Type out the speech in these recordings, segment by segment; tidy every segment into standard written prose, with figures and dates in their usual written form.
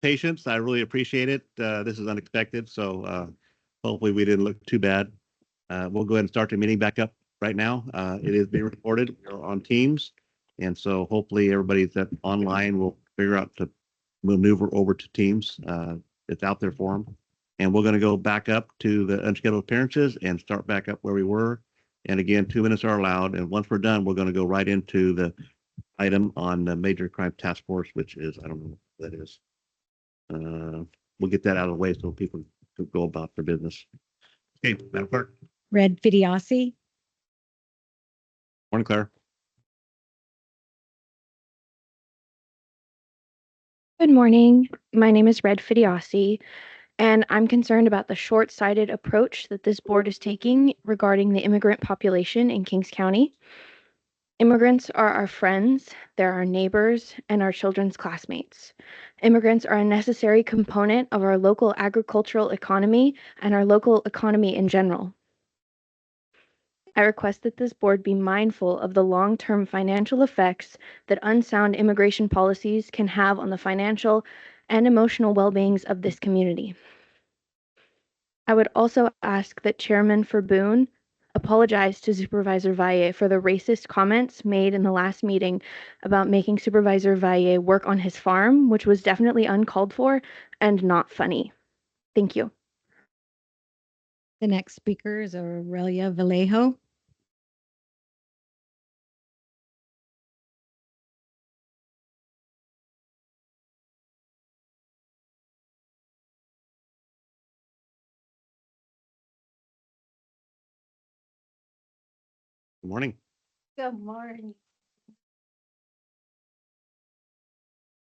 patience. I really appreciate it. This is unexpected, so hopefully we didn't look too bad. We'll go ahead and start the meeting back up right now. It is being recorded. We're on Teams, and so hopefully everybody that's online will figure out to maneuver over to Teams. It's out there for them. And we're going to go back up to the unscheduled appearances and start back up where we were. And again, 2 minutes are allowed. And once we're done, we're going to go right into the item on the Major Crime Task Force, which is, I don't know what that is. We'll get that out of the way so people can go about their business. Okay, Madam Clerk. Red Fidiasi. Morning, Claire. Good morning. My name is Red Fidiasi, and I'm concerned about the short-sighted approach that this board is taking regarding the immigrant population in Kings County. Immigrants are our friends, they're our neighbors, and our children's classmates. Immigrants are a necessary component of our local agricultural economy and our local economy in general. I request that this board be mindful of the long-term financial effects that unsound immigration policies can have on the financial and emotional well-beings of this community. I would also ask that Chairman Verboen apologize to Supervisor Valle for the racist comments made in the last meeting about making Supervisor Valle work on his farm, which was definitely uncalled for and not funny. Thank you. The next speaker is Aurelia Vallejo. Good morning. Good morning.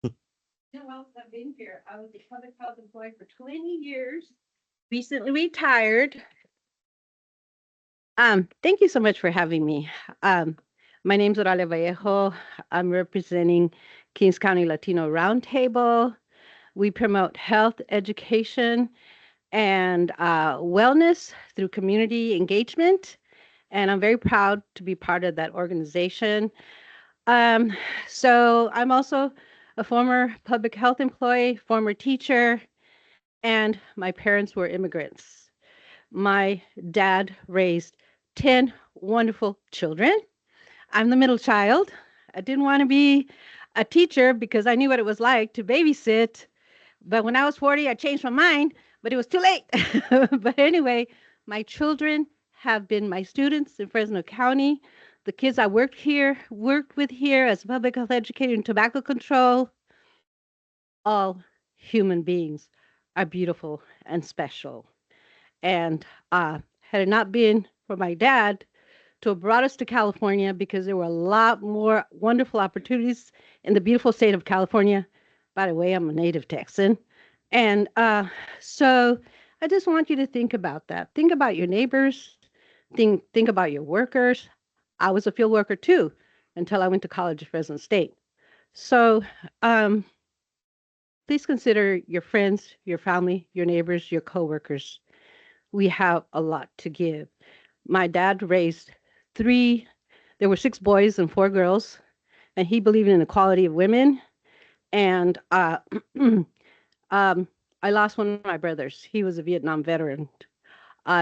Well, I've been here. I was a public health employee for 20 years, recently retired. Thank you so much for having me. My name's Aurelia Vallejo. I'm representing Kings County Latino Roundtable. We promote health, education, and wellness through community engagement. And I'm very proud to be part of that organization. So I'm also a former public health employee, former teacher, and my parents were immigrants. My dad raised 10 wonderful children. I'm the middle child. I didn't want to be a teacher because I knew what it was like to babysit. But when I was 40, I changed my mind, but it was too late. But anyway, my children have been my students in Fresno County. The kids I worked with here as a public health educator in tobacco control, all human beings are beautiful and special. And had it not been for my dad to have brought us to California, because there were a lot more wonderful opportunities in the beautiful state of California. By the way, I'm a native Texan. And so I just want you to think about that. Think about your neighbors. Think about your workers. I was a field worker too until I went to college at Fresno State. So please consider your friends, your family, your neighbors, your coworkers. We have a lot to give. My dad raised there were 6 boys and 4 girls, and he believed in equality of women. And I lost one of my brothers. He was a Vietnam veteran.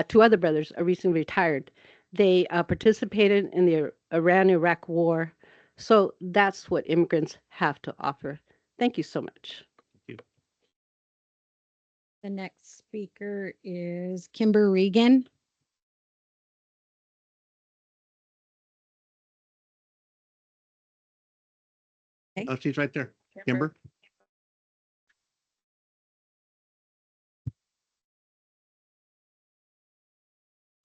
2 other brothers are recently retired. They participated in the Iran-Iraq war. So that's what immigrants have to offer. Thank you so much. Thank you. The next speaker is Kimber Regan. Okay. Oh, she's right there. Kimber.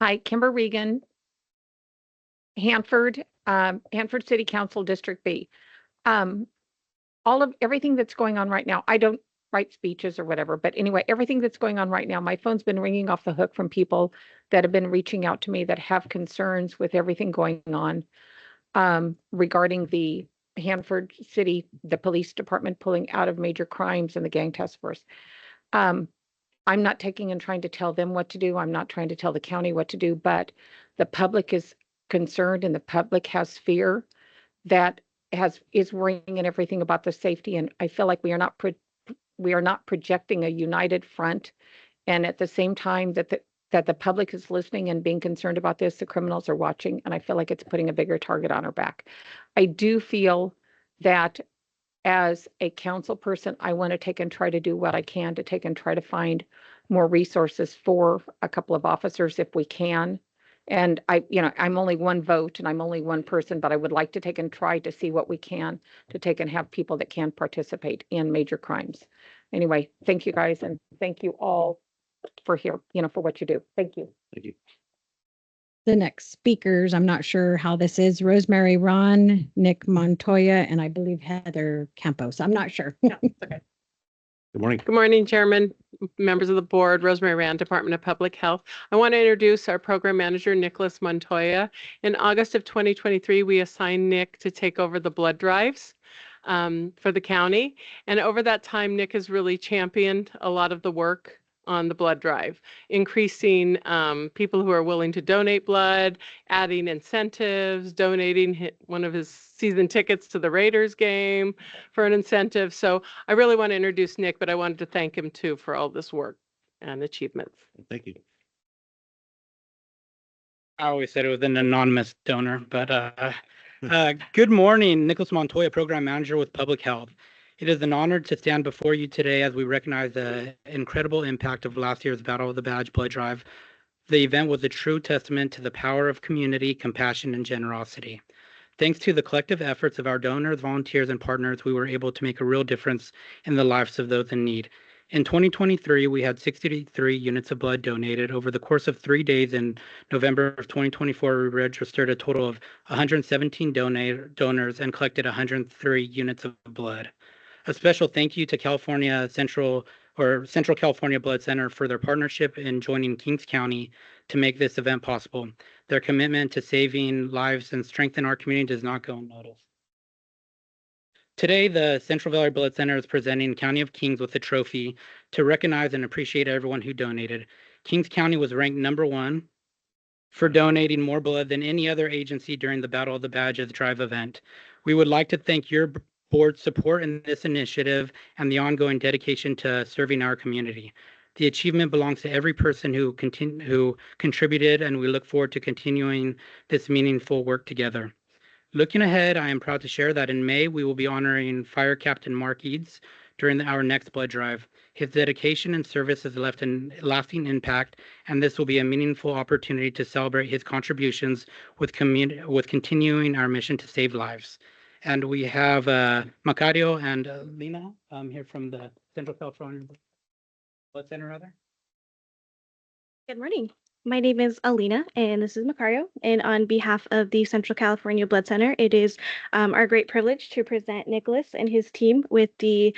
Hi, Kimber Regan, Hanford City Council District B. Everything that's going on right now, I don't write speeches or whatever, but anyway, everything that's going on right now, my phone's been ringing off the hook from people that have been reaching out to me that have concerns with everything going on regarding the Hanford City, the police department pulling out of major crimes and the gang task force. I'm not taking and trying to tell them what to do. I'm not trying to tell the county what to do, but the public is concerned and the public has fear that is worrying and everything about the safety. And I feel like we are not we are not projecting a united front. And at the same time that the public is listening and being concerned about this, the criminals are watching, and I feel like it's putting a bigger target on our back. I do feel that as a council person, I want to take and try to do what I can to take and try to find more resources for a couple of officers if we can. And I'm only one vote and I'm only one person, but I would like to take and try to see what we can to take and have people that can participate in major crimes. Anyway, thank you guys, and thank you all for for what you do. Thank you. Thank you. The next speakers, I'm not sure how this is, Rosemary Ron, Nick Montoya, and I believe Heather Campos. I'm not sure. Good morning. Good morning, Chairman, members of the board, Rosemary Rand, Department of Public Health. I want to introduce our program manager, Nicholas Montoya. In August of 2023, we assigned Nick to take over the blood drives for the county. And over that time, Nick has really championed a lot of the work on the blood drive, increasing people who are willing to donate blood, adding incentives, donating one of his season tickets to the Raiders game for an incentive. So I really want to introduce Nick, but I wanted to thank him too for all this work and achievements. Thank you. I always said it was an anonymous donor, but good morning, Nicholas Montoya, Program Manager with Public Health. It is an honor to stand before you today as we recognize the incredible impact of last year's Battle of the Badge blood drive. The event was a true testament to the power of community, compassion, and generosity. Thanks to the collective efforts of our donors, volunteers, and partners, we were able to make a real difference in the lives of those in need. In 2023, we had 63 units of blood donated. Over the course of 3 days in November of 2024, we registered a total of 117 donors and collected 103 units of blood. A special thank you to Central California Blood Center for their partnership in joining Kings County to make this event possible. Their commitment to saving lives and strengthen our community does not go unnoticed. Today, the Central Valley Blood Center is presenting County of Kings with a trophy to recognize and appreciate everyone who donated. Kings County was ranked #1 for donating more blood than any other agency during the Battle of the Badges Drive event. We would like to thank your board's support in this initiative and the ongoing dedication to serving our community. The achievement belongs to every person who contributed, and we look forward to continuing this meaningful work together. Looking ahead, I am proud to share that in May, we will be honoring Fire Captain Mark Eads during our next blood drive. His dedication and service has left a lasting impact, and this will be a meaningful opportunity to celebrate his contributions with continuing our mission to save lives. And we have Macario and Lena here from the Central California Blood Center, Good morning. My name is Alina, and this is Macario. And on behalf of the Central California Blood Center, it is our great privilege to present Nicholas and his team with the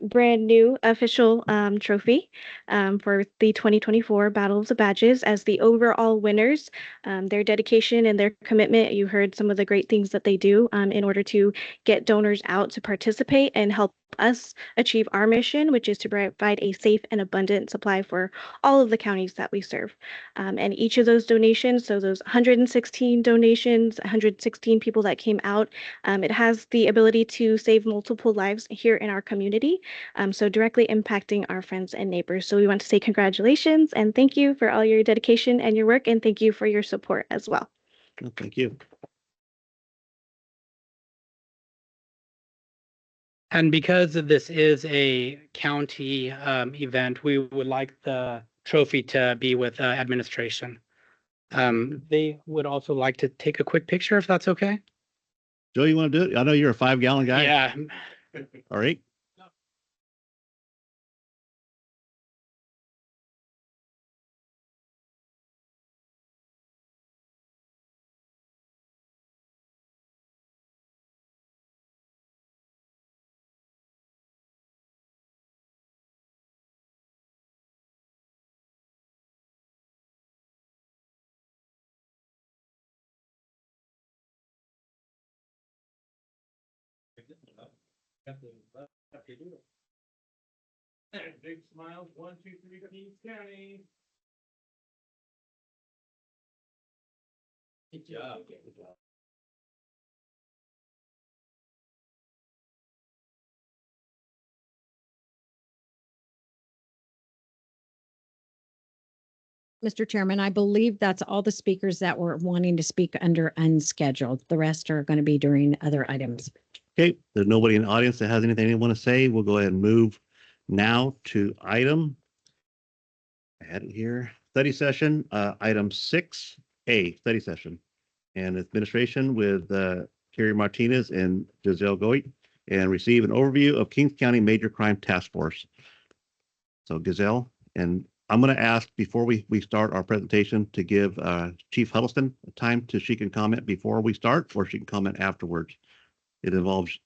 brand new official trophy for the 2024 Battle of the Badges as the overall winners. Their dedication and their commitment, you heard some of the great things that they do in order to get donors out to participate and help us achieve our mission, which is to provide a safe and abundant supply for all of the counties that we serve. And each of those donations, so those 116 donations, 116 people that came out, it has the ability to save multiple lives here in our community, so directly impacting our friends and neighbors. So we want to say congratulations and thank you for all your dedication and your work, and thank you for your support as well. Well, thank you. And because this is a county event, we would like the trophy to be with administration. They would also like to take a quick picture if that's okay. Joe, you want to do it? I know you're a 5-gallon guy. Yeah. All right. Big smiles. 1, 2, 3, Kings County. Good job. Good job. Mr. Chairman, I believe that's all the speakers that were wanting to speak under unscheduled. The rest are going to be during other items. Okay, there's nobody in the audience that has anything they want to say. We'll go ahead and move now to item. I had it here. Study session, item 6A, study session. And administration with Carrie Martinez and Giselle Goit, and receive an overview of Kings County Major Crime Task Force. So Giselle, and I'm going to ask before we start our presentation to give Chief Huddleston time to she can comment before we start, or she can comment afterwards. It involves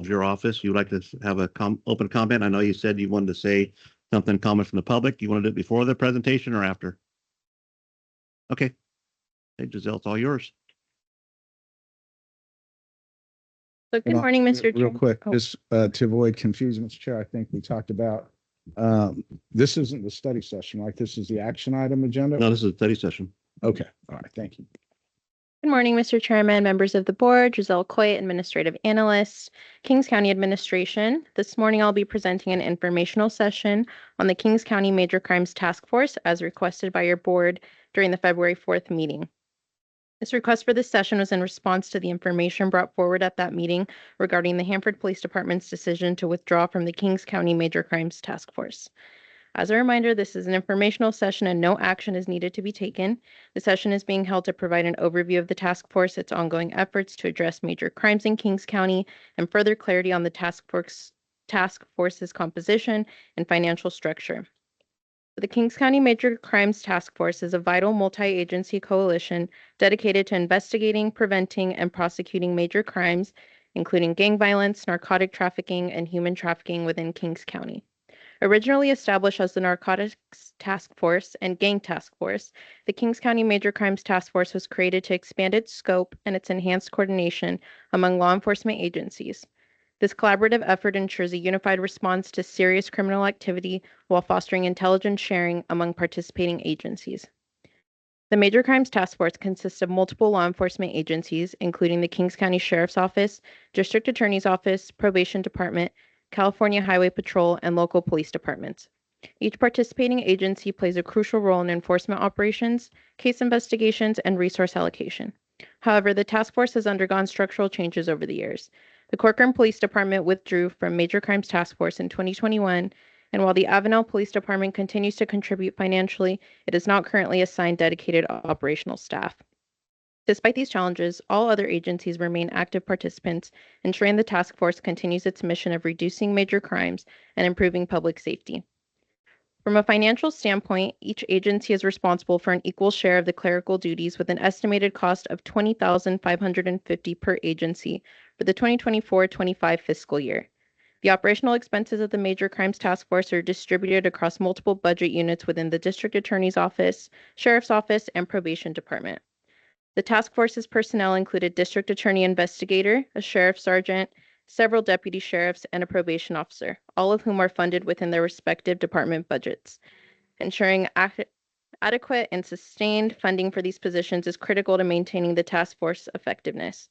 your office. You'd like to have a open comment. I know you said you wanted to say something, comment from the public. You want to do it before the presentation or after? Okay. Hey, Giselle, it's all yours. So good morning, Mr. Real Chair. quick, Oh. just to avoid confusion, Mr. Chair, I think we talked about, this isn't the study session, right? This is the action item agenda? No, this is a study session. Okay, all right, thank you. Good morning, Mr. Chairman, members of the board, Giselle Coit, Administrative Analyst, Kings County Administration. This morning, I'll be presenting an informational session on the Kings County Major Crimes Task Force as requested by your board during the February 4th meeting. This request for this session was in response to the information brought forward at that meeting regarding the Hanford Police Department's decision to withdraw from the Kings County Major Crimes Task Force. As a reminder, this is an informational session and no action is needed to be taken. The session is being held to provide an overview of the task force, its ongoing efforts to address major crimes in Kings County, and further clarity on the task force's composition and financial structure. The Kings County Major Crimes Task Force is a vital multi-agency coalition dedicated to investigating, preventing, and prosecuting major crimes, including gang violence, narcotic trafficking, and human trafficking within Kings County. Originally established as the Narcotics Task Force and Gang Task Force, the Kings County Major Crimes Task Force was created to expand its scope and its enhanced coordination among law enforcement agencies. This collaborative effort ensures a unified response to serious criminal activity while fostering intelligence sharing among participating agencies. The Major Crimes Task Force consists of multiple law enforcement agencies, including the Kings County Sheriff's Office, District Attorney's Office, Probation Department, California Highway Patrol, and local police departments. Each participating agency plays a crucial role in enforcement operations, case investigations, and resource allocation. However, the task force has undergone structural changes over the years. The Corcoran Police Department withdrew from Major Crimes Task Force in 2021, and while the Avenel Police Department continues to contribute financially, it is not currently assigned dedicated operational staff. Despite these challenges, all other agencies remain active participants, ensuring the task force continues its mission of reducing major crimes and improving public safety. From a financial standpoint, each agency is responsible for an equal share of the clerical duties with an estimated cost of $20,550 per agency for the 2024-25 fiscal year. The operational expenses of the Major Crimes Task Force are distributed across multiple budget units within the District Attorney's Office, Sheriff's Office, and Probation Department. The task force's personnel included district attorney investigator, a sheriff sergeant, several deputy sheriffs, and a probation officer, all of whom are funded within their respective department budgets. Ensuring adequate and sustained funding for these positions is critical to maintaining the task force effectiveness.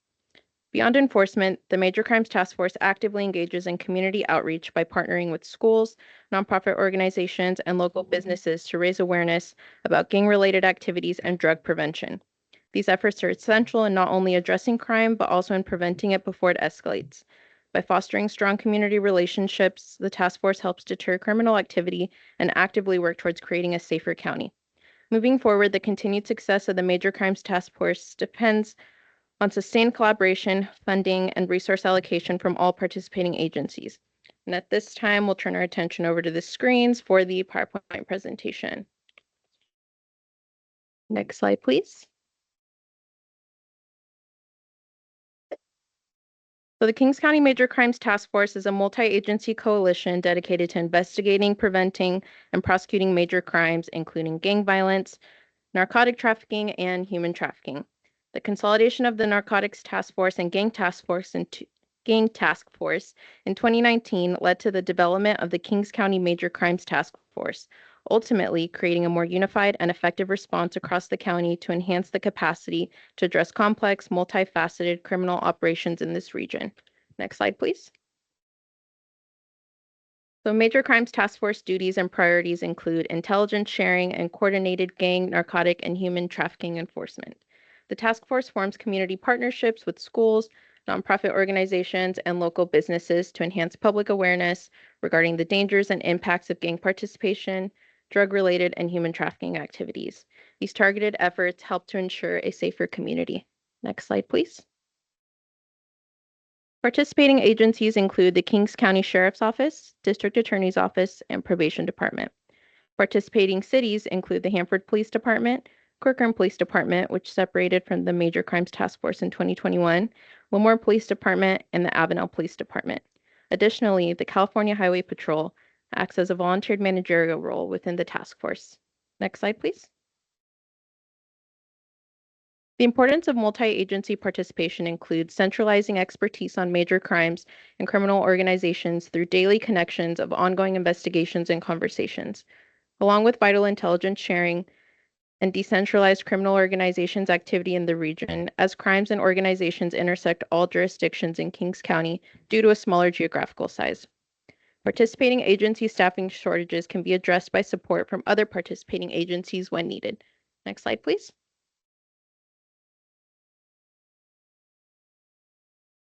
Beyond enforcement, the Major Crimes Task Force actively engages in community outreach by partnering with schools, nonprofit organizations, and local businesses to raise awareness about gang-related activities and drug prevention. These efforts are essential in not only addressing crime, but also in preventing it before it escalates. By fostering strong community relationships, the task force helps deter criminal activity and actively work towards creating a safer county. Moving forward, the continued success of the Major Crimes Task Force depends on sustained collaboration, funding, and resource allocation from all participating agencies. And at this time, we'll turn our attention over to the screens for the PowerPoint presentation. Next slide, please. So the Kings County Major Crimes Task Force is a multi-agency coalition dedicated to investigating, preventing, and prosecuting major crimes, including gang violence, narcotic trafficking, and human trafficking. The consolidation of the Narcotics Task Force and Gang Task Force in 2019 led to the development of the Kings County Major Crimes Task Force, ultimately creating a more unified and effective response across the county to enhance the capacity to address complex, multifaceted criminal operations in this region. Next slide, please. So Major Crimes Task Force duties and priorities include intelligence sharing and coordinated gang, narcotic, and human trafficking enforcement. The task force forms community partnerships with schools, nonprofit organizations, and local businesses to enhance public awareness regarding the dangers and impacts of gang participation, drug-related, and human trafficking activities. These targeted efforts help to ensure a safer community. Next slide, please. Participating agencies include the Kings County Sheriff's Office, District Attorney's Office, and Probation Department. Participating cities include the Hanford Police Department, Corcoran Police Department, which separated from the Major Crimes Task Force in 2021, Wilmore Police Department, and the Avenel Police Department. Additionally, the California Highway Patrol acts as a volunteered managerial role within the task force. Next slide, please. The importance of multi-agency participation includes centralizing expertise on major crimes and criminal organizations through daily connections of ongoing investigations and conversations, along with vital intelligence sharing and decentralized criminal organizations activity in the region, as crimes and organizations intersect all jurisdictions in Kings County due to a smaller geographical size. Participating agency staffing shortages can be addressed by support from other participating agencies when needed. Next slide, please.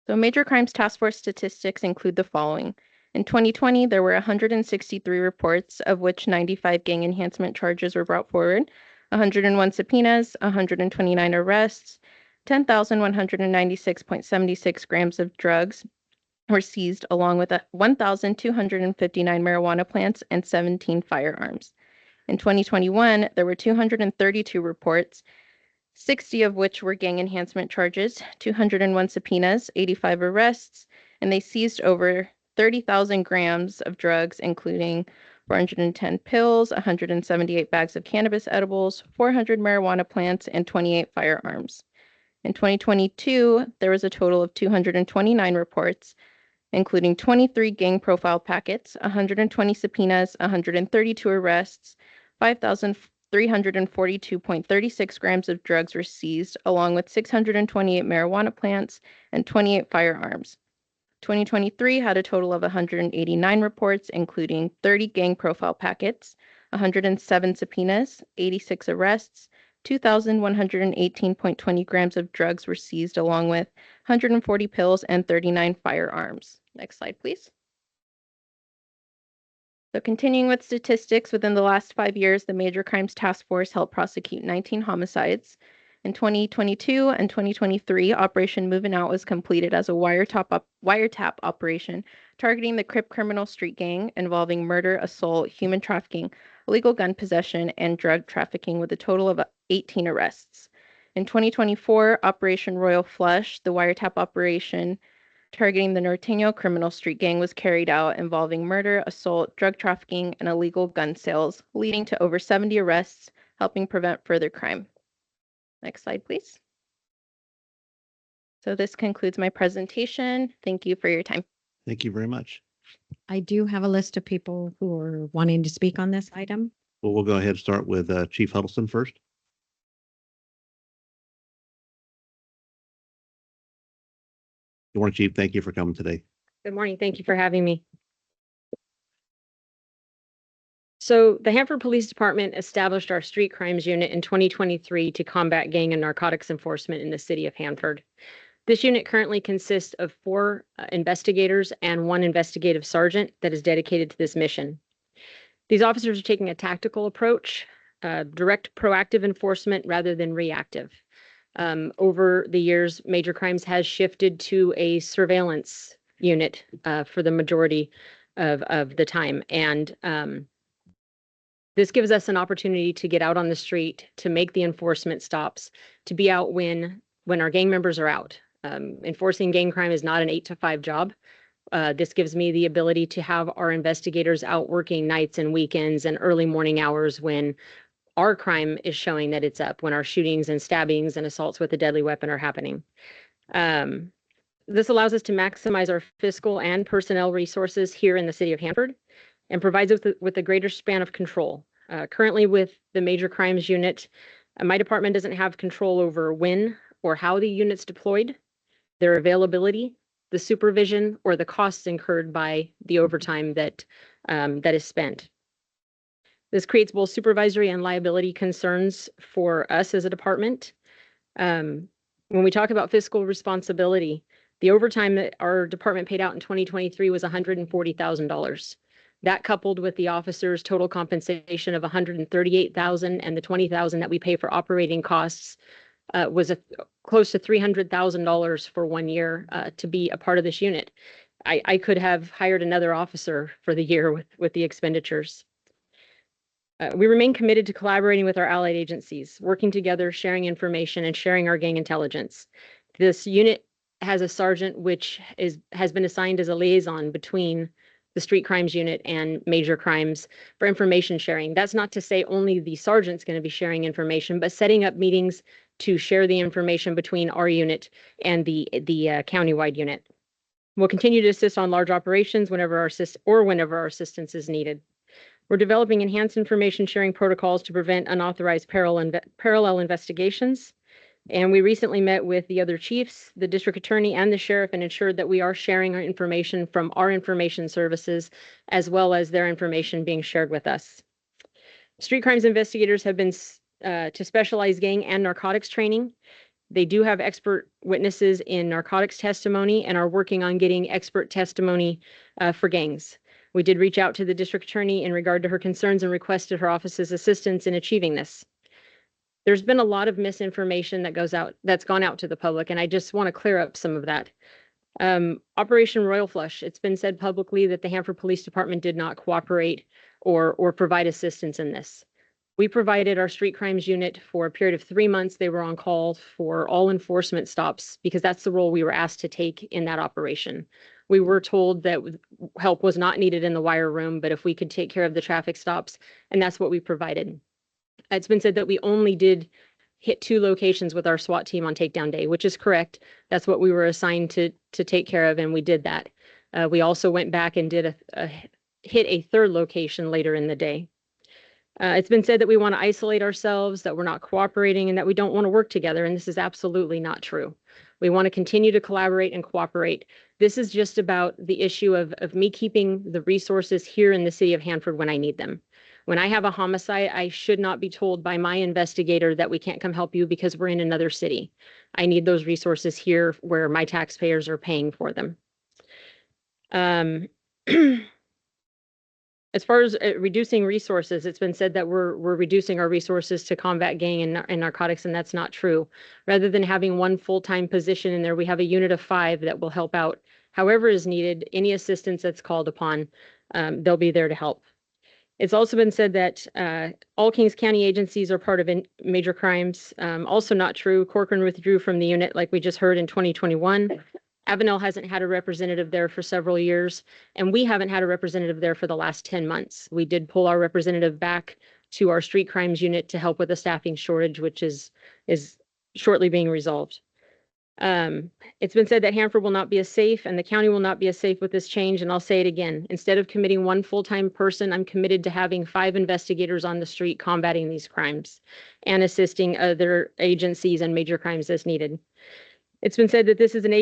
So Major Crimes Task Force statistics include the following. In 2020, there were 163 reports, of which 95 gang enhancement charges were brought forward, 101 subpoenas, 129 arrests, 10,196.76 grams of drugs were seized, along with 1,259 marijuana plants and 17 firearms. In 2021, there were 232 reports, 60 of which were gang enhancement charges, 201 subpoenas, 85 arrests, and they seized over 30,000 grams of drugs, including 410 pills, 178 bags of cannabis edibles, 400 marijuana plants, and 28 firearms. In 2022, there was a total of 229 reports, including 23 gang profile packets, 120 subpoenas, 132 arrests, 5,342.36 grams of drugs were seized, along with 628 marijuana plants and 28 firearms. 2023 had a total of 189 reports, including 30 gang profile packets, 107 subpoenas, 86 arrests, 2,118.20 grams of drugs were seized, along with 140 pills and 39 firearms. Next slide, please. So continuing with statistics, within the last 5 years, the Major Crimes Task Force helped prosecute 19 homicides. In 2022 and 2023, Operation Moving Out was completed as a wiretap operation targeting the Crip Criminal Street Gang involving murder, assault, human trafficking, illegal gun possession, and drug trafficking with a total of 18 arrests. In 2024, Operation Royal Flush, the wiretap operation targeting the Norteño Criminal Street Gang, was carried out involving murder, assault, drug trafficking, and illegal gun sales, leading to over 70 arrests, helping prevent further crime. Next slide, please. So this concludes my presentation. Thank you for your time. Thank you very much. I do have a list of people who are wanting to speak on this item. Well, we'll go ahead and start with Chief Huddleston first. Good morning, Chief. Thank you for coming today. Good morning. Thank you for having me. So the Hanford Police Department established our street crimes unit in 2023 to combat gang and narcotics enforcement in the city of Hanford. This unit currently consists of 4 investigators and 1 investigative sergeant that is dedicated to this mission. These officers are taking a tactical approach, direct proactive enforcement rather than reactive. Over the years, Major Crimes has shifted to a surveillance unit for the majority of the time. And this gives us an opportunity to get out on the street, to make the enforcement stops, to be out when our gang members are out. Enforcing gang crime is not an 8 to 5 job. This gives me the ability to have our investigators out working nights and weekends and early morning hours when our crime is showing that it's up, when our shootings and stabbings and assaults with a deadly weapon are happening. This allows us to maximize our fiscal and personnel resources here in the city of Hanford and provides us with a greater span of control. Currently with the Major Crimes Unit, my department doesn't have control over when or how the unit's deployed, their availability, the supervision, or the costs incurred by the overtime that that is spent. This creates both supervisory and liability concerns for us as a department. When we talk about fiscal responsibility, the overtime that our department paid out in 2023 was $140,000. That coupled with the officers' total compensation of $138,000 and the $20,000 that we pay for operating costs was close to $300,000 for 1 year to be a part of this unit. I could have hired another officer for the year with the expenditures. We remain committed to collaborating with our allied agencies, working together, sharing information, and sharing our gang intelligence. This unit has a sergeant which has been assigned as a liaison between the street crimes unit and major crimes for information sharing. That's not to say only the sergeant's going to be sharing information, but setting up meetings to share the information between our unit and the countywide unit. We'll continue to assist on large operations whenever our assistance is needed. We're developing enhanced information sharing protocols to prevent unauthorized parallel investigations. And we recently met with the other chiefs, the district attorney, and the sheriff and ensured that we are sharing our information from our information services, as well as their information being shared with us. Street crimes investigators have been to specialized gang and narcotics training. They do have expert witnesses in narcotics testimony and are working on getting expert testimony for gangs. We did reach out to the district attorney in regard to her concerns and requested her office's assistance in achieving this. There's been a lot of misinformation that's gone out to the public, and I just want to clear up some of that. Operation Royal Flush, it's been said publicly that the Hanford Police Department did not cooperate or provide assistance in this. We provided our street crimes unit for a period of 3 months. They were on call for all enforcement stops because that's the role we were asked to take in that operation. We were told that help was not needed in the wire room, but if we could take care of the traffic stops, and that's what we provided. It's been said that we only did hit 2 locations with our SWAT team on takedown day, which is correct. That's what we were assigned to take care of, and we did that. We also went back and did hit a 3rd location later in the day. It's been said that we want to isolate ourselves, that we're not cooperating, and that we don't want to work together, and this is absolutely not true. We want to continue to collaborate and cooperate. This is just about the issue of me keeping the resources here in the city of Hanford when I need them. When I have a homicide, I should not be told by my investigator that we can't come help you because we're in another city. I need those resources here where my taxpayers are paying for them. As far as reducing resources, it's been said that we're reducing our resources to combat gang and narcotics, and that's not true. Rather than having one full-time position in there, we have a unit of 5 that will help out however is needed. Any assistance that's called upon, they'll be there to help. It's also been said that all Kings County agencies are part of major crimes. Also not true. Corcoran withdrew from the unit like we just heard in 2021. Avenel hasn't had a representative there for several years, and we haven't had a representative there for the last 10 months. We did pull our representative back to our street crimes unit to help with the staffing shortage, which is shortly being resolved. It's been said that Hanford will not be as safe and the county will not be as safe with this change, and I'll say it again. Instead of committing 1 full-time person, I'm committed to having 5 investigators on the street combating these crimes and assisting other agencies and major crimes as needed. It's been said that this is an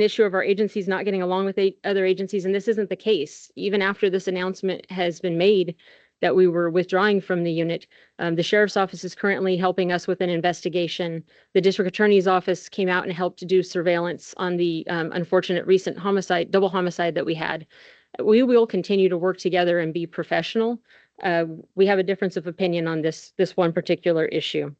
issue of our agencies not getting along with other agencies, and this isn't the case. Even after this announcement has been made that we were withdrawing from the unit, the sheriff's office is currently helping us with an investigation. The district attorney's office came out and helped to do surveillance on the unfortunate recent double homicide that we had. We will continue to work together and be professional. We have a difference of opinion on this one particular issue.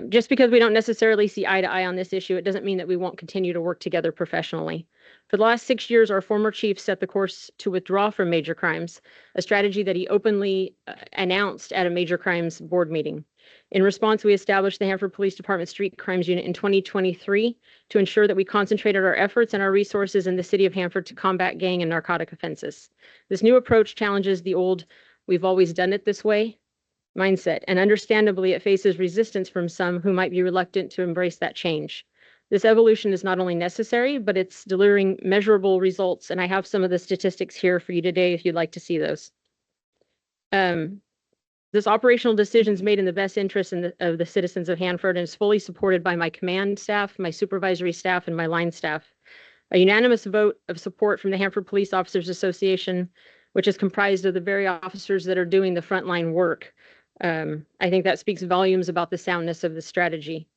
Just because we don't necessarily see eye to eye on this issue, it doesn't mean that we won't continue to work together professionally. For the last 6 years, our former chief set the course to withdraw from major crimes, a strategy that he openly announced at a major crimes board meeting. In response, we established the Hanford Police Department Street Crimes Unit in 2023 to ensure that we concentrated our efforts and our resources in the city of Hanford to combat gang and narcotic offenses. This new approach challenges the old, "we've always done it this way" mindset, and understandably, it faces resistance from some who might be reluctant to embrace that change. This evolution is not only necessary, but it's delivering measurable results, and I have some of the statistics here for you today if you'd like to see those. This operational decision is made in the best interest of the citizens of Hanford and is fully supported by my command staff, my supervisory staff, and my line staff. A unanimous vote of support from the Hanford Police Officers Association, which is comprised of the very officers that are doing the frontline work. I think that speaks volumes about the soundness of the strategy.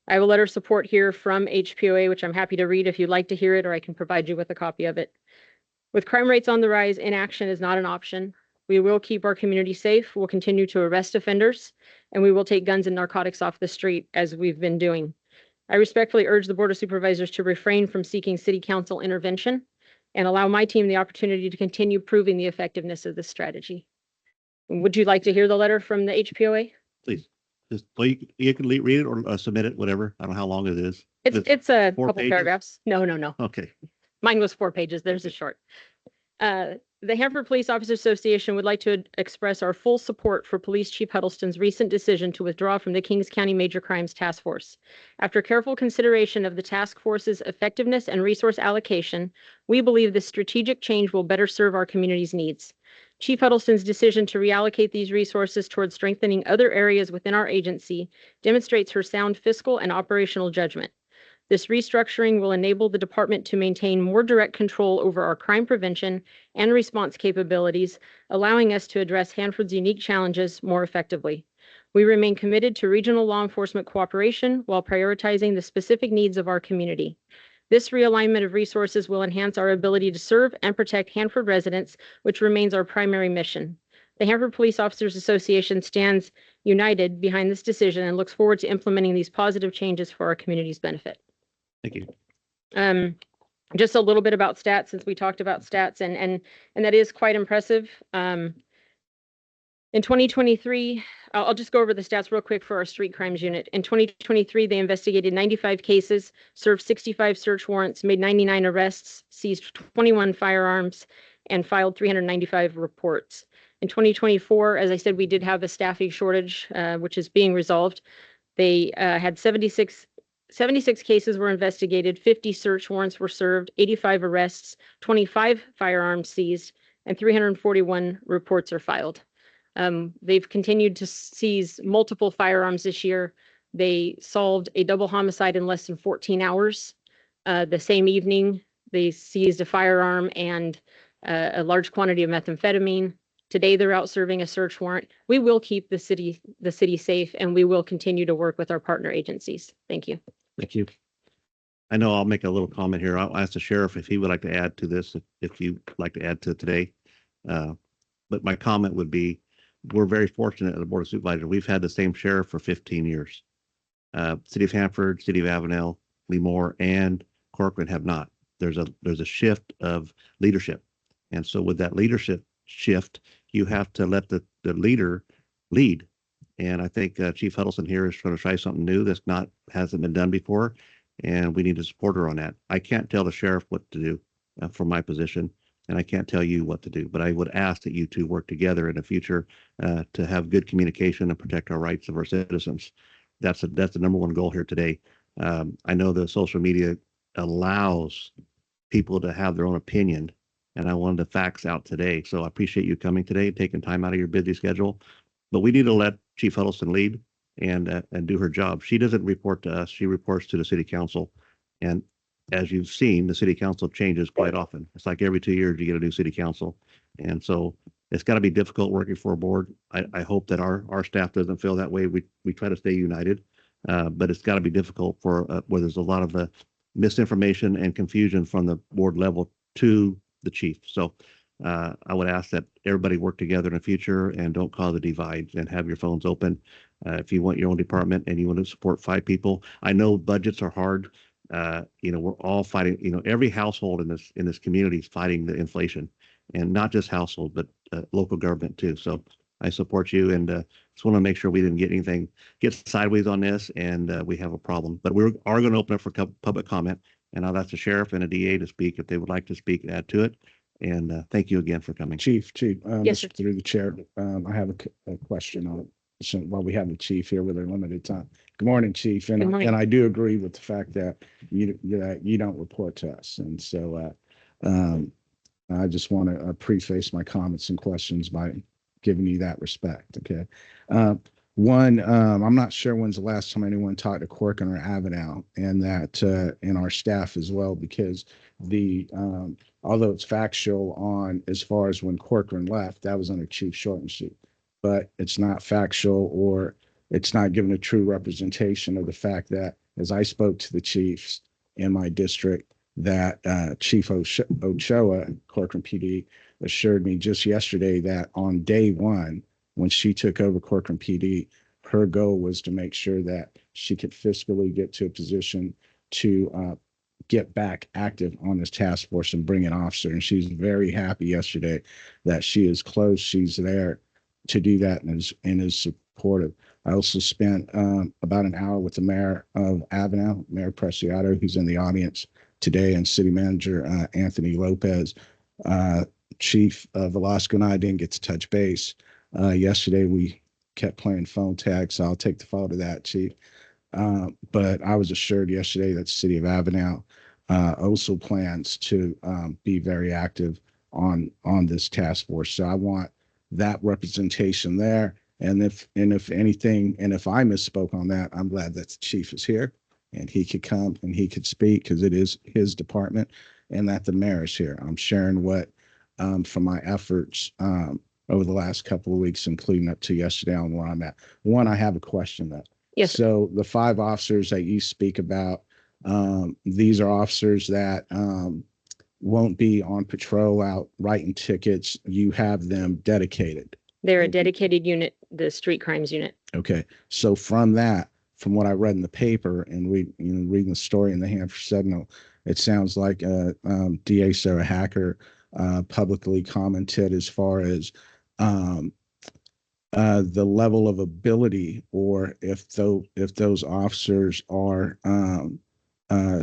I have a letter of support here from HPOA, which I'm happy to read if you'd like to hear it, or I can provide you with a copy of it. With crime rates on the rise, inaction is not an option. We will keep our community safe. We'll continue to arrest offenders, and we will take guns and narcotics off the street as we've been doing. I respectfully urge the Board of Supervisors to refrain from seeking City Council intervention and allow my team the opportunity to continue proving the effectiveness of this strategy. Would you like to hear the letter from the HPOA? Please. Just, well, you can read it or submit it, whatever. I don't know how long it is. It's a 4 couple pages? paragraphs. No. Okay. Mine was 4 pages. There's a short. The Hanford Police Officers Association would like to express our full support for Police Chief Huddleston's recent decision to withdraw from the Kings County Major Crimes Task Force. After careful consideration of the task force's effectiveness and resource allocation, we believe this strategic change will better serve our community's needs. Chief Huddleston's decision to reallocate these resources towards strengthening other areas within our agency demonstrates her sound fiscal and operational judgment. This restructuring will enable the department to maintain more direct control over our crime prevention and response capabilities, allowing us to address Hanford's unique challenges more effectively. We remain committed to regional law enforcement cooperation while prioritizing the specific needs of our community. This realignment of resources will enhance our ability to serve and protect Hanford residents, which remains our primary mission. The Hanford Police Officers Association stands united behind this decision and looks forward to implementing these positive changes for our community's benefit. Thank you. Just a little bit about stats, since we talked about stats, and that is quite impressive. In 2023, I'll just go over the stats real quick for our street crimes unit. In 2023, they investigated 95 cases, served 65 search warrants, made 99 arrests, seized 21 firearms, and filed 395 reports. In 2024, as I said, we did have a staffing shortage, which is being resolved. They had 76 cases were investigated, 50 search warrants were served, 85 arrests, 25 firearms seized, and 341 reports are filed. They've continued to seize multiple firearms this year. They solved a double homicide in less than 14 hours. The same evening, they seized a firearm and a large quantity of methamphetamine. Today, they're out serving a search warrant. We will keep the city safe, and we will continue to work with our partner agencies. Thank you. Thank you. I know I'll make a little comment here. I'll ask the sheriff if he would like to add to this, if you'd like to add to today. But my comment would be, we're very fortunate at the Board of Supervisors. We've had the same sheriff for 15 years. City of Hanford, City of Avenel, Lemoore, and Corcoran have not. There's a shift of leadership. And so with that leadership shift, you have to let the leader lead. And I think Chief Huddleston here is trying to try something new that's hasn't been done before, and we need to support her on that. I can't tell the sheriff what to do from my position, and I can't tell you what to do, but I would ask that you two work together in the future to have good communication and protect our rights of our citizens. That's the number one goal here today. I know the social media allows people to have their own opinion, and I wanted the facts out today. So I appreciate you coming today, taking time out of your busy schedule. But we need to let Chief Huddleston lead and do her job. She doesn't report to us. She reports to the city council. And as you've seen, the city council changes quite often. It's like every 2 years you get a new city council. And so it's got to be difficult working for a board. I hope that our staff doesn't feel that way. We try to stay united, but it's got to be difficult for where there's a lot of misinformation and confusion from the board level to the chief. So I would ask that everybody work together in the future and don't cause a divide, and have your phones open. If you want your own department and you want to support 5 people, I know budgets are hard. We're all fighting, every household in this community is fighting the inflation, and not just household, but local government too. So I support you, and just want to make sure we didn't get sideways on this, and we have a problem. But we are going to open up for public comment, and I'll ask the sheriff and a DA to speak if they would like to speak and add to it. And thank you again for coming. Chief, Yes, sir. through the chair, I have a question on it. So while we have the chief here with our limited time. Good morning, Chief. Good morning. And I do agree with the fact that you don't report to us. And so I just want to preface my comments and questions by giving you that respect. Okay. One, I'm not sure when's the last time anyone talked to Corcoran or Avenel, and that and our staff as well, because the although it's factual on as far as when Corcoran left, that was under Chief Shorten sheet, but it's not factual, or it's not giving a true representation of the fact that as I spoke to the chiefs in my district, that Chief Ochoa, Corcoran PD, assured me just yesterday that on day one, when she took over Corcoran PD, her goal was to make sure that she could fiscally get to a position to get back active on this task force and bring an officer. And she's very happy yesterday that she is close. She's there to do that and is supportive. I also spent about an hour with the mayor of Avenel, Mayor Preciado, who's in the audience today, and city manager Anthony Lopez. Chief Velasco and I didn't get to touch base. Yesterday, we kept playing phone tag, so I'll take the fall to that, Chief. But I was assured yesterday that the city of Avenel also plans to be very active on this task force. So I want that representation there. And if anything, and if I misspoke on that, I'm glad that the chief is here and he could come and he could speak because it is his department, and that the mayor is here. I'm sharing what from my efforts over the last couple of weeks, including up to yesterday, on where I'm at. One, I have a question though. Yes. So the 5 officers that you speak about, these are officers that won't be on patrol out writing tickets. You have them dedicated. They're a dedicated unit, the street crimes unit. Okay. So from that, from what I read in the paper and reading the story in the Hanford Sentinel, it sounds like DA Sarah Hacker publicly commented as far as the level of ability, or if those officers are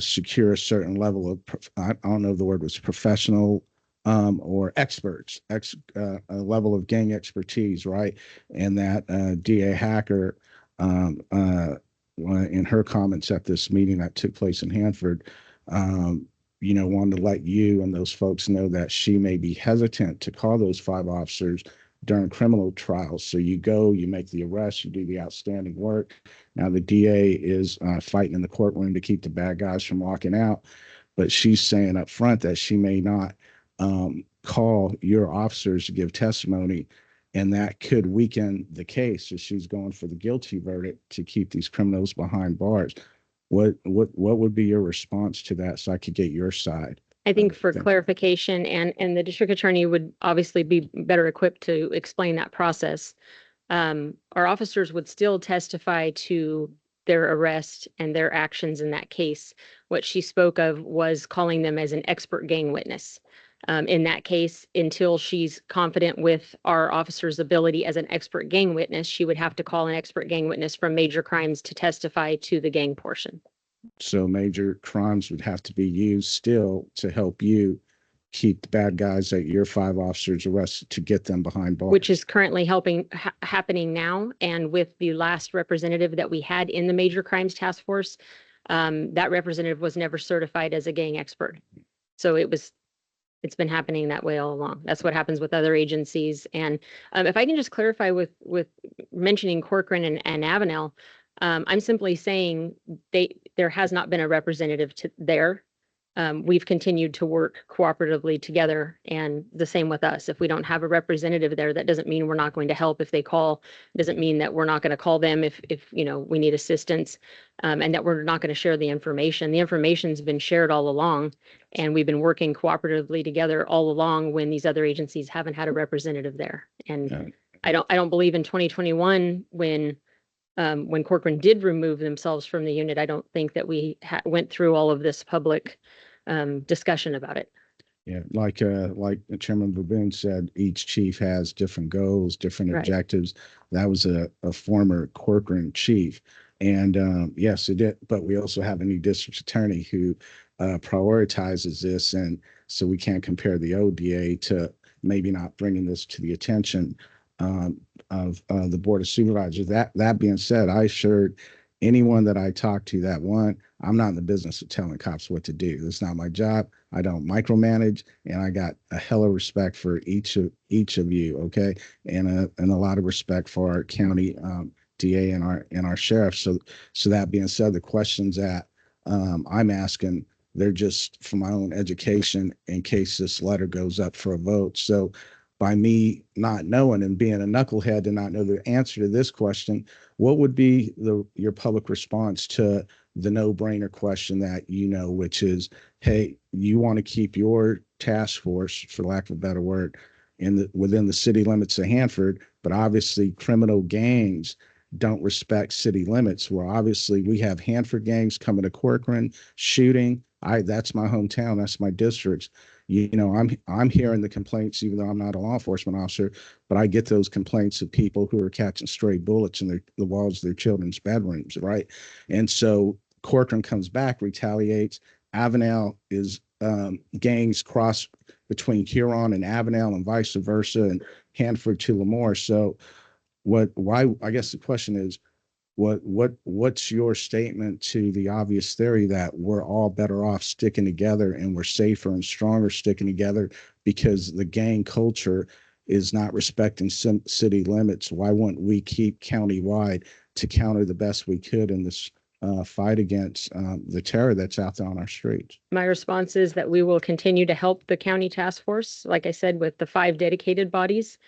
secure a certain level of, I don't know if the word was professional or experts, a level of gang expertise, right? And that DA Hacker, in her comments at this meeting that took place in Hanford, wanted to let you and those folks know that she may be hesitant to call those 5 officers during criminal trials. So you go, you make the arrest, you do the outstanding work. Now the DA is fighting in the courtroom to keep the bad guys from walking out, but she's saying up front that she may not call your officers to give testimony, and that could weaken the case. So she's going for the guilty verdict to keep these criminals behind bars. What would be your response to that, so I could get your side? I think for clarification, and the district attorney would obviously be better equipped to explain that process. Our officers would still testify to their arrest and their actions in that case. What she spoke of was calling them as an expert gang witness. In that case, until she's confident with our officer's ability as an expert gang witness, she would have to call an expert gang witness from major crimes to testify to the gang portion. So major crimes would have to be used still to help you keep the bad guys that your 5 officers arrested, to get them behind bars. Which is currently happening now. And with the last representative that we had in the major crimes task force, that representative was never certified as a gang expert. So it's been happening that way all along. That's what happens with other agencies. And if I can just clarify with mentioning Corcoran and Avenel, I'm simply saying there has not been a representative there. We've continued to work cooperatively together, and the same with us. If we don't have a representative there, that doesn't mean we're not going to help if they call. It doesn't mean that we're not going to call them if we need assistance, and that we're not going to share the information. The information's been shared all along, and we've been working cooperatively together all along when these other agencies haven't had a representative there. And I don't believe in 2021 when Corcoran did remove themselves from the unit, I don't think that we went through all of this public discussion about it. Yeah, like Chairman Baboon said, each chief has different goals, different objectives. That was a former Corcoran chief. And yes, it did. But we also have a new district attorney who prioritizes this. And so we can't compare the ODA to maybe not bringing this to the attention of the Board of Supervisors. That being said, I assured anyone that I talked to that I'm not in the business of telling cops what to do. It's not my job. I don't micromanage, and I got a hell of respect for each of you. Okay. And a lot of respect for our county DA and our sheriff. So that being said, the questions that I'm asking, they're just for my own education in case this letter goes up for a vote. So by me not knowing and being a knucklehead to not know the answer to this question, what would be your public response to the no-brainer question that which is, hey, you want to keep your task force, for lack of a better word, within the city limits of Hanford, but obviously criminal gangs don't respect city limits. Where obviously we have Hanford gangs coming to Corcoran, shooting. That's my hometown. That's my districts. I'm hearing the complaints, even though I'm not a law enforcement officer, but I get those complaints of people who are catching stray bullets in the walls of their children's bedrooms, right? And so Corcoran comes back, retaliates. Avenel is gangs cross between Huron and Avenel and vice versa, and Hanford to Lemoore. So I guess the question is, what's your statement to the obvious theory that we're all better off sticking together and we're safer and stronger sticking together because the gang culture is not respecting city limits? Why wouldn't we keep countywide to counter the best we could in this fight against the terror that's out there on our streets? My response is that we will continue to help the county task force, like I said, with the 5 dedicated bodies.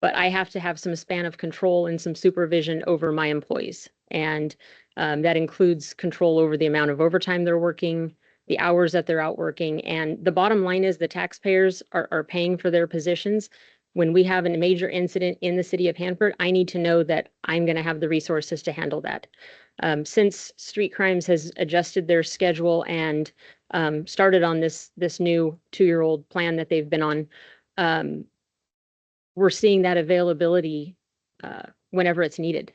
But I have to have some span of control and some supervision over my employees. And that includes control over the amount of overtime they're working, the hours that they're out working. And the bottom line is the taxpayers are paying for their positions. When we have a major incident in the city of Hanford, I need to know that I'm going to have the resources to handle that. Since Street Crimes has adjusted their schedule and started on this new 2-year-old plan that they've been on, we're seeing that availability whenever it's needed.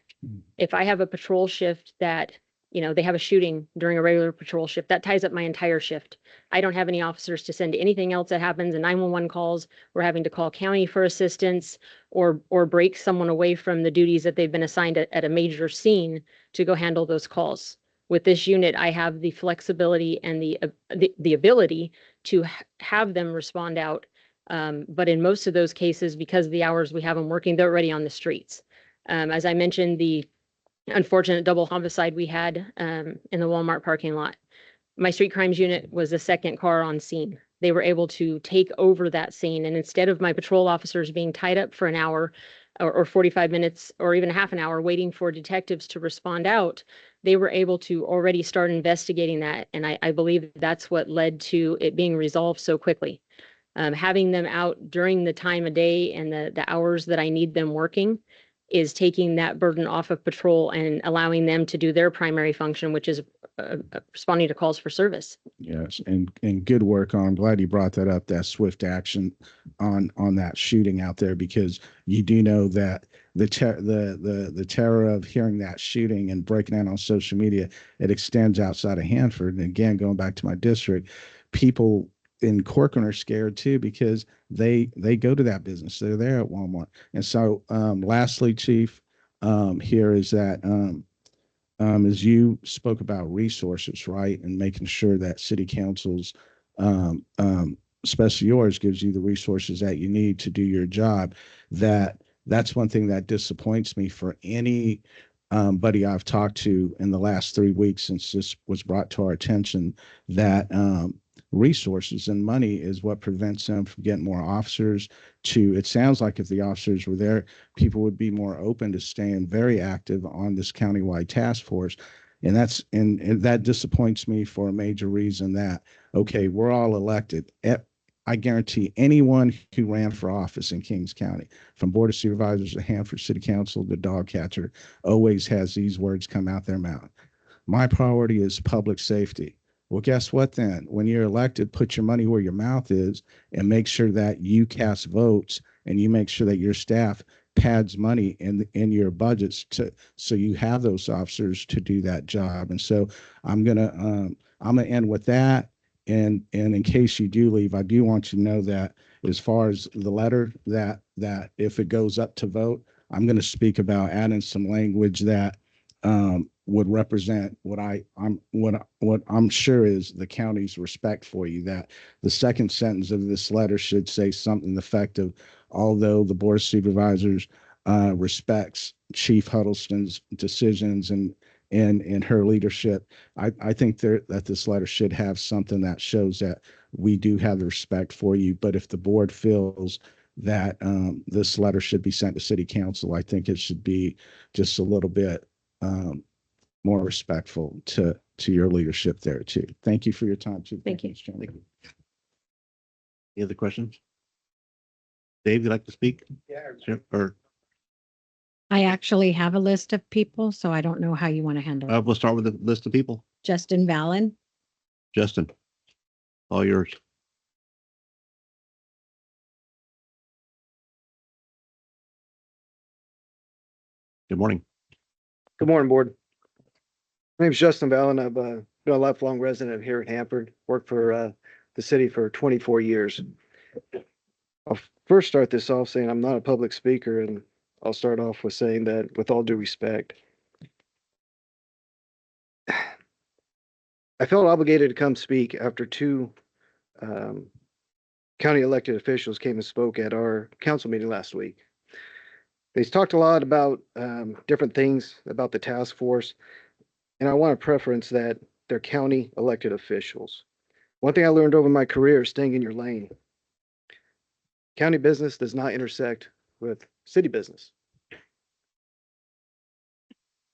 If I have a patrol shift that, they have a shooting during a regular patrol shift, that ties up my entire shift. I don't have any officers to send to anything else that happens, and 911 calls, we're having to call county for assistance or break someone away from the duties that they've been assigned at a major scene to go handle those calls. With this unit, I have the flexibility and the ability to have them respond out. But in most of those cases, because of the hours we have them working, they're already on the streets. As I mentioned, the unfortunate double homicide we had in the Walmart parking lot, my street crimes unit was the second car on scene. They were able to take over that scene. And instead of my patrol officers being tied up for an hour or 45 minutes or even half an hour waiting for detectives to respond out, they were able to already start investigating that. And I believe that's what led to it being resolved so quickly. Having them out during the time of day and the hours that I need them working is taking that burden off of patrol and allowing them to do their primary function, which is responding to calls for service. Yes, and good work on. I'm glad you brought that up, that swift action on that shooting out there, because you do know that the terror of hearing that shooting and breaking out on social media, it extends outside of Hanford. And again, going back to my district, people in Corcoran are scared too, because they go to that business. They're there at Walmart. And so lastly, Chief, here is that as you spoke about resources, right, and making sure that city councils, especially yours, gives you the resources that you need to do your job. That's one thing that disappoints me for any buddy I've talked to in the last 3 weeks since this was brought to our attention, that resources and money is what prevents them from getting more officers. It sounds like if the officers were there, people would be more open to staying very active on this countywide task force. And that disappoints me for a major reason. That, okay, we're all elected. I guarantee anyone who ran for office in Kings County, from Board of Supervisors to Hanford City Council, the dog catcher, always has these words come out their mouth: my priority is public safety. Well, guess what then? When you're elected, put your money where your mouth is and make sure that you cast votes, and you make sure that your staff pads money in your budgets so you have those officers to do that job. And so I'm gonna end with that. And in case you do leave, I do want you to know that as far as the letter, that if it goes up to vote, I'm going to speak about adding some language that would represent what I'm sure is the county's respect for you. That the second sentence of this letter should say something effective: although the Board of Supervisors respects Chief Huddleston's decisions and her leadership. I think that this letter should have something that shows that we do have the respect for you. But if the board feels that this letter should be sent to City Council, I think it should be just a little bit more respectful to your leadership there too. Thank you for your time too. Thank you. Mr. Chairman. Thank you. Any other questions? Dave, you'd like to speak? Yeah. Sure. Or I actually have a list of people, so I don't know how you want to handle it. we'll start with the list of people. Justin Vallon, Justin, all yours. Good morning. Good morning, board. My name's Justin Vallon. I've been a lifelong resident here in Hanford, worked for the city for 24 years. I'll first start this off saying I'm not a public speaker, and I'll start off with saying that with all due respect, I felt obligated to come speak after two county elected officials came and spoke at our council meeting last week. They talked a lot about different things about the task force, and I want to preference that they're county elected officials. One thing I learned over my career is staying in your lane. County business does not intersect with city business.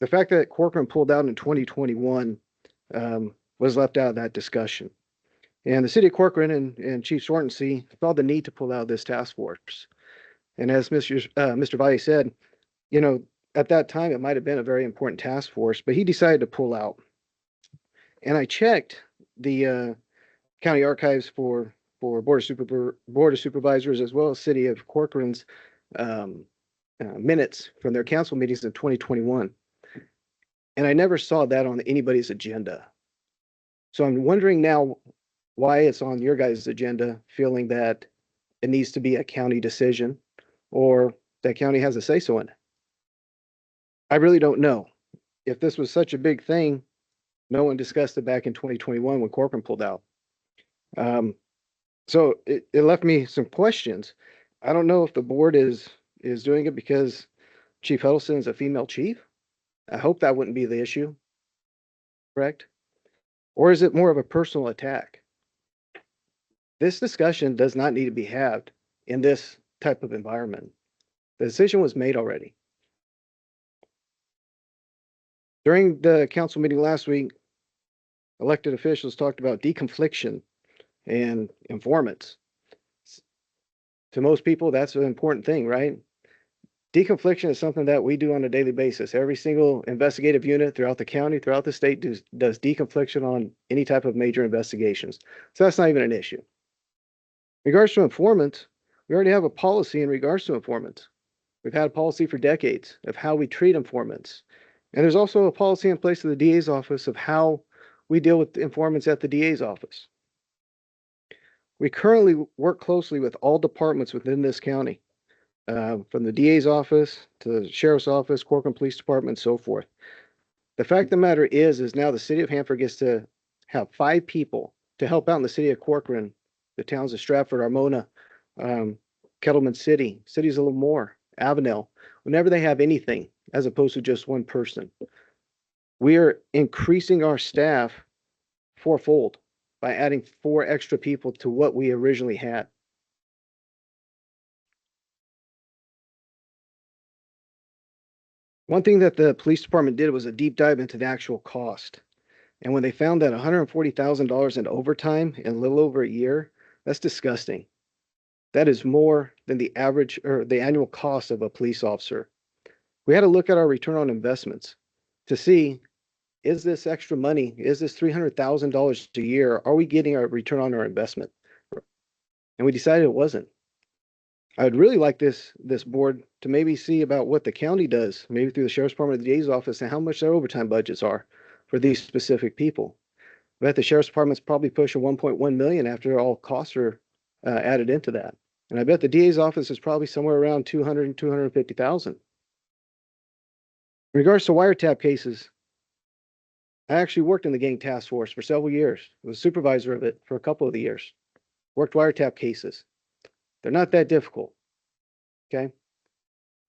The fact that Corcoran pulled out in 2021 was left out of that discussion. And the city of Corcoran and Chief Shortensee felt the need to pull out this task force. And as Mr. Valle said, you know, at that time, it might have been a very important task force, but he decided to pull out. And I checked the county archives for Board of Supervisors, as well as City of Corcoran's minutes from their council meetings in 2021. And I never saw that on anybody's agenda. So I'm wondering now why it's on your guys' agenda, feeling that it needs to be a county decision or that county has a say-so in it. I really don't know. If this was such a big thing, no one discussed it back in 2021 when Corcoran pulled out. So it left me some questions. I don't know if the board is doing it because Chief Huddleston is a female chief. I hope that wouldn't be the issue, correct? Or is it more of a personal attack? This discussion does not need to be had in this type of environment. The decision was made already. During the council meeting last week, elected officials talked about deconfliction and informants. To most people, that's an important thing, right? Deconfliction is something that we do on a daily basis. Every single investigative unit throughout the county, throughout the state does deconfliction on any type of major investigations. So that's not even an issue. In regards to informants, we already have a policy in regards to informants. We've had a policy for decades of how we treat informants. And there's also a policy in place of the DA's office of how we deal with informants at the DA's office. We currently work closely with all departments within this county, from the DA's office to the sheriff's office, Corcoran Police Department, and so forth. The fact of the matter is now the city of Hanford gets to have 5 people to help out in the city of Corcoran, the towns of Stratford, Armona, Kettleman City, cities a little more, Avenel, whenever they have anything, as opposed to just one person. We are increasing our staff fourfold by adding 4 extra people to what we originally had. One thing that the police department did was a deep dive into the actual cost. And when they found that $140,000 in overtime in a little over a year, that's disgusting. That is more than the average or the annual cost of a police officer. We had to look at our return on investments to see, is this extra money, is this $300,000 a year, are we getting our return on our investment? And we decided it wasn't. I would really like this board to maybe see about what the county does, maybe through the sheriff's department or the DA's office, and how much their overtime budgets are for these specific people. I bet the sheriff's department's probably pushing 1.1 million after all costs are added into that. And I bet the DA's office is probably somewhere around 200 and 250,000. In regards to wiretap cases, I actually worked in the gang task force for several years. I was a supervisor of it for a couple of the years. Worked wiretap cases. They're not that difficult, okay?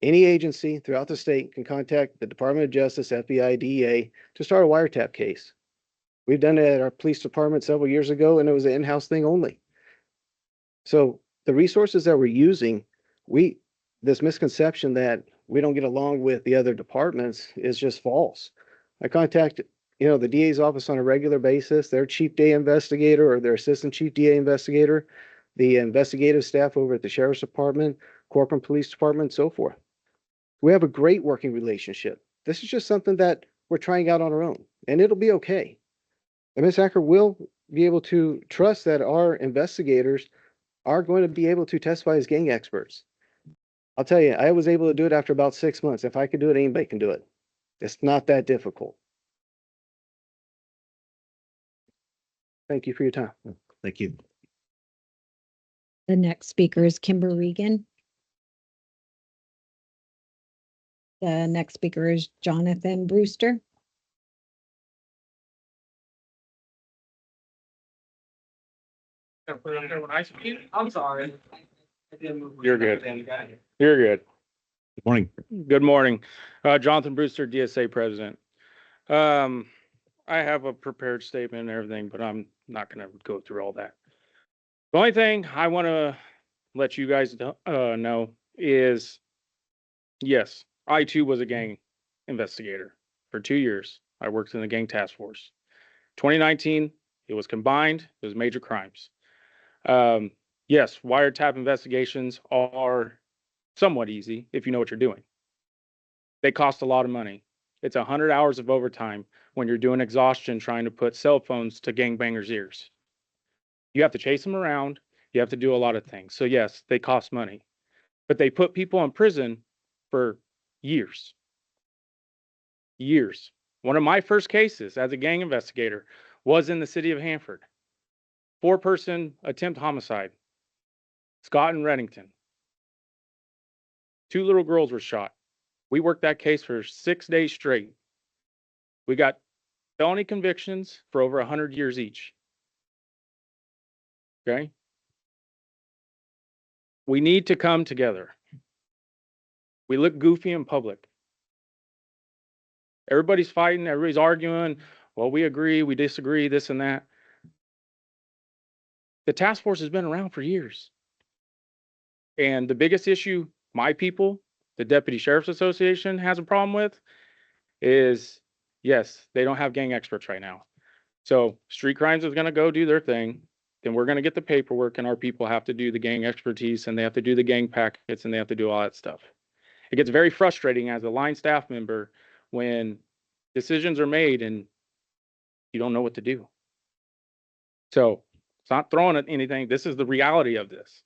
any agency throughout the state can contact the Department of Justice, FBI, DEA to start a wiretap case. We've done it at our police department several years ago, and it was an in-house thing only. So the resources that we're using, this misconception that we don't get along with the other departments is just false. I contact, the DA's office on a regular basis, their chief DA investigator or their assistant chief DA investigator, the investigative staff over at the sheriff's department, Corcoran Police Department, and so forth. We have a great working relationship. This is just something that we're trying out on our own, and it'll be okay. And Ms. Acker will be able to trust that our investigators are going to be able to testify as gang experts. I'll tell you, I was able to do it after about 6 months. If I could do it, anybody can do it. It's not that difficult. Thank you for your time. Thank you. The next speaker is Kimber Regan. The next speaker is Jonathan Brewster. I'm sorry. You're good. You're good. Good morning. Good morning. Jonathan Brewster, DSA president. I have a prepared statement and everything, but I'm not going to go through all that. The only thing I want to let you guys know is, yes, I too was a gang investigator for 2 years. I worked in the gang task force. 2019, it was combined. It was major crimes. Yes, wiretap investigations are somewhat easy if you know what you're doing. They cost a lot of money. It's 100 hours of overtime when you're doing exhaustion trying to put cell phones to gangbangers' ears. You have to chase them around. You have to do a lot of things. So yes, they cost money, but they put people in prison for years. Years. One of my first cases as a gang investigator was in the city of Hanford. 4-person attempt homicide. Scott and Reddington. 2 little girls were shot. We worked that case for 6 days straight. We got felony convictions for over 100 years each. Okay? We need to come together. We look goofy in public. Everybody's fighting, everybody's arguing. Well, we agree, we disagree, this and that. The task force has been around for years. And the biggest issue my people, the Deputy Sheriff's Association, has a problem with is, yes, they don't have gang experts right now. So street crimes is going to go do their thing. Then we're going to get the paperwork, and our people have to do the gang expertise, and they have to do the gang packets, and they have to do all that stuff. It gets very frustrating as a line staff member when decisions are made and you don't know what to do. So it's not throwing at anything. This is the reality of this,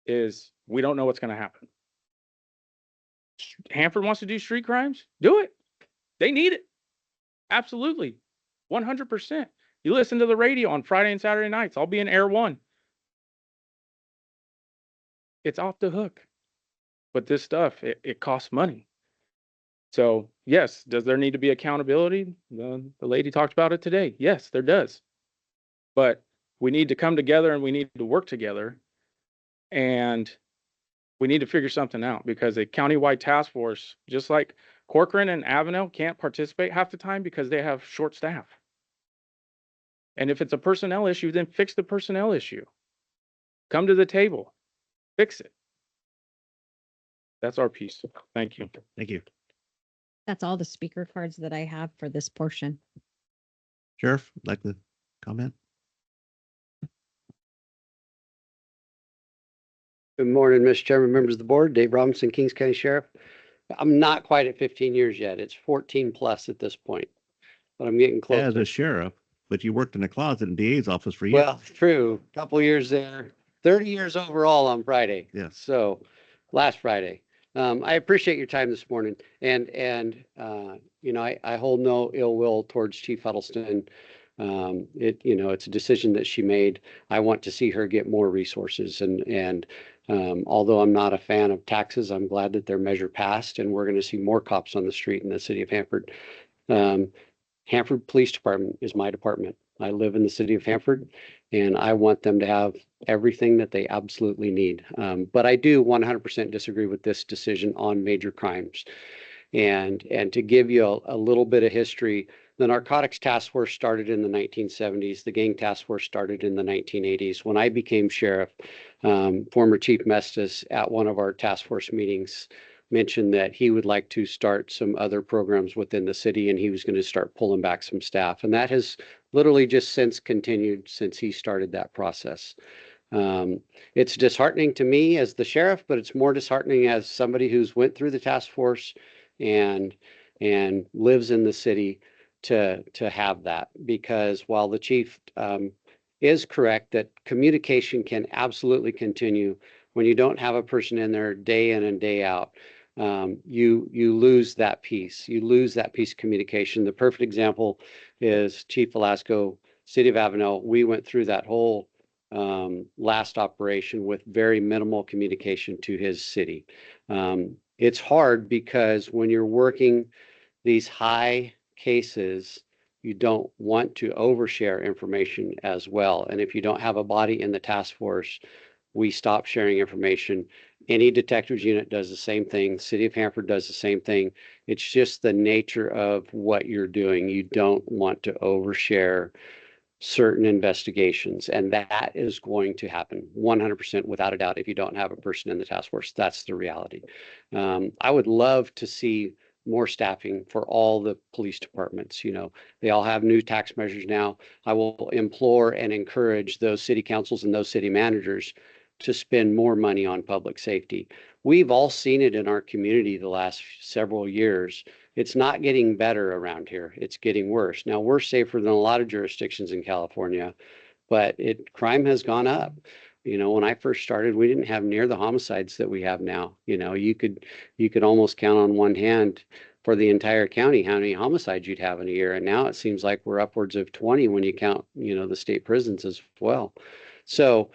is we don't know what's going to happen. Hanford wants to do street crimes? Do it. They need it. Absolutely. 100%. You listen to the radio on Friday and Saturday nights. I'll be in Air One. It's off the hook. But this stuff, it costs money. So yes, does there need to be accountability? The lady talked about it today. Yes, there does. But we need to come together and we need to work together. And we need to figure something out, because a countywide task force, just like Corcoran and Avenel, can't participate half the time because they have short staff. And if it's a personnel issue, then fix the personnel issue. Come to the table, fix it. That's our piece. Thank you. Thank you. That's all the speaker cards that I have for this portion. Sheriff, like to comment? Good morning, Mr. Chairman, members of the board. Dave Robinson, Kings County Sheriff. I'm not quite at 15 years yet. It's 14 plus at this point, but I'm getting close. As a sheriff, but you worked in a closet in DA's office for years. Well, true. Couple years there. 30 years overall on Friday. Yes. So last Friday. I appreciate your time this morning, and I hold no ill will towards Chief Huddleston. It's a decision that she made. I want to see her get more resources, and although I'm not a fan of taxes, I'm glad that their measure passed, and we're going to see more cops on the street in the city of Hanford. Hanford Police Department is my department. I live in the city of Hanford, and I want them to have everything that they absolutely need. But I do 100% disagree with this decision on major crimes. And to give you a little bit of history, the Narcotics Task Force started in the 1970s. The Gang Task Force started in the 1980s. When I became sheriff, former Chief Mestis at one of our task force meetings mentioned that he would like to start some other programs within the city, and he was going to start pulling back some staff. And that has literally just since continued since he started that process. It's disheartening to me as the sheriff, but it's more disheartening as somebody who's went through the task force and lives in the city to have that. Because while the chief is correct that communication can absolutely continue, when you don't have a person in there day in and day out, you lose that piece. You lose that piece of communication. The perfect example is Chief Velasco, City of Avenel. We went through that whole last operation with very minimal communication to his city. It's hard because when you're working these high cases, you don't want to overshare information as well. And if you don't have a body in the task force, we stop sharing information. Any detectives unit does the same thing. City of Hanford does the same thing. It's just the nature of what you're doing. You don't want to overshare certain investigations, and that is going to happen 100% without a doubt if you don't have a person in the task force. That's the reality. I would love to see more staffing for all the police departments. You know, they all have new tax measures now. I will implore and encourage those city councils and those city managers to spend more money on public safety. We've all seen it in our community the last several years. It's not getting better around here. It's getting worse. Now, we're safer than a lot of jurisdictions in California, but crime has gone up. You know, when I first started, we didn't have near the homicides that we have now. You know, you could almost count on one hand for the entire county how many homicides you'd have in a year. And now it seems like we're upwards of 20 when you count, you know, the state prisons as well. So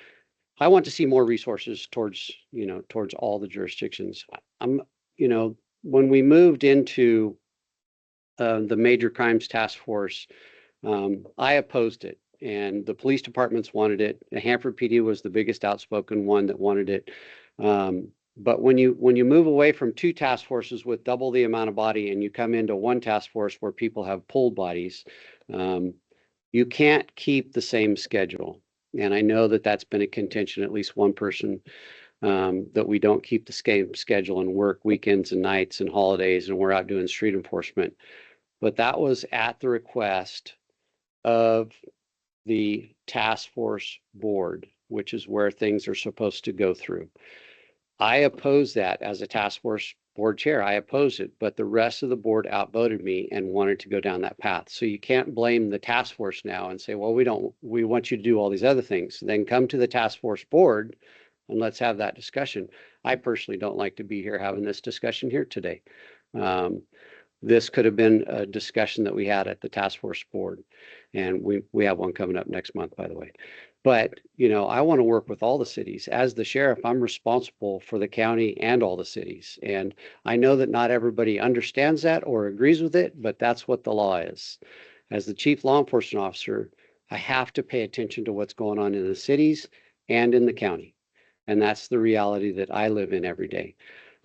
I want to see more resources towards, you know, towards all the jurisdictions. You know, when we moved into the Major Crimes Task Force, I opposed it, and the police departments wanted it. The Hanford PD was the biggest outspoken one that wanted it. But when you move away from two task forces with double the amount of body and you come into one task force where people have pulled bodies, you can't keep the same schedule. And I know that that's been a contention, at least one person, that we don't keep the same schedule and work weekends and nights and holidays, and we're out doing street enforcement. But that was at the request of the task force board, which is where things are supposed to go through. I oppose that as a task force board chair. I opposed it, but the rest of the board outvoted me and wanted to go down that path. So you can't blame the task force now and say, well, we want you to do all these other things. Then come to the task force board and let's have that discussion. I personally don't like to be here having this discussion here today. This could have been a discussion that we had at the task force board, and we have one coming up next month, by the way. But, you know, I want to work with all the cities. As the sheriff, I'm responsible for the county and all the cities. And I know that not everybody understands that or agrees with it, but that's what the law is. As the chief law enforcement officer, I have to pay attention to what's going on in the cities and in the county. And that's the reality that I live in every day.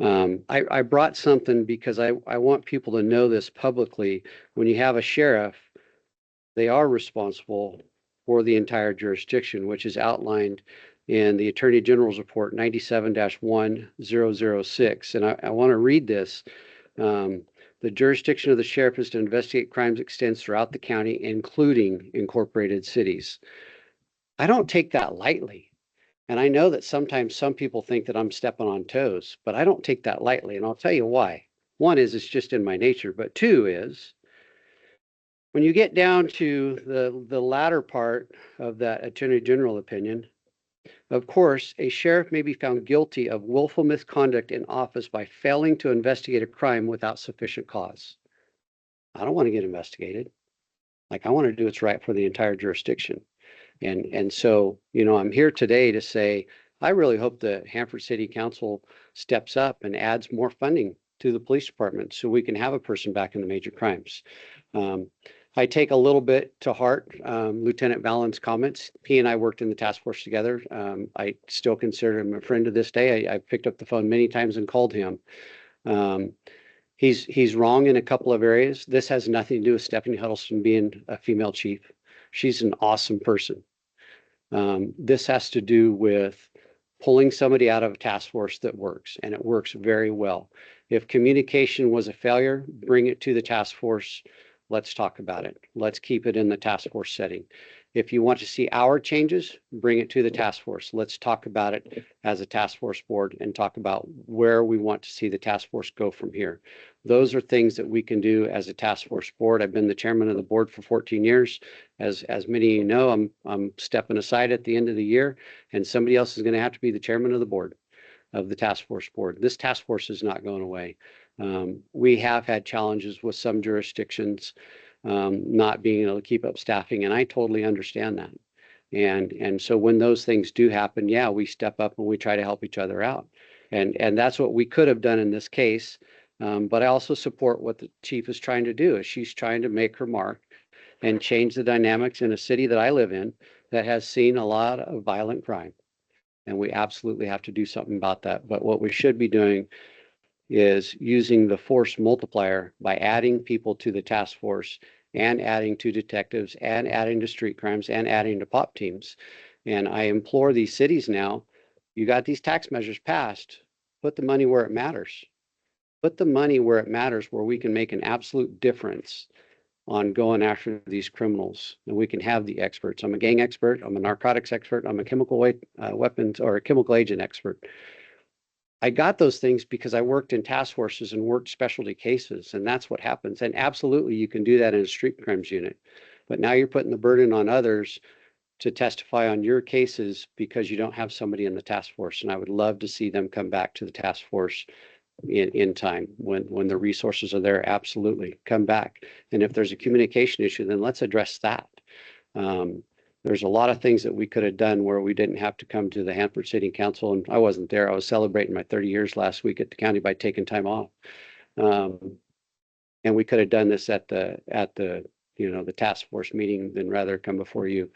I brought something because I want people to know this publicly. When you have a sheriff, they are responsible for the entire jurisdiction, which is outlined in the Attorney General's Report 97-1006. And I want to read this. The jurisdiction of the sheriff is to investigate crimes extends throughout the county, including incorporated cities. I don't take that lightly. And I know that sometimes some people think that I'm stepping on toes, but I don't take that lightly. And I'll tell you why. One is it's just in my nature, but two is when you get down to the latter part of that Attorney General opinion, of course, a sheriff may be found guilty of willful misconduct in office by failing to investigate a crime without sufficient cause. I don't want to get investigated. Like, I want to do what's right for the entire jurisdiction. And so, you know, I'm here today to say, I really hope the Hanford City Council steps up and adds more funding to the police department so we can have a person back in the major crimes. I take a little bit to heart Lieutenant Vallen's comments. He and I worked in the task force together. I still consider him a friend to this day. I picked up the phone many times and called him. He's wrong in a couple of areas. This has nothing to do with Stephanie Huddleston being a female chief. She's an awesome person. This has to do with pulling somebody out of a task force that works, and it works very well. If communication was a failure, bring it to the task force. Let's talk about it. Let's keep it in the task force setting. If you want to see our changes, bring it to the task force. Let's talk about it as a task force board and talk about where we want to see the task force go from here. Those are things that we can do as a task force board. I've been the chairman of the board for 14 years. As many of you know, I'm stepping aside at the end of the year, and somebody else is going to have to be the chairman of the board, of the task force board. This task force is not going away. We have had challenges with some jurisdictions not being able to keep up staffing, and I totally understand that. And so when those things do happen, yeah, we step up and we try to help each other out. And that's what we could have done in this case. But I also support what the chief is trying to do. Is she's trying to make her mark and change the dynamics in a city that I live in that has seen a lot of violent crime. And we absolutely have to do something about that. But what we should be doing is using the force multiplier by adding people to the task force and adding to detectives and adding to street crimes and adding to pop teams. And I implore these cities now, you got these tax measures passed, put the money where it matters. Put the money where it matters, where we can make an absolute difference on going after these criminals. And we can have the experts. I'm a gang expert. I'm a narcotics expert. I'm a chemical weapons or a chemical agent expert. I got those things because I worked in task forces and worked specialty cases, and that's what happens. And absolutely, you can do that in a street crimes unit. But now you're putting the burden on others to testify on your cases because you don't have somebody in the task force. And I would love to see them come back to the task force in time when the resources are there. Absolutely, come back. And if there's a communication issue, then let's address that. There's a lot of things that we could have done where we didn't have to come to the Hanford City Council. And I wasn't there. I was celebrating my 30 years last week at the county by taking time off. And we could have done this at the the task force meeting than rather come before you.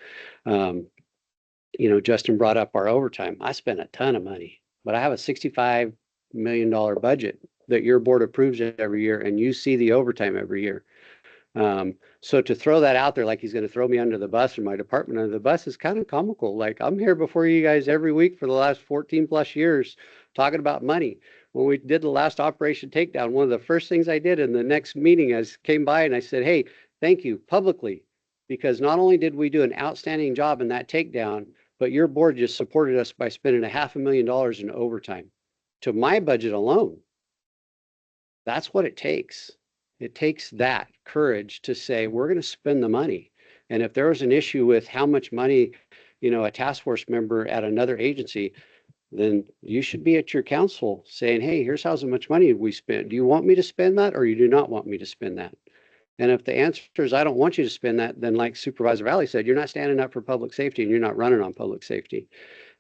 Justin brought up our overtime. I spent a ton of money, but I have a $65 million budget that your board approves every year, and you see the overtime every year. So to throw that out there like he's going to throw me under the bus or my department under the bus is kind of comical. Like, I'm here before you guys every week for the last 14 plus years talking about money. When we did the last Operation Takedown, one of the first things I did in the next meeting, I came by and I said, hey, thank you publicly, because not only did we do an outstanding job in that takedown, but your board just supported us by spending $500,000 in overtime to my budget alone. That's what it takes. It takes that courage to say, we're going to spend the money. And if there was an issue with how much money, a task force member at another agency, then you should be at your council saying, hey, here's how much money we spent. Do you want me to spend that, or you do not want me to spend that? And if the answer is, I don't want you to spend that, then like Supervisor Valley said, you're not standing up for public safety and you're not running on public safety.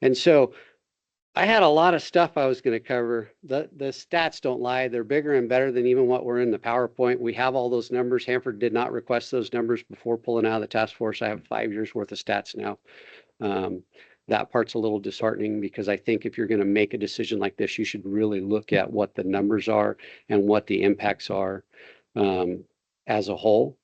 And so I had a lot of stuff I was going to cover. The stats don't lie. They're bigger and better than even what were in the PowerPoint. We have all those numbers. Hanford did not request those numbers before pulling out of the task force. I have 5 years worth of stats now. That part's a little disheartening, because I think if you're going to make a decision like this, you should really look at what the numbers are and what the impacts are as a whole.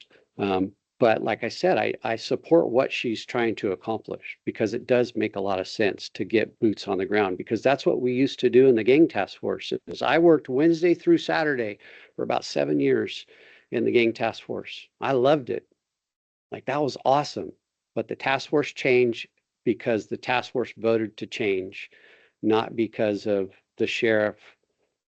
But like I said, I support what she's trying to accomplish, because it does make a lot of sense to get boots on the ground, because that's what we used to do in the gang task force. I worked Wednesday through Saturday for about 7 years in the gang task force. I loved it. Like, that was awesome. But the task force changed because the task force voted to change, not because of the sheriff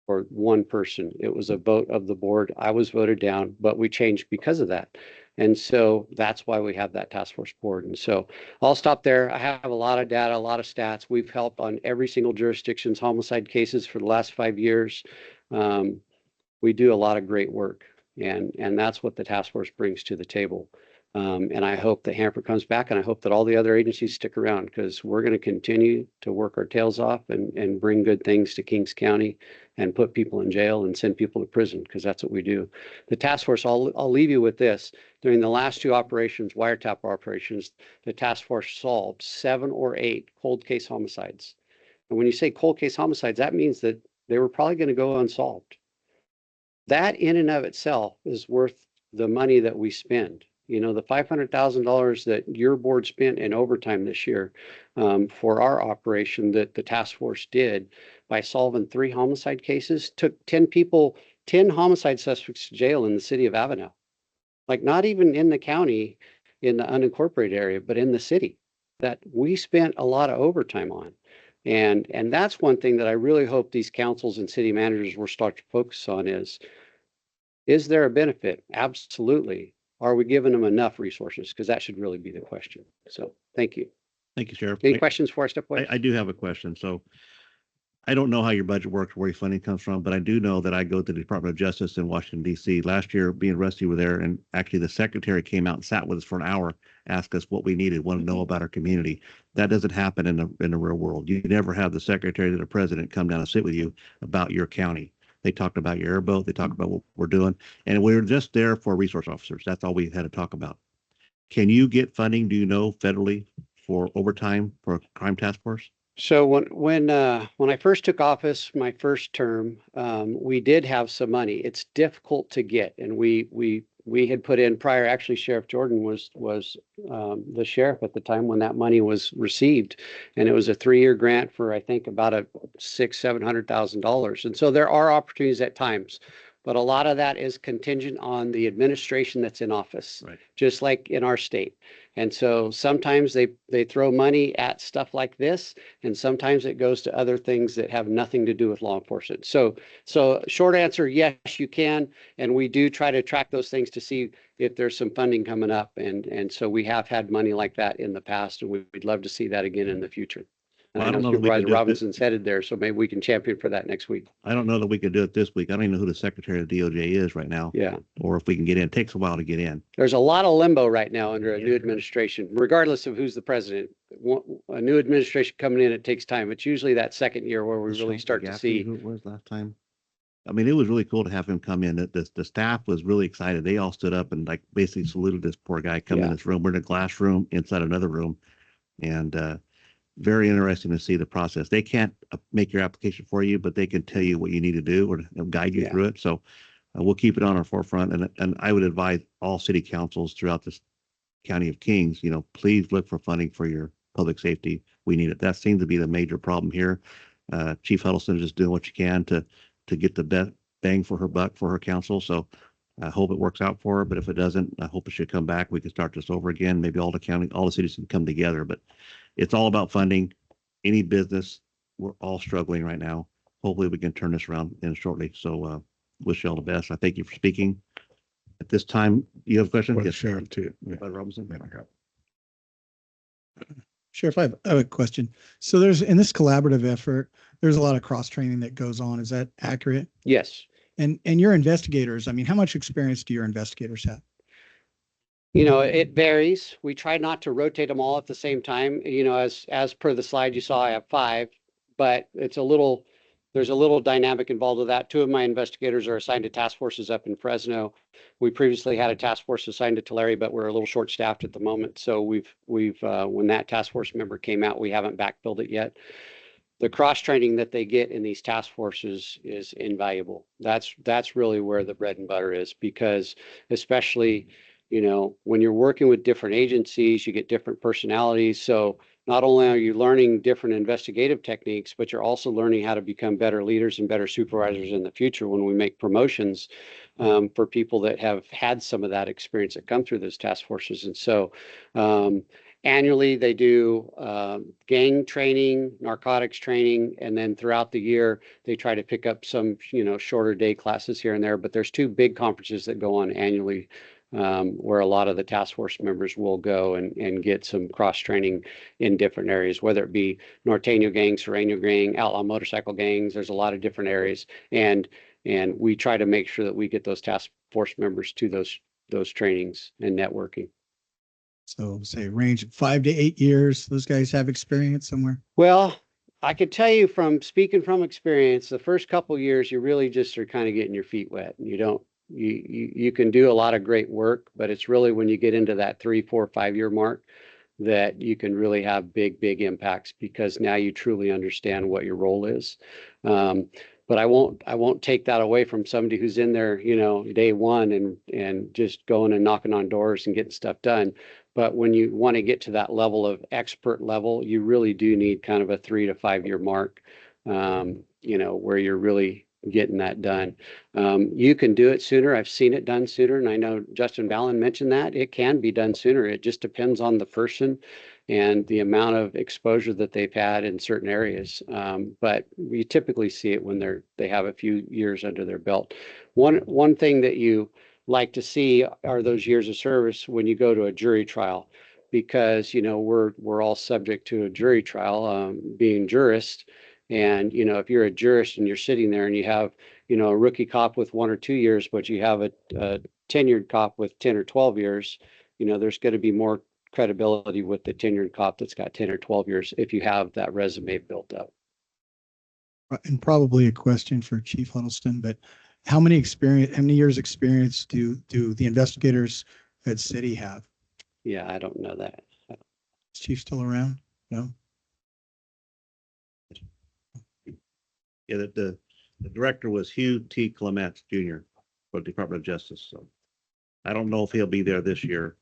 or one person. It was a vote of the board. I was voted down, but we changed because of that. And so that's why we have that task force board. And so I'll stop there. I have a lot of data, a lot of stats. We've helped on every single jurisdiction's homicide cases for the last 5 years. We do a lot of great work, and that's what the task force brings to the table. And I hope that Hanford comes back, and I hope that all the other agencies stick around, because we're going to continue to work our tails off and bring good things to Kings County and put people in jail and send people to prison, because that's what we do. The task force, I'll leave you with this. During the last two operations, wiretap operations, the task force solved 7 or 8 cold case homicides. And when you say cold case homicides, that means that they were probably going to go unsolved. That in and of itself is worth the money that we spend. You know, the $500,000 that your board spent in overtime this year for our operation that the task force did by solving 3 homicide cases, took 10 people, 10 homicide suspects to jail in the city of Avenel. Like, not even in the county, in the unincorporated area, but in the city, that we spent a lot of overtime on. And that's one thing that I really hope these councils and city managers will start to focus on is there a benefit? Absolutely. Are we giving them enough resources? Because that should really be the question. So thank you. Thank you, Sheriff. Any questions before I step away? I do have a question. So I don't know how your budget works, where your funding comes from, but I do know that I go to the Department of Justice in Washington, D.C. Last year, me and Rusty were there, and actually the secretary came out and sat with us for an hour, asked us what we needed, wanted to know about our community. That doesn't happen in the real world. You never have the secretary or the president come down and sit with you about your county. They talked about your airboat. They talked about what we're doing, and we were just there for resource officers. That's all we had to talk about. Can you get funding, do you know, federally for overtime for a crime task force? So when I first took office, my first term, we did have some money. It's difficult to get, and we had put in prior. Actually, Sheriff Jordan was the sheriff at the time when that money was received, and it was a 3-year grant for, I think, about a $600,000-700,000. And so there are opportunities at times, but a lot of that is contingent on the administration that's in office, Right. Just like in our state. And so sometimes they throw money at stuff like this, and sometimes it goes to other things that have nothing to do with law enforcement. So short answer, yes, you can. And we do try to track those things to see if there's some funding coming up. And so we have had money like that in the past, and we'd love to see that again in the future. And Well, I I don't know know that we can Supervisor do it Robinson's headed there, so maybe we can champion for that next week. I don't know that we could do it this week. I don't even know who the secretary of DOJ is right now. Yeah. Or if we can get in. It takes a while to get in. There's a lot of limbo right now under a new administration, regardless of who's the president. A new administration coming in, it takes time. It's usually that second year where we really start to see. Who it was last time? I mean, it was really cool to have him come in. The staff was really excited. They all stood up and like basically saluted this poor guy coming in this room. We're in a glass room inside another room. And very interesting to see the process. They can't make your application for you, but they can tell you what you need to do or guide you through it. So we'll keep it on our forefront. And I would advise all city councils throughout this county of Kings, please look for funding for your public safety. We need it. That seems to be the major problem here. Chief Huddleston is just doing what you can to get the best bang for her buck for her council. So I hope it works out for her, but if it doesn't, I hope it should come back. We can start this over again. Maybe all the cities can come together, but it's all about funding. Any business, we're all struggling right now. Hopefully we can turn this around in shortly. So wish you all the best. I thank you for speaking. At this time, you have a question? Well, Yes, Sheriff too. Bud Robinson. Sheriff, I have a question. So in this collaborative effort, there's a lot of cross training that goes on. Is that accurate? Yes. And your investigators, I mean, how much experience do your investigators have? It varies. We try not to rotate them all at the same time. As per the slide you saw, I have 5, but there's a little dynamic involved with that. 2 of my investigators are assigned to task forces up in Fresno. We previously had a task force assigned to Tulare, but we're a little short staffed at the moment. So we've when that task force member came out, we haven't backfilled it yet. The cross training that they get in these task forces is invaluable. That's really where the bread and butter is, because especially when you're working with different agencies, you get different personalities. So not only are you learning different investigative techniques, but you're also learning how to become better leaders and better supervisors in the future when we make promotions for people that have had some of that experience that come through those task forces. And so annually they do gang training, narcotics training, and then throughout the year they try to pick up some shorter day classes here and there. But there's 2 big conferences that go on annually where a lot of the task force members will go and get some cross training in different areas, whether it be Norteño gang, Sereno gang, outlaw motorcycle gangs. There's a lot of different areas, and we try to make sure that we get those task force members to those trainings and networking. So say range of 5 to 8 years. Those guys have experience somewhere. Well, I could tell you from speaking from experience, the first couple years, you really just are kind of getting your feet wet. And you can do a lot of great work, but it's really when you get into that 3, 4, 5 year mark that you can really have big impacts because now you truly understand what your role is. But I won't take that away from somebody who's in there, day one and just going and knocking on doors and getting stuff done. But when you want to get to that level of expert level, you really do need kind of a 3 to 5 year mark, where you're really getting that done. You can do it sooner. I've seen it done sooner. And I know Justin Ballin mentioned that it can be done sooner. It just depends on the person and the amount of exposure that they've had in certain areas. But we typically see it when they have a few years under their belt. One thing that you like to see are those years of service when you go to a jury trial, because we're all subject to a jury trial, being jurists. And if you're a jurist and you're sitting there and you have a rookie cop with 1 or 2 years, but you have a tenured cop with 10 or 12 years, there's going to be more credibility with the tenured cop that's got 10 or 12 years if you have that resume built up. And probably a question for Chief Huddleston, but how many years experience do the investigators at city have? Yeah, I don't know that. Is Chief still around? No. Yeah, the director was Hugh T. Clement Jr. for the Department of Justice. So I don't know if he'll be there this year.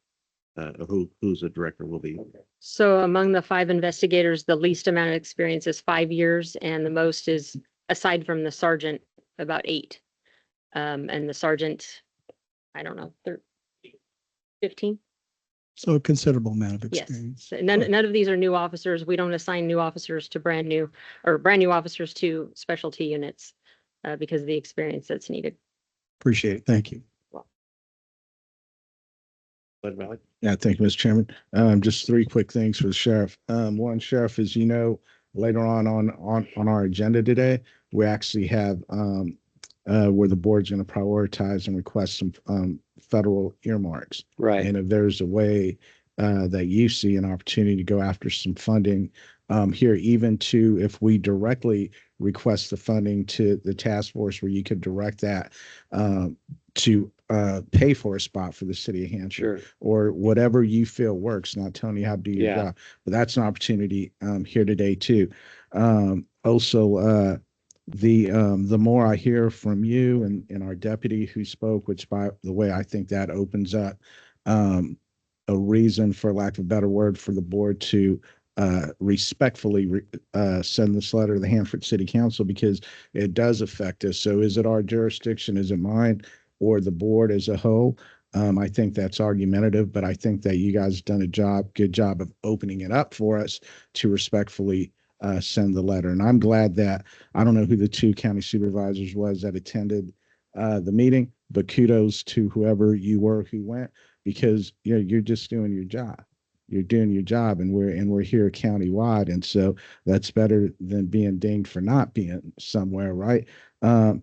Who's the director will be. So among the 5 investigators, the least amount of experience is 5 years, and the most is, aside from the sergeant, about 8. And the sergeant, I don't know, 15. So a considerable amount of Yes. experience. None of these are new officers. We don't assign new officers to brand new officers to specialty units because of the experience that's needed. Appreciate it. Thank you. Yeah, thank you, Mr. Chairman. Just 3 quick things for the sheriff. One, Sheriff, as you know, later on our agenda today, we actually have where the board's going to prioritize and request some federal earmarks. Right. And if there's a way that you see an opportunity to go after some funding here, even to if we directly request the funding to the task force where you could direct that to pay for a spot for the city of Hampshire. Sure. Or whatever you feel works, not telling you how to do your Yeah. job, but that's an opportunity here today too. Also, the more I hear from you and our deputy who spoke, which by the way, I think that opens up a reason, for lack of a better word, for the board to respectfully send this letter to the Hanford City Council, because it does affect us. So is it our jurisdiction? Is it mine or the board as a whole? I think that's argumentative, but I think that you guys have done a good job of opening it up for us to respectfully send the letter. And I'm glad that, I don't know who the 2 county supervisors was that attended the meeting, but kudos to whoever you were who went, because you're just doing your job. You're doing your job, and we're here countywide, and so that's better than being dinged for not being somewhere, right? But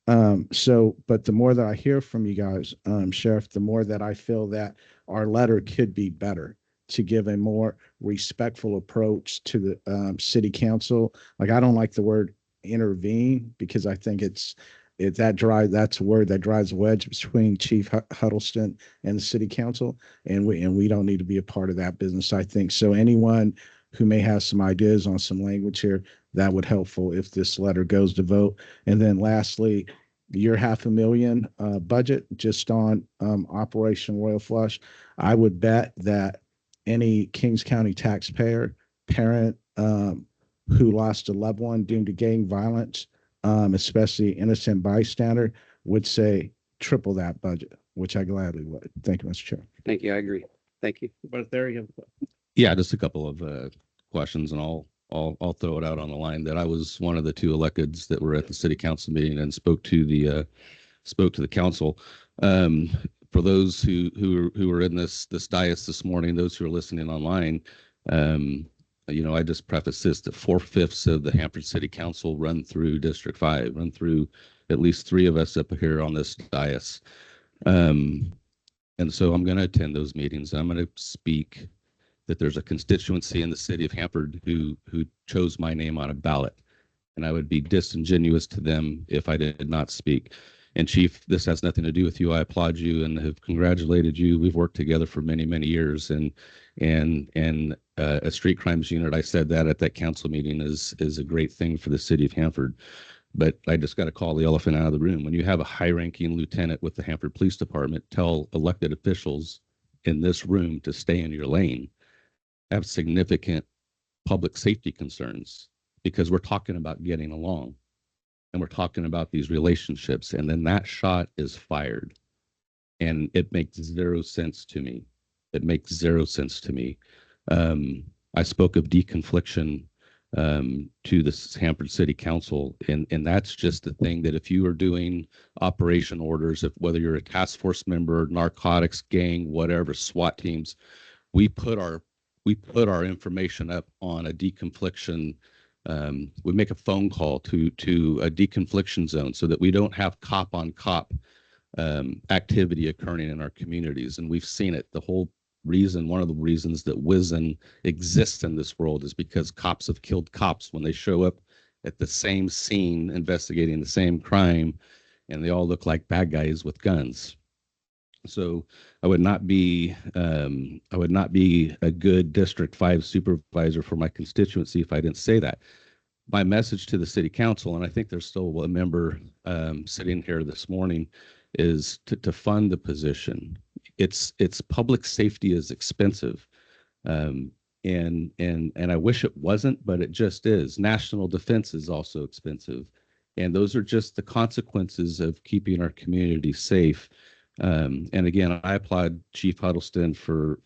the more that I hear from you guys, Sheriff, the more that I feel that our letter could be better, to give a more respectful approach to the city council. Like, I don't like the word intervene, because I think that's a word that drives a wedge between Chief Huddleston and the city council, and we don't need to be a part of that business, I think. So anyone who may have some ideas on some language here, that would helpful if this letter goes to vote. And then lastly, your $500,000 budget just on Operation Royal Flush. I would bet that any Kings County taxpayer, parent who lost a loved one due to gang violence, especially innocent bystander, would say triple that budget, which I gladly would. Thank you, Mr. Chair. Thank you. I agree. Thank you. But there you go. Yeah, just a couple of questions, and I'll throw it out on the line that I was one of the 2 electeds that were at the city council meeting and spoke to the council. For those who were in this dais this morning, those who are listening online, I just preface this, that 4/5 of the Hanford City Council run through District 5, run through at least 3 of us up here on this dais. And so I'm going to attend those meetings. I'm going to speak that there's a constituency in the city of Hanford who chose my name on a ballot. And I would be disingenuous to them if I did not speak. And Chief, this has nothing to do with you. I applaud you and have congratulated you. We've worked together for many, many years. And a street crimes unit, I said that at that council meeting, is a great thing for the city of Hanford. But I just got to call the elephant out of the room. When you have a high-ranking lieutenant with the Hanford Police Department tell elected officials in this room to stay in your lane, have significant public safety concerns, because we're talking about getting along and we're talking about these relationships, and then that shot is fired, and it makes zero sense to me. It makes zero sense to me. I spoke of deconfliction to the Hanford City Council, and that's just the thing, that if you are doing operation orders, if whether you're a task force member, narcotics gang, whatever, SWAT teams, we put our information up on a deconfliction. We make a phone call to a deconfliction zone so that we don't have cop on cop activity occurring in our communities. And we've seen it. The whole reason, one of the reasons that WISN exists in this world is because cops have killed cops when they show up at the same scene investigating the same crime, and they all look like bad guys with guns. So I would not be a good District 5 supervisor for my constituency if I didn't say that. My message to the city council, and I think there's still a member sitting here this morning, is to fund the position. It's public safety is expensive, and I wish it wasn't, but it just is. National defense is also expensive, and those are just the consequences of keeping our community safe. And again, I applaud Chief Huddleston for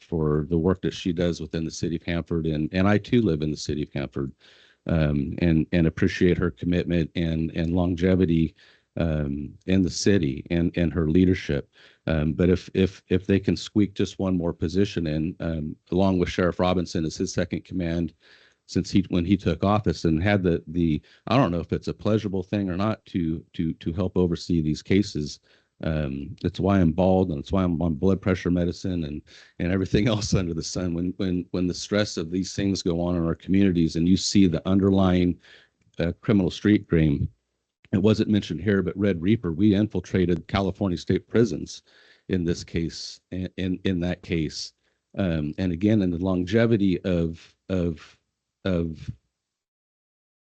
the work that she does within the city of Hanford, and I too live in the city of Hanford, and appreciate her commitment and longevity in the city and her leadership. But if they can squeak just one more position in, along with Sheriff Robinson as his second command, since when he took office, and had the I don't know if it's a pleasurable thing or not to help oversee these cases. That's why I'm bald, and it's why I'm on blood pressure medicine and everything else under the sun. When the stress of these things go on in our communities, and you see the underlying criminal street game. It wasn't mentioned here, but Red Reaper, we infiltrated California state prisons in this case, in that case. And again, in the longevity of a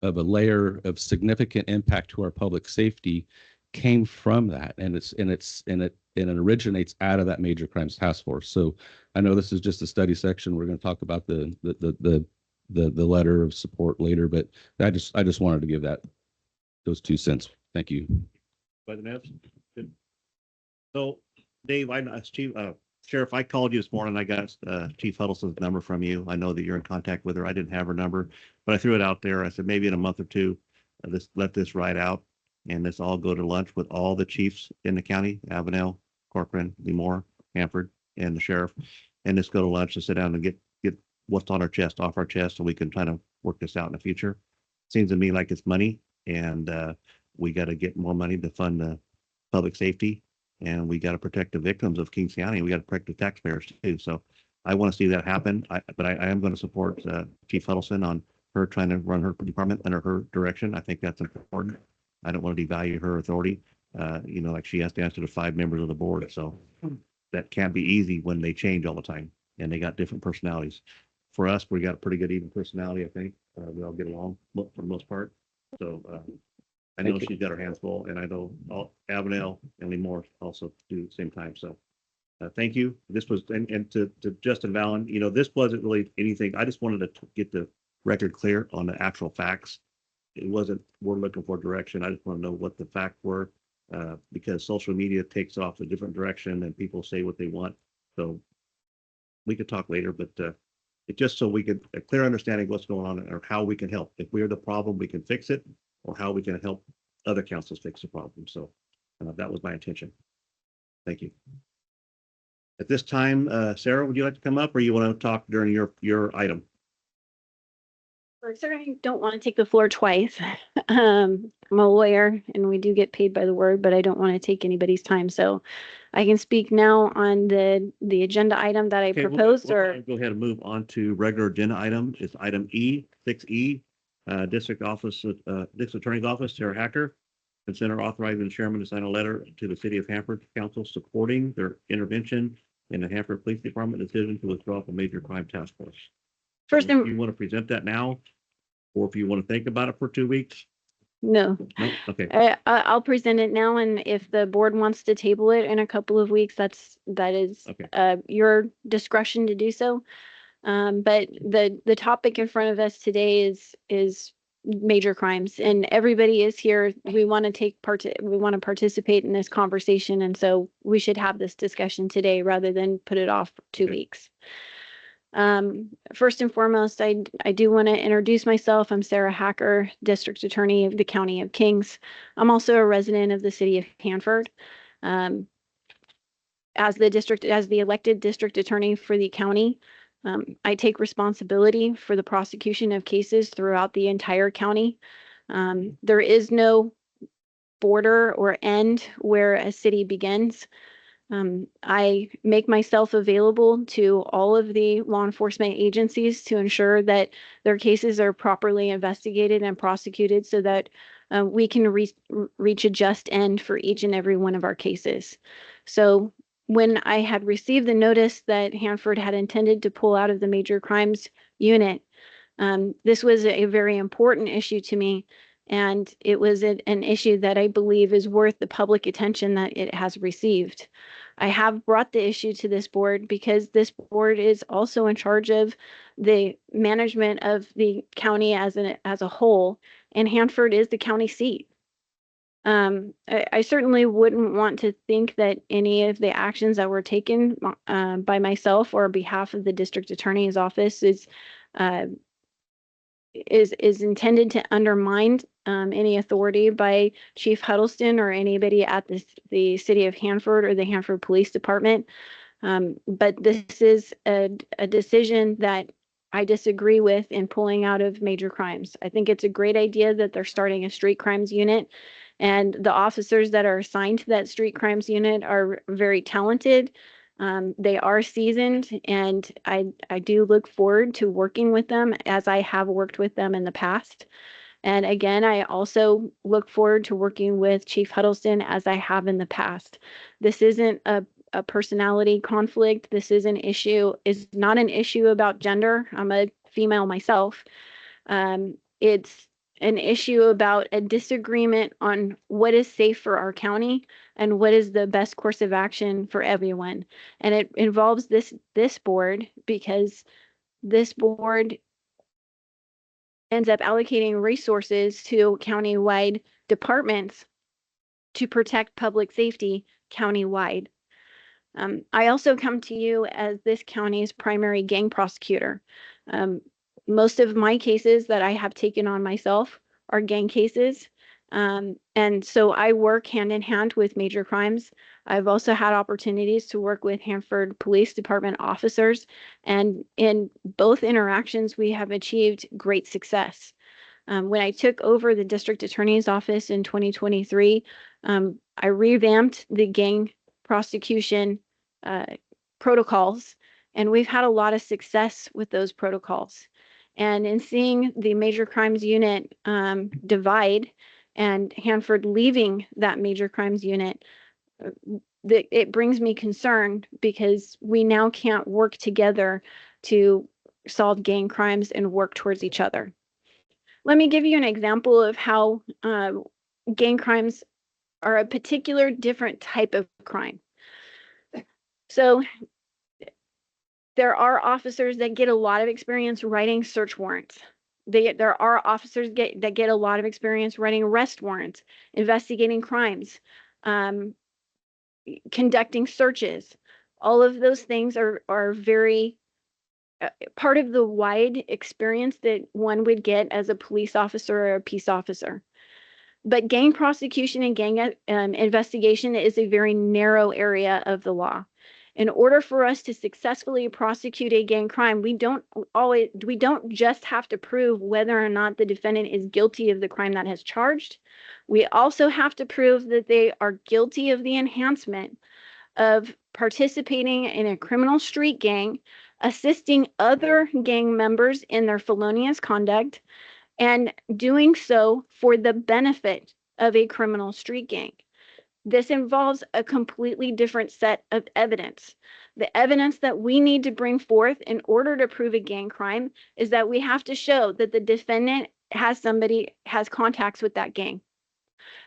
layer of significant impact to our public safety came from that, and it originates out of that major crimes task force. So I know this is just a study section. We're going to talk about the letter of support later, but I just wanted to give those 2 cents. Thank you. Good. So, Dave, Sheriff, I called you this morning. I got Chief Huddleston's number from you. I know that you're in contact with her. I didn't have her number, but I threw it out there. I said maybe in a month or two, let this ride out, and let's all go to lunch with all the chiefs in the county: Avenel, Corcoran, Lemoore, Hanford, and the sheriff, and let's go to lunch and sit down and get what's on our chest off our chest, so we can try to work this out in the future. Seems to me like it's money, and we got to get more money to fund the public safety, and we got to protect the victims of Kings County. We got to protect the taxpayers too. So I want to see that happen. But I am going to support Chief Huddleston on her trying to run her department under her direction. I think that's important. I don't want to devalue her authority. Like she has to answer to 5 members of the board. So that can't be easy when they change all the time and they got different personalities. For us, we got a pretty good even personality, I think. We all get along for the most part. So I know she's got her hands full, and I know Avenel and Lemoore also do at the same time. So thank you. This was, and to Justin Vallon, this wasn't really anything. I just wanted to get the record clear on the actual facts. It wasn't, we're looking for direction. I just want to know what the facts were, because social media takes off a different direction and people say what they want. So we could talk later, but it just so we could a clear understanding of what's going on or how we can help. If we're the problem, we can fix it, or how we can help other councils fix the problem. So that was my intention. Thank you. At this time, Sarah, would you like to come up, or you want to talk during your item? I certainly don't want to take the floor twice. I'm a lawyer and we do get paid by the word, but I don't want to take anybody's time. So I can speak now on the agenda item that I Okay, proposed we'll or go ahead and move on to regular agenda item. It's item E, 6E, District Attorney's Office, Sarah Hacker. Consider authorizing the chairman to sign a letter to the City of Hanford Council supporting their intervention in the Hanford Police Department decision to withdraw from Major Crime Task Force. first If and you want to present that now, or if you want to think about it for 2 weeks? no. No? Okay. I'll present it now, and if the board wants to table it in a couple of weeks, that is Okay. your discretion to do so. But the topic in front of us today is major crimes, and everybody is here. We want to we want to participate in this conversation, and so we should have this discussion today rather than put it off for 2 weeks. First and foremost, I do want to introduce myself. I'm Sarah Hacker, District Attorney of the County of Kings. I'm also a resident of the City of Hanford. As the elected district attorney for the county, I take responsibility for the prosecution of cases throughout the entire county. There is no border or end where a city begins. I make myself available to all of the law enforcement agencies to ensure that their cases are properly investigated and prosecuted so that we can reach a just end for each and every one of our cases. So when I had received the notice that Hanford had intended to pull out of the major crimes unit, this was a very important issue to me. And it was an issue that I believe is worth the public attention that it has received. I have brought the issue to this board because this board is also in charge of the management of the county as a whole, and Hanford is the county seat. I certainly wouldn't want to think that any of the actions that were taken by myself or on behalf of the district attorney's office is intended to undermine any authority by Chief Huddleston or anybody at the City of Hanford or the Hanford Police Department. But this is a decision that I disagree with in pulling out of major crimes. I think it's a great idea that they're starting a street crimes unit, and the officers that are assigned to that street crimes unit are very talented. They are seasoned, and I do look forward to working with them as I have worked with them in the past. And again, I also look forward to working with Chief Huddleston as I have in the past. This isn't a personality conflict. This is not an issue about gender. I'm a female myself. It's an issue about a disagreement on what is safe for our county and what is the best course of action for everyone. And it involves this board because this board ends up allocating resources to countywide departments to protect public safety countywide. I also come to you as this county's primary gang prosecutor. Most of my cases that I have taken on myself are gang cases. And so I work hand in hand with major crimes. I've also had opportunities to work with Hanford Police Department officers. And in both interactions, we have achieved great success. When I took over the district attorney's office in 2023, I revamped the gang prosecution protocols, and we've had a lot of success with those protocols. And in seeing the major crimes unit divide and Hanford leaving that major crimes unit, it brings me concern because we now can't work together to solve gang crimes and work towards each other. Let me give you an example of how gang crimes are a particular different type of crime. So there are officers that get a lot of experience writing search warrants. There are officers that get a lot of experience writing arrest warrants, investigating crimes, conducting searches. All of those things are very part of the wide experience that one would get as a police officer or a peace officer. But gang prosecution and gang investigation is a very narrow area of the law. In order for us to successfully prosecute a gang crime, we don't just have to prove whether or not the defendant is guilty of the crime that has charged. We also have to prove that they are guilty of the enhancement of participating in a criminal street gang, assisting other gang members in their felonious conduct, and doing so for the benefit of a criminal street gang. This involves a completely different set of evidence. The evidence that we need to bring forth in order to prove a gang crime is that we have to show that the defendant has contacts with that gang.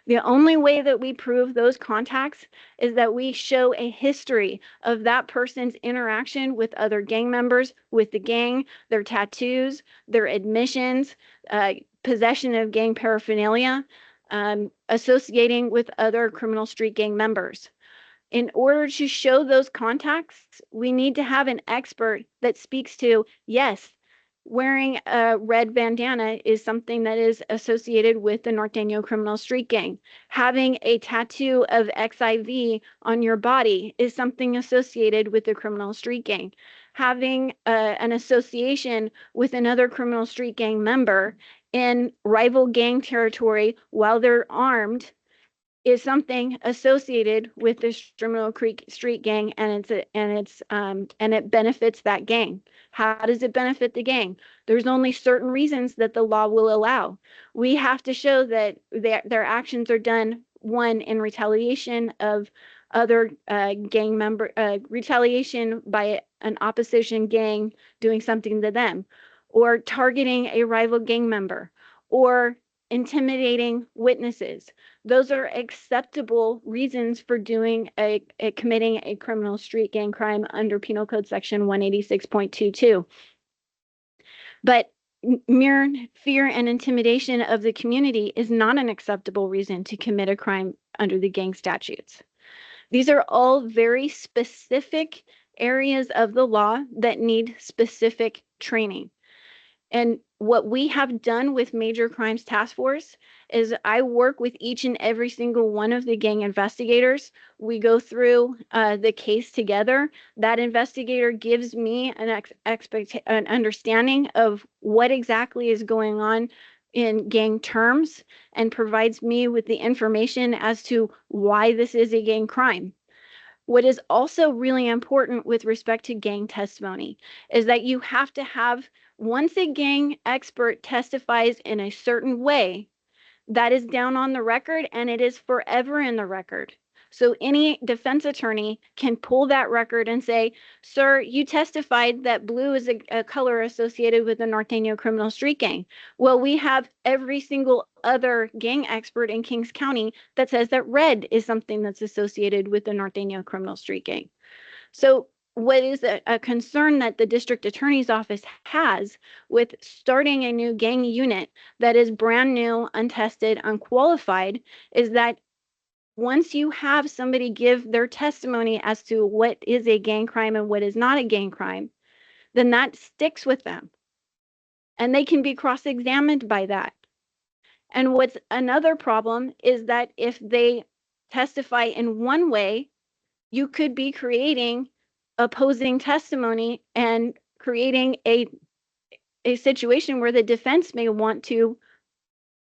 The only way that we prove those contacts is that we show a history of that person's interaction with other gang members, with the gang, their tattoos, their admissions, possession of gang paraphernalia, associating with other criminal street gang members. In order to show those contacts, we need to have an expert that speaks to, yes, wearing a red bandana is something that is associated with the Norteño criminal street gang. Having a tattoo of XIV on your body is something associated with the criminal street gang. Having an association with another criminal street gang member in rival gang territory while they're armed is something associated with the Criminal Creek Street Gang, and it benefits that gang. How does it benefit the gang? There's only certain reasons that the law will allow. We have to show that their actions are done, one, in retaliation of other gang member, retaliation by an opposition gang doing something to them, or targeting a rival gang member, or intimidating witnesses. Those are acceptable reasons for committing a criminal street gang crime under Penal Code Section 186.22. But mere fear and intimidation of the community is not an acceptable reason to commit a crime under the gang statutes. These are all very specific areas of the law that need specific training. And what we have done with Major Crimes Task Force is I work with each and every single one of the gang investigators. We go through the case together. That investigator gives me an understanding of what exactly is going on in gang terms and provides me with the information as to why this is a gang crime. What is also really important with respect to gang testimony is that you have to have, once a gang expert testifies in a certain way, that is down on the record and it is forever in the record. So any defense attorney can pull that record and say, sir, you testified that blue is a color associated with the Norteño criminal street gang. Well, we have every single other gang expert in Kings County that says that red is something that's associated with the Norteño criminal street gang. So what is a concern that the district attorney's office has with starting a new gang unit that is brand new, untested, unqualified, is that once you have somebody give their testimony as to what is a gang crime and what is not a gang crime, then that sticks with them. And they can be cross-examined by that. And what's another problem is that if they testify in one way, you could be creating opposing testimony and creating a situation where the defense may want to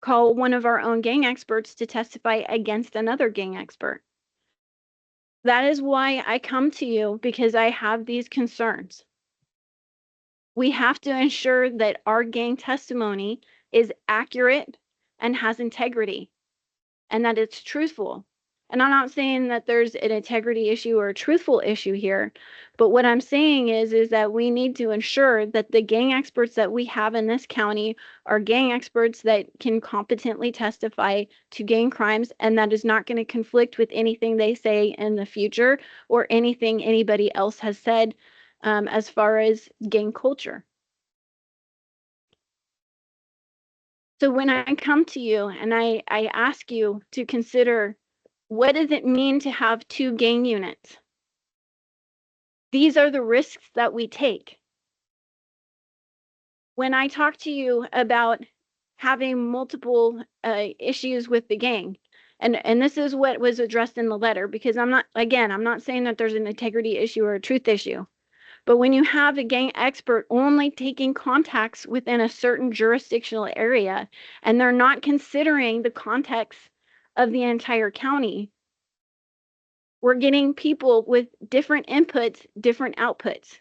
call one of our own gang experts to testify against another gang expert. That is why I come to you, because I have these concerns. We have to ensure that our gang testimony is accurate and has integrity and that it's truthful. And I'm not saying that there's an integrity issue or a truthful issue here, but what I'm saying is that we need to ensure that the gang experts that we have in this county are gang experts that can competently testify to gang crimes, and that is not going to conflict with anything they say in the future or anything anybody else has said as far as gang culture. So when I come to you and I ask you to consider, what does it mean to have two gang units? These are the risks that we take. When I talk to you about having multiple issues with the gang, And this is what was addressed in the letter, because I'm not saying that there's an integrity issue or a truth issue. But when you have a gang expert only taking contacts within a certain jurisdictional area, and they're not considering the context of the entire county, we're getting people with different inputs, different outputs.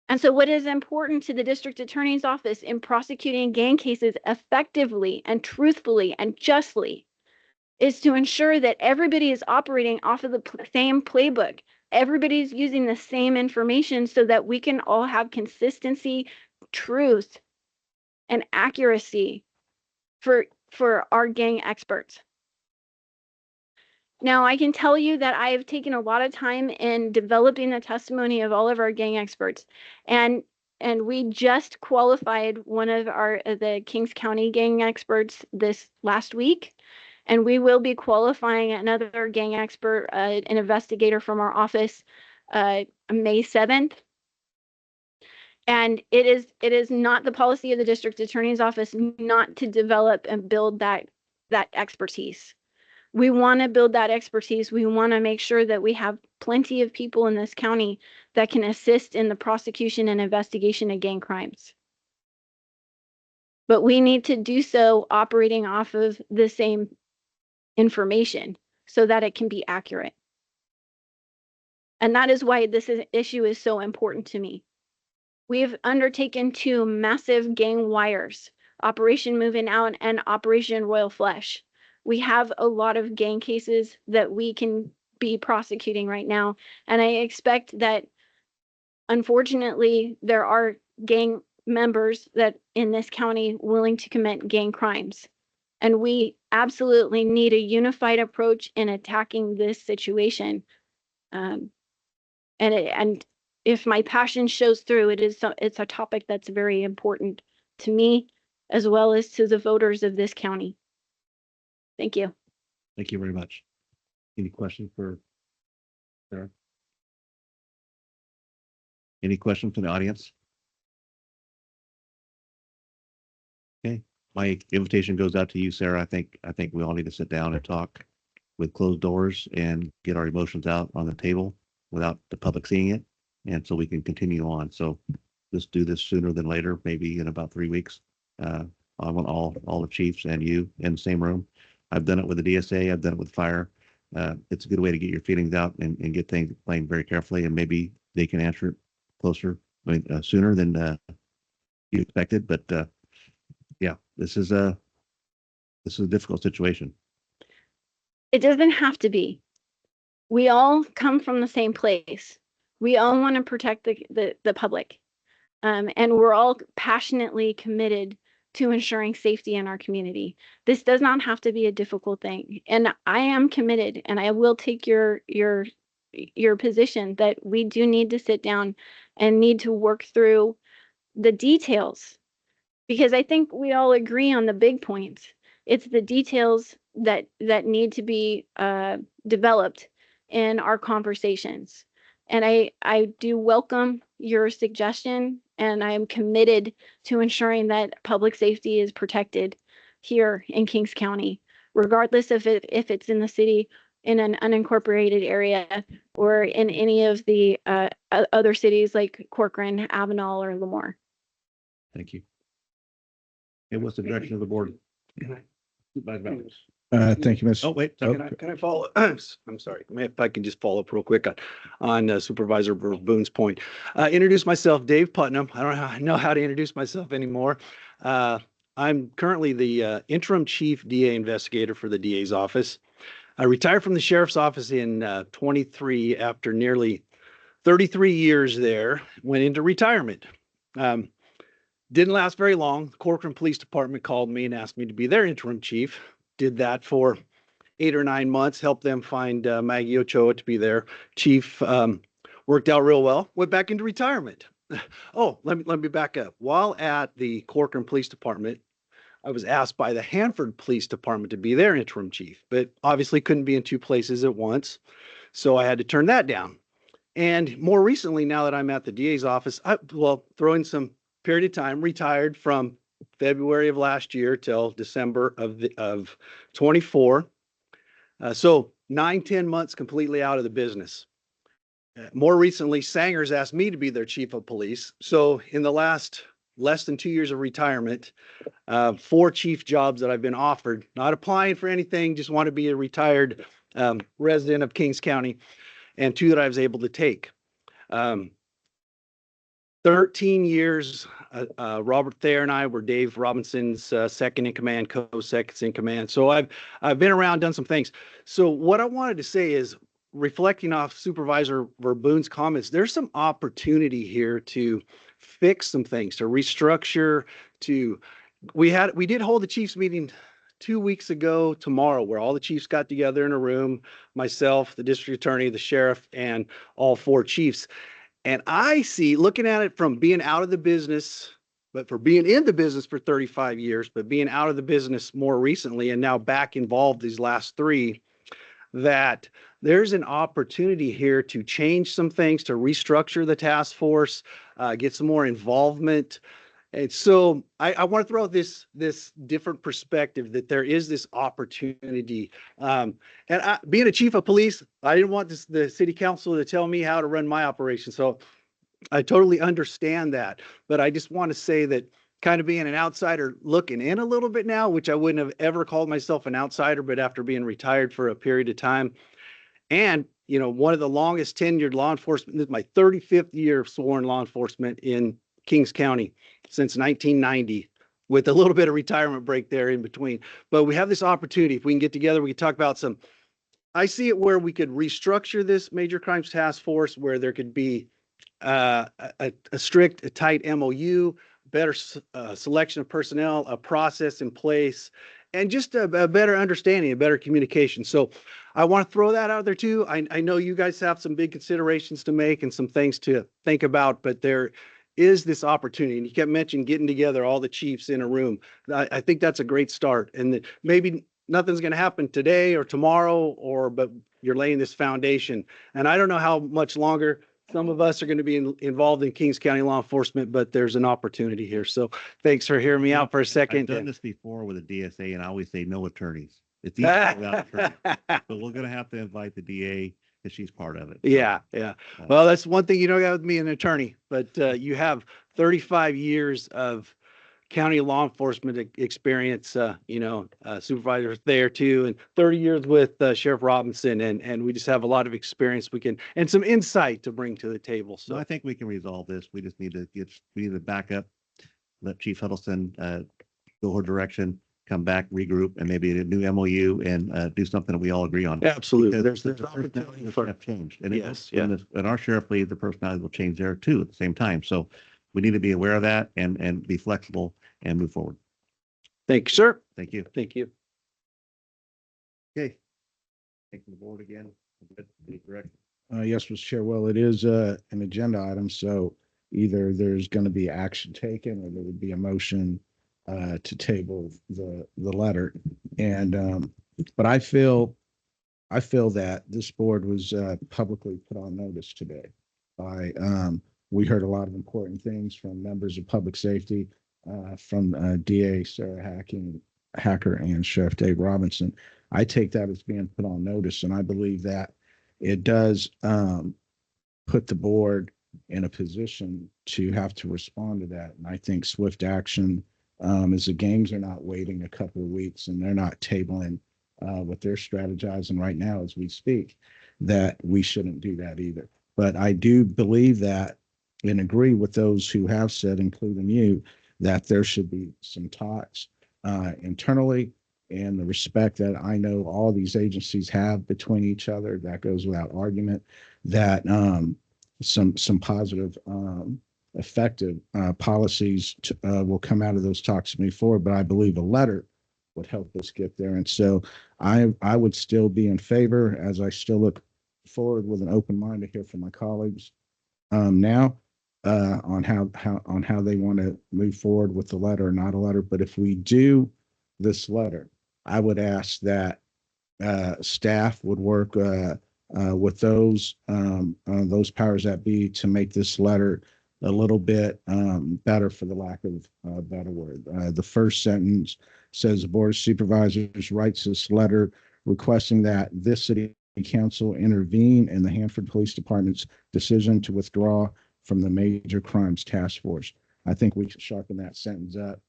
And so what is important to the district attorney's office in prosecuting gang cases effectively and truthfully and justly is to ensure that everybody is operating off of the same playbook. Everybody's using the same information so that we can all have consistency, truth, and accuracy for our gang experts. Now, I can tell you that I have taken a lot of time in developing the testimony of all of our gang experts, and we just qualified one of the Kings County gang experts this last week, and we will be qualifying another gang expert, an investigator from our office, May 7th. And it is not the policy of the district attorney's office not to develop and build that expertise. We want to build that expertise. We want to make sure that we have plenty of people in this county that can assist in the prosecution and investigation of gang crimes. But we need to do so operating off of the same information so that it can be accurate. And that is why this issue is so important to me. We've undertaken 2 massive gang wires, Operation Moving Out and Operation Royal Flush. We have a lot of gang cases that we can be prosecuting right now. And I expect that, unfortunately, there are gang members that in this county willing to commit gang crimes. And we absolutely need a unified approach in attacking this situation. And if my passion shows through, it's a topic that's very important to me as well as to the voters of this county. Thank you. Thank you very much. Any questions for Sarah? Any questions from the audience? Okay, my invitation goes out to you, Sarah. I think we all need to sit down and talk with closed doors and get our emotions out on the table without the public seeing it, and so we can continue on. So let's do this sooner than later, maybe in about 3 weeks. I want all the chiefs and you in the same room. I've done it with the DSA. I've done it with fire. It's a good way to get your feelings out and get things playing very carefully, and maybe they can answer it sooner than you expected. But yeah, this is a difficult situation. It doesn't have to be. We all come from the same place. We all want to protect the public, and we're all passionately committed to ensuring safety in our community. This does not have to be a difficult thing. And I am committed, and I will take your position that we do need to sit down and need to work through the details, because I think we all agree on the big points. It's the details that need to be developed in our conversations. And I do welcome your suggestion, and I am committed to ensuring that public safety is protected here in Kings County, regardless of if it's in the city, in an unincorporated area, or in any of the other cities like Corcoran, Avenal, or Lemoore. Thank you. And what's the direction of the board? Thank you, Ms. Oh, wait. Can I follow? I'm sorry. If I can just follow up real quick on Supervisor Boone's point. Introduce myself, Dave Putnam. I don't know how to introduce myself anymore. I'm currently the interim chief DA investigator for the DA's office. I retired from the sheriff's office in 23 after nearly 33 years there, went into retirement. Didn't last very long. The Corcoran Police Department called me and asked me to be their interim chief. Did that for 8 or 9 months, helped them find Maggie Ochoa to be their chief. Worked out real well. Went back into retirement. Oh, let me back up. While at the Corcoran Police Department, I was asked by the Hanford Police Department to be their interim chief, but obviously couldn't be in 2 places at once. So I had to turn that down. And more recently, now that I'm at the DA's office, throw in some period of time, retired from February of last year till December of 24. So 9-10 months completely out of the business. More recently, Sanger's asked me to be their chief of police. So in the last less than 2 years of retirement, 4 chief jobs that I've been offered, not applying for anything, just want to be a retired resident of Kings County, and 2 that I was able to take. 13 years, Robert Thayer and I were Dave Robinson's second in command, co-seconds in command. So I've been around, done some things. So what I wanted to say is, reflecting off Supervisor Verboon's comments, there's some opportunity here to fix some things, to restructure, we did hold the chiefs meeting 2 weeks ago tomorrow, where all the chiefs got together in a room, myself, the district attorney, the sheriff, and all 4 chiefs. And I see, looking at it from being out of the business, but for being in the business for 35 years, but being out of the business more recently and now back involved these last 3, that there's an opportunity here to change some things, to restructure the task force, get some more involvement. And so I want to throw out this different perspective, that there is this opportunity. Being a chief of police, I didn't want the city council to tell me how to run my operation. So I totally understand that. But I just want to say that kind of being an outsider looking in a little bit now, which I wouldn't have ever called myself an outsider, but after being retired for a period of time, and one of the longest tenured law enforcement, this is my 35th year of sworn law enforcement in Kings County since 1990, with a little bit of retirement break there in between. But we have this opportunity. If we can get together, we can talk about I see it where we could restructure this major crimes task force, where there could be a strict, a tight MOU, better selection of personnel, a process in place, and just a better understanding, a better communication. So I want to throw that out there too. I know you guys have some big considerations to make and some things to think about, but there is this opportunity. And you kept mentioning getting together all the chiefs in a room. I think that's a great start. And maybe nothing's going to happen today or tomorrow, but you're laying this foundation. And I don't know how much longer some of us are going to be involved in Kings County law enforcement, but there's an opportunity here. So thanks for hearing me out for a second. I've done this before with a DSA, and I always say no attorneys. It's easy without attorneys. But we're going to have to invite the DA because she's part of it. So, yeah. Well, that's one thing you don't got with me, an attorney, but you have 35 years of county law enforcement experience, supervisors there too, and 30 years with Sheriff Robinson, and we just have a lot of experience and some insight to bring to the table. So I think we can resolve this. We just need to back up, let Chief Huddleston go her direction, come back, regroup, and maybe a new MOU and do something that we all agree on. Absolutely. Because there's opportunity for have changed. And yes, and our sheriff lead, the personality will change there too at the same time. So we need to be aware of that and be flexible and move forward. Thank you, sir. Thank you. Thank you. Okay. Thank the board again. Any correction? Yes, Mr. Chair. Well, it is an agenda item, so either there's going to be action taken or there would be a motion to table the letter. And but I feel that this board was publicly put on notice today by we heard a lot of important things from members of public safety, from DA Sarah Hacker and Sheriff Dave Robinson. I take that as being put on notice, and I believe that it does put the board in a position to have to respond to that. And I think swift action, as the games are not waiting a couple of weeks and they're not tabling what they're strategizing right now as we speak, that we shouldn't do that either. But I do believe that and agree with those who have said, including you, that there should be some talks internally, and the respect that I know all these agencies have between each other, that goes without argument, that some positive, effective policies will come out of those talks to move forward. But I believe a letter would help us get there. And so I would still be in favor, as I still look forward with an open mind to hear from my colleagues now on how they want to move forward with the letter or not a letter. But if we do this letter, I would ask that staff would work with those powers that be to make this letter a little bit better, for the lack of a better word. The first sentence says the Board of Supervisors writes this letter requesting that this city council intervene in the Hanford Police Department's decision to withdraw from the Major Crimes Task Force. I think we should sharpen that sentence up,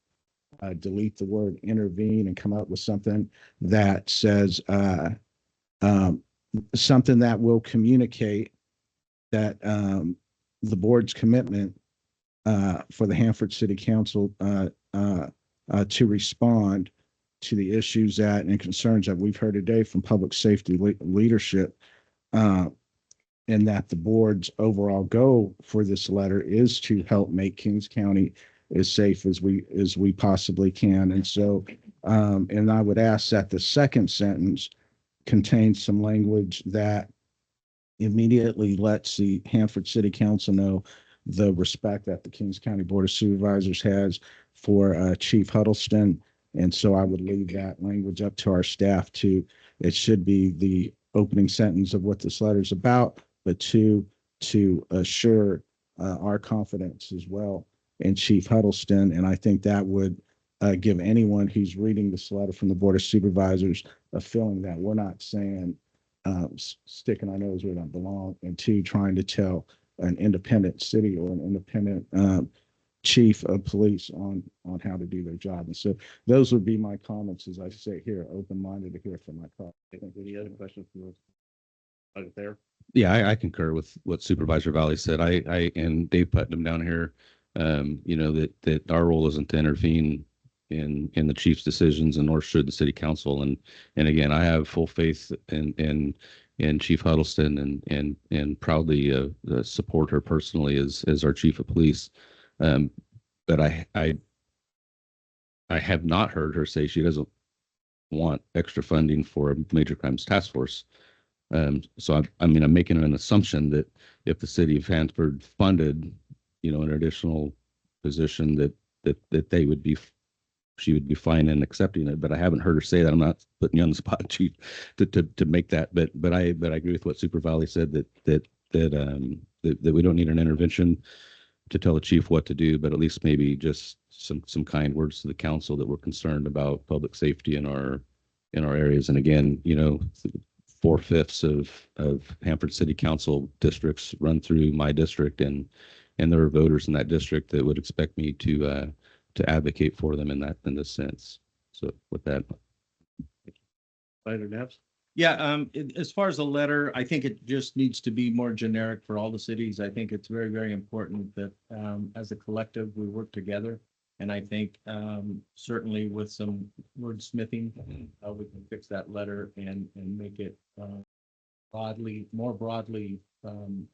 delete the word intervene, and come up with something that says something that will communicate that the board's commitment for the Hanford City Council to respond to the issues that and concerns that we've heard today from public safety leadership, and that the board's overall goal for this letter is to help make Kings County as safe as we possibly can. And so, and I would ask that the second sentence contains some language that immediately lets the Hanford City Council know the respect that the Kings County Board of Supervisors has for Chief Huddleston. And so I would leave that language up to our staff to, it should be the opening sentence of what this letter is about, but to assure our confidence as well in Chief Huddleston. And I think that would give anyone who's reading this letter from the Board of Supervisors a feeling that we're not saying sticking our nose where it don't belong, and two, trying to tell an independent city or an independent chief of police on how to do their job. And so those would be my comments as I sit here, open-minded to hear from my colleagues. Any other questions from those there? Yeah, I concur with what Supervisor Valley said. I and Dave Putnam down here, you know, that our role isn't to intervene in the chief's decisions, and nor should the city council. And again, I have full faith in Chief Huddleston, and proudly support her personally as our chief of police. But I have not heard her say she doesn't want extra funding for a major crimes task force. So I mean, I'm making an assumption that if the city of Hanford funded, you know, an additional position, that they would be, she would be fine in accepting it. But I haven't heard her say that. I'm not putting you on the spot, Chief, to make that. But I agree with what Super Valley said, that we don't need an intervention to tell the chief what to do, but at least maybe just some kind words to the council that we're concerned about public safety in our areas. And again, you know, 4/5 of Hanford City Council districts run through my district, and there are voters in that district that would expect me to advocate for them in this sense. So with that, Spider Naps? Yeah, as far as the letter, I think it just needs to be more generic for all the cities. I think it's very, very important that as a collective, we work together. And I think certainly with some wordsmithing, we can fix that letter and make it more broadly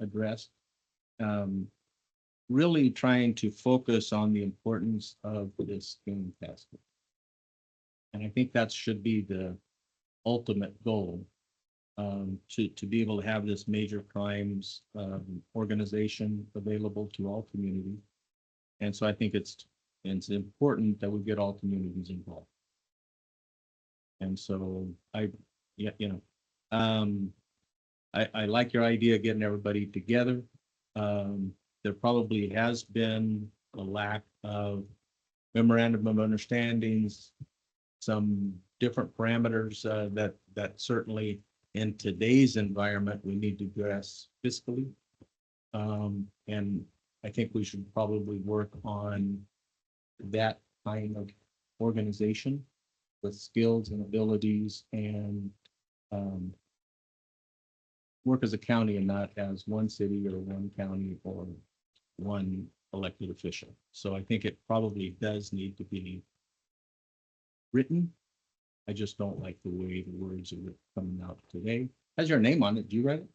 addressed. Really trying to focus on the importance of this game testing. And I think that should be the ultimate goal, to be able to have this major crimes organization available to all communities. And so I think it's important that we get all communities involved. And so I like your idea of getting everybody together. There probably has been a lack of memorandum of understandings, some different parameters that certainly in today's environment we need to address fiscally. And I think we should probably work on that kind of organization with skills and abilities, and work as a county and not as one city or one county or one elected official. So I think it probably does need to be written. I just don't like the way the words are coming out today. Has your name on it? Do you write it?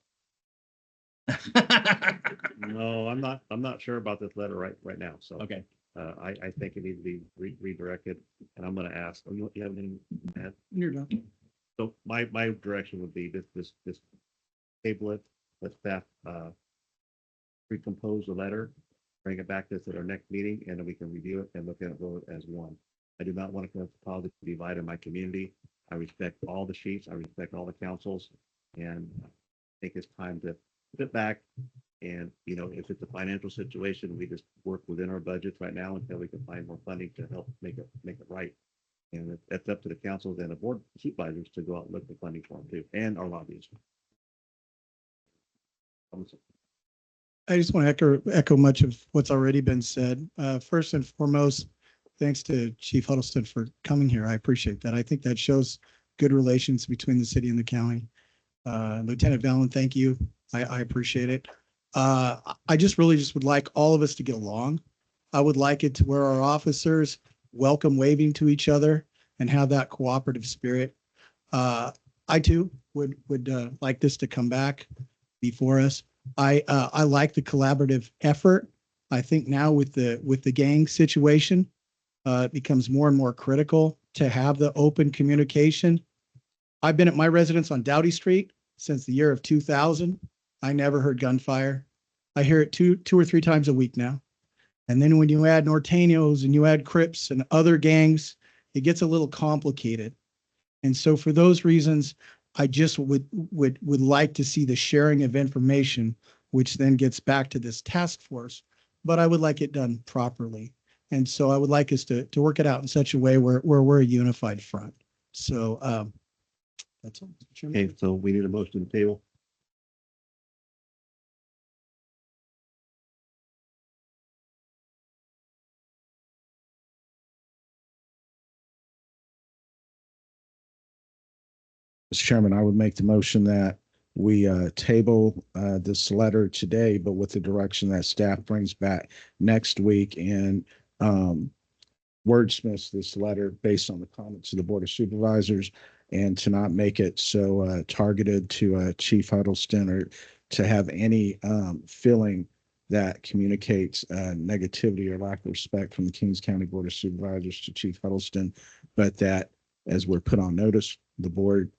No, I'm not sure about this letter right now. So Okay. I think it needs to be redirected, and I'm going to ask. Oh, you have anything to add? You're done. So my direction would be this table it. Let staff recompose the letter, bring it back to us at our next meeting, and then we can review it and look at it as one. I do not want to cause a divide in my community. I respect all the chiefs. I respect all the councils, and I think it's time to sit back and, if it's a financial situation, we just work within our budgets right now until we can find more funding to help make it right. And that's up to the councils and the board of supervisors to go out and look for funding for them too, and our lobbyists. I just want to echo much of what's already been said. First and foremost, thanks to Chief Huddleston for coming here. I appreciate that. I think that shows good relations between the city and the county. Lieutenant Valen, thank you. I appreciate it. I just really would like all of us to get along. I would like it to where our officers welcome waving to each other and have that cooperative spirit. I too would like this to come back before us. I like the collaborative effort. I think now with the gang situation, it becomes more and more critical to have the open communication. I've been at my residence on Doughty Street since the year of 2000. I never heard gunfire. I hear it two or three times a week now. And then when you add Norteños and you add Crips and other gangs, it gets a little complicated. And so for those reasons, I just would like to see the sharing of information, which then gets back to this task force, but I would like it done properly. And so I would like us to work it out in such a way where we're a unified front. So that's all. Mr. Chairman. Okay, so we need a motion to table. Mr. Chairman, I would make the motion that we table this letter today, but with the direction that staff brings back next week and wordsmiths this letter based on the comments of the Board of Supervisors, and to not make it so targeted to Chief Huddleston or to have any feeling that communicates negativity or lack of respect from the Kings County Board of Supervisors to Chief Huddleston, but that as we're put on notice, the board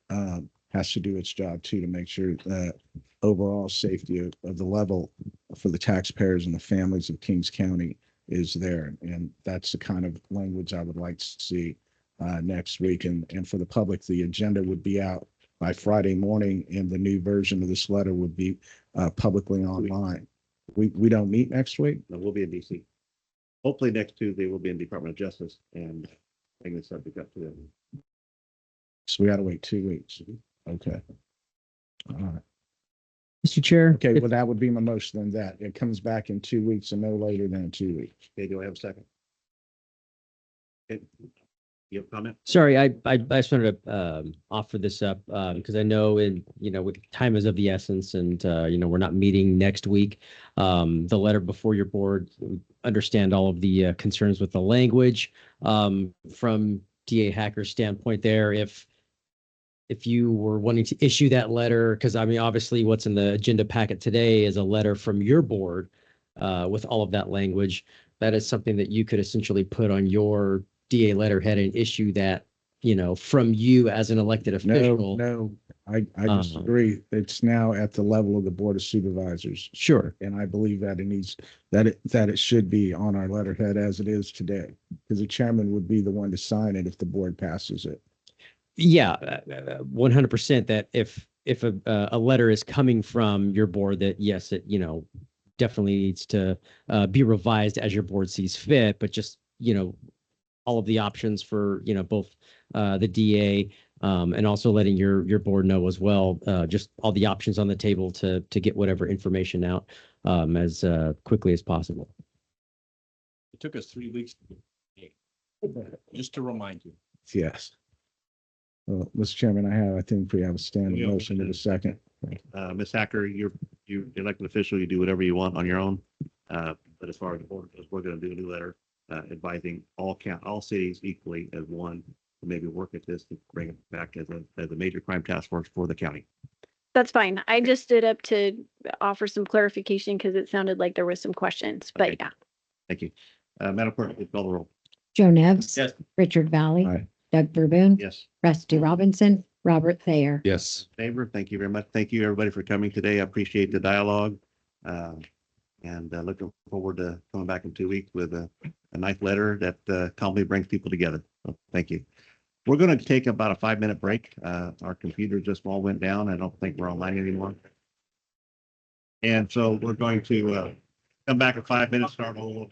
has to do its job too, to make sure that overall safety of the level for the taxpayers and the families of Kings County is there. And that's the kind of language I would like to see next week. And for the public, the agenda would be out by Friday morning, and the new version of this letter would be publicly online. We don't meet next week? No, we'll be in DC. Hopefully next Tuesday we'll be in Department of Justice and bring the subject up to them. So we got to wait 2 weeks. Okay. All right. Mr. Chair. Okay, well, that would be my motion then, that it comes back in 2 weeks and no later than 2 weeks. Okay, do I have a second? Okay. You have a comment? Sorry, I just wanted to offer this up because I know with time is of the essence, and we're not meeting next week. The letter before your board, understand all of the concerns with the language from DA Hacker's standpoint there. If you were wanting to issue that letter, because I mean, obviously what's in the agenda packet today is a letter from your board with all of that language. That is something that you could essentially put on your DA letterhead and issue that, from you as an elected official. No, I disagree. It's now at the level of the Board of Supervisors. Sure. And I believe that it should be on our letterhead as it is today, because the chairman would be the one to sign it if the board passes it. Yeah, 100% that if a letter is coming from your board, that yes, it, definitely needs to be revised as your board sees fit, but just, all of the options for, both the DA and also letting your board know as well, just all the options on the table to get whatever information out as quickly as possible. It took us 3 weeks. Just to remind you. Yes. Well, Mr. Chairman, I think we have a standing motion in a second. Ms. Hacker, you're elected official, you do whatever you want on your own. But as far as the board goes, we're going to do a new letter advising all cities equally as one to maybe work at this to bring it back as a major crime task force for the county. That's fine. I just stood up to offer some clarification because it sounded like there was some questions, but Okay. yeah. Thank you. Madam Clerk, please call the roll. Joe Nevs. Yes. Richard Valley. Aye. Doug Verboon. Yes. Rusty Robinson. Robert Thayer. Yes. Favor. Thank you very much. Thank you, everybody, for coming today. I appreciate the dialogue. And looking forward to coming back in 2 weeks with a nice letter that calmly brings people together. So thank you. We're going to take about a 5-minute break. Our computers just all went down. I don't think we're online anymore. And so we're going to come back in 5 minutes, start all over.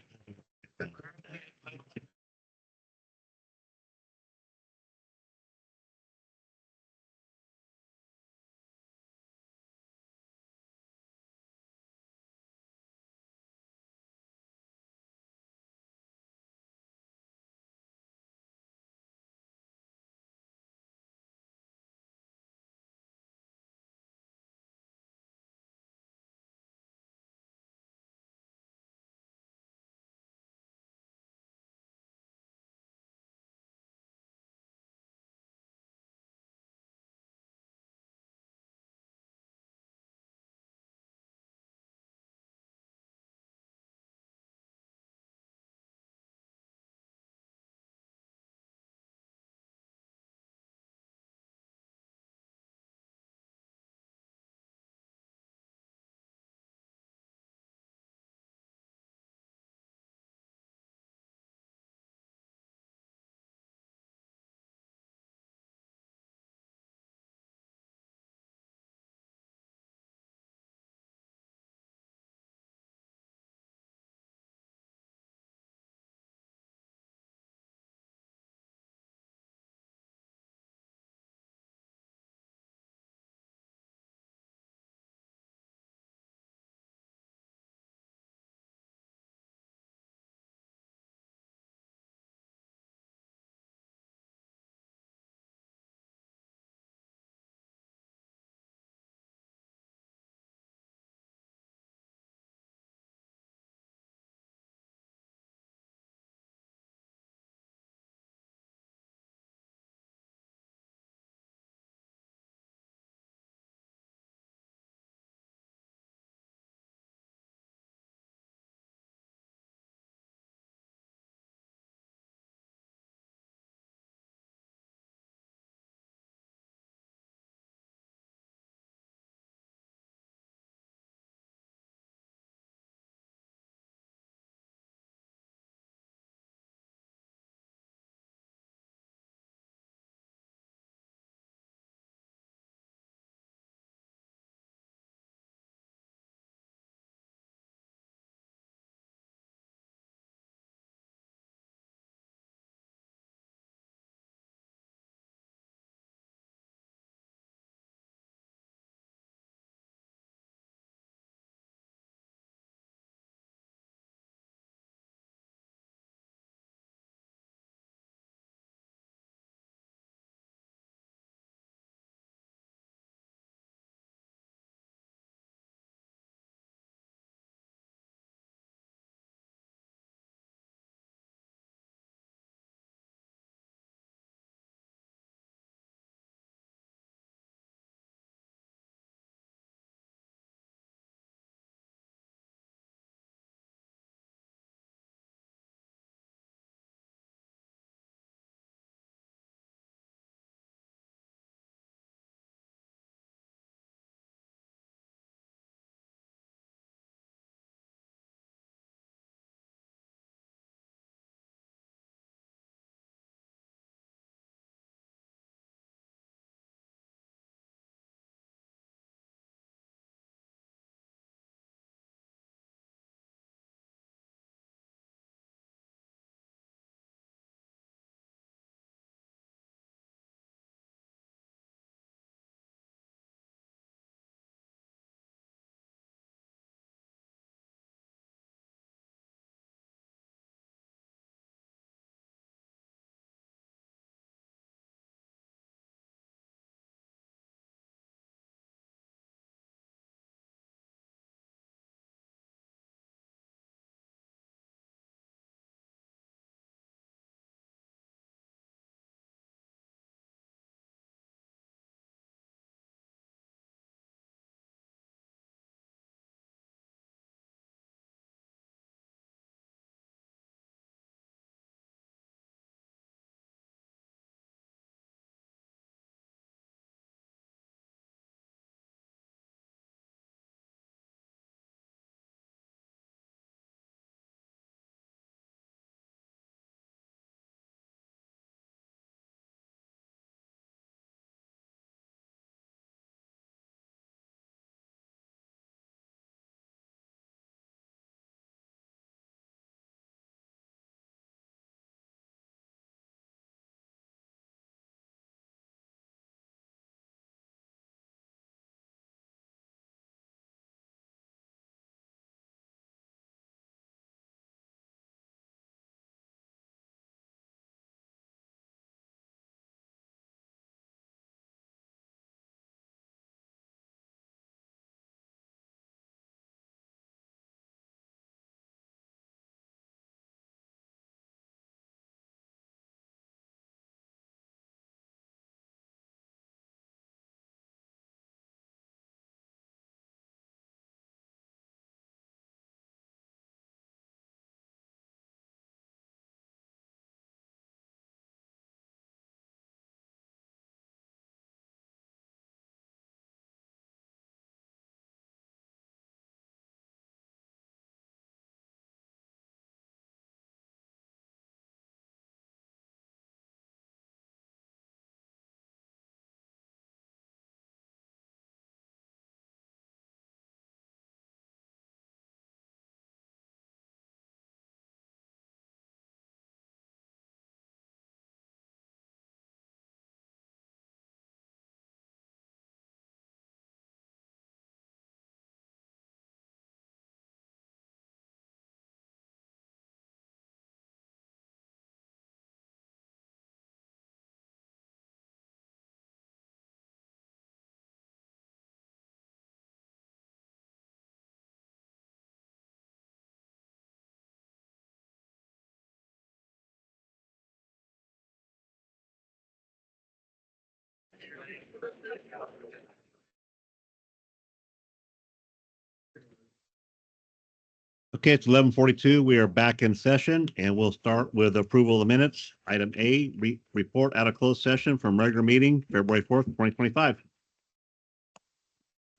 Okay, it's 11:42. We are back in session and we'll start with approval of the minutes. Item A, report out of closed session from regular meeting, February 4th, 2025.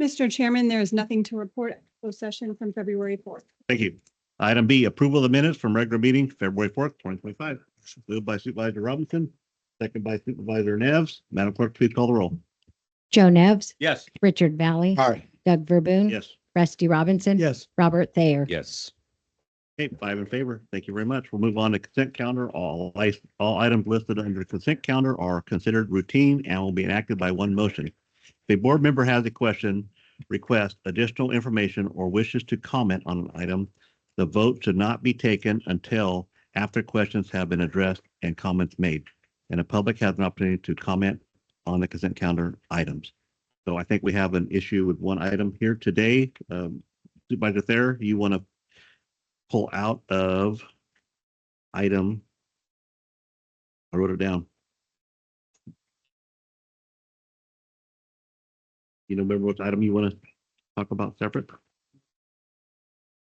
Mr. Chairman, there is nothing to report at closed session from February 4th. Thank you. Item B, approval of the minutes from regular meeting, February 4th, 2025. Moved by Supervisor Robinson, second by Supervisor Neves. Madam Clerk, please call the roll. Joe Nevs, Yes. Richard Valley, Aye. Doug Verboon, Yes. Rusty Robinson, Yes. Robert Thayer. Yes. Okay, 5 in favor. Thank you very much. We'll move on to consent calendar. All items listed under consent calendar are considered routine and will be enacted by one motion. If a board member has a question, request additional information, or wishes to comment on an item, the vote should not be taken until after questions have been addressed and comments made, and the public has an opportunity to comment on the consent calendar items. So I think we have an issue with one item here today. Supervisor Thayer, you want to pull out of item, I wrote it down. You know, remember which item you want to talk about separate?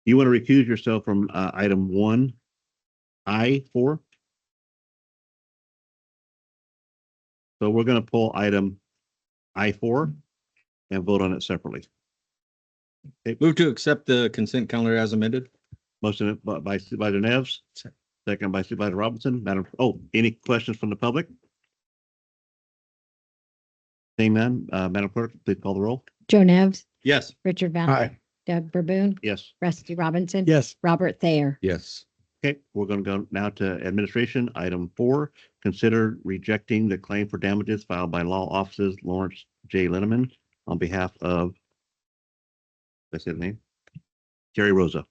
You want to recuse yourself from item 1I4? So we're going to pull item I4 and vote on it separately. Okay. Move to accept the consent calendar as amended. Motion by Supervisor Neves, second by Supervisor Robinson. Any questions from the public? Seeing none, Madam Clerk, please call the roll. Joe Nevs, Yes. Richard Valley, Aye. Doug Verboon, Yes. Rusty Robinson, Yes. Robert Thayer. Yes. Okay, we're going to go now to administration. Item 4, consider rejecting the claim for damages filed by law offices Lawrence J. Linneman on behalf of, that's his name, Jerry Rosa.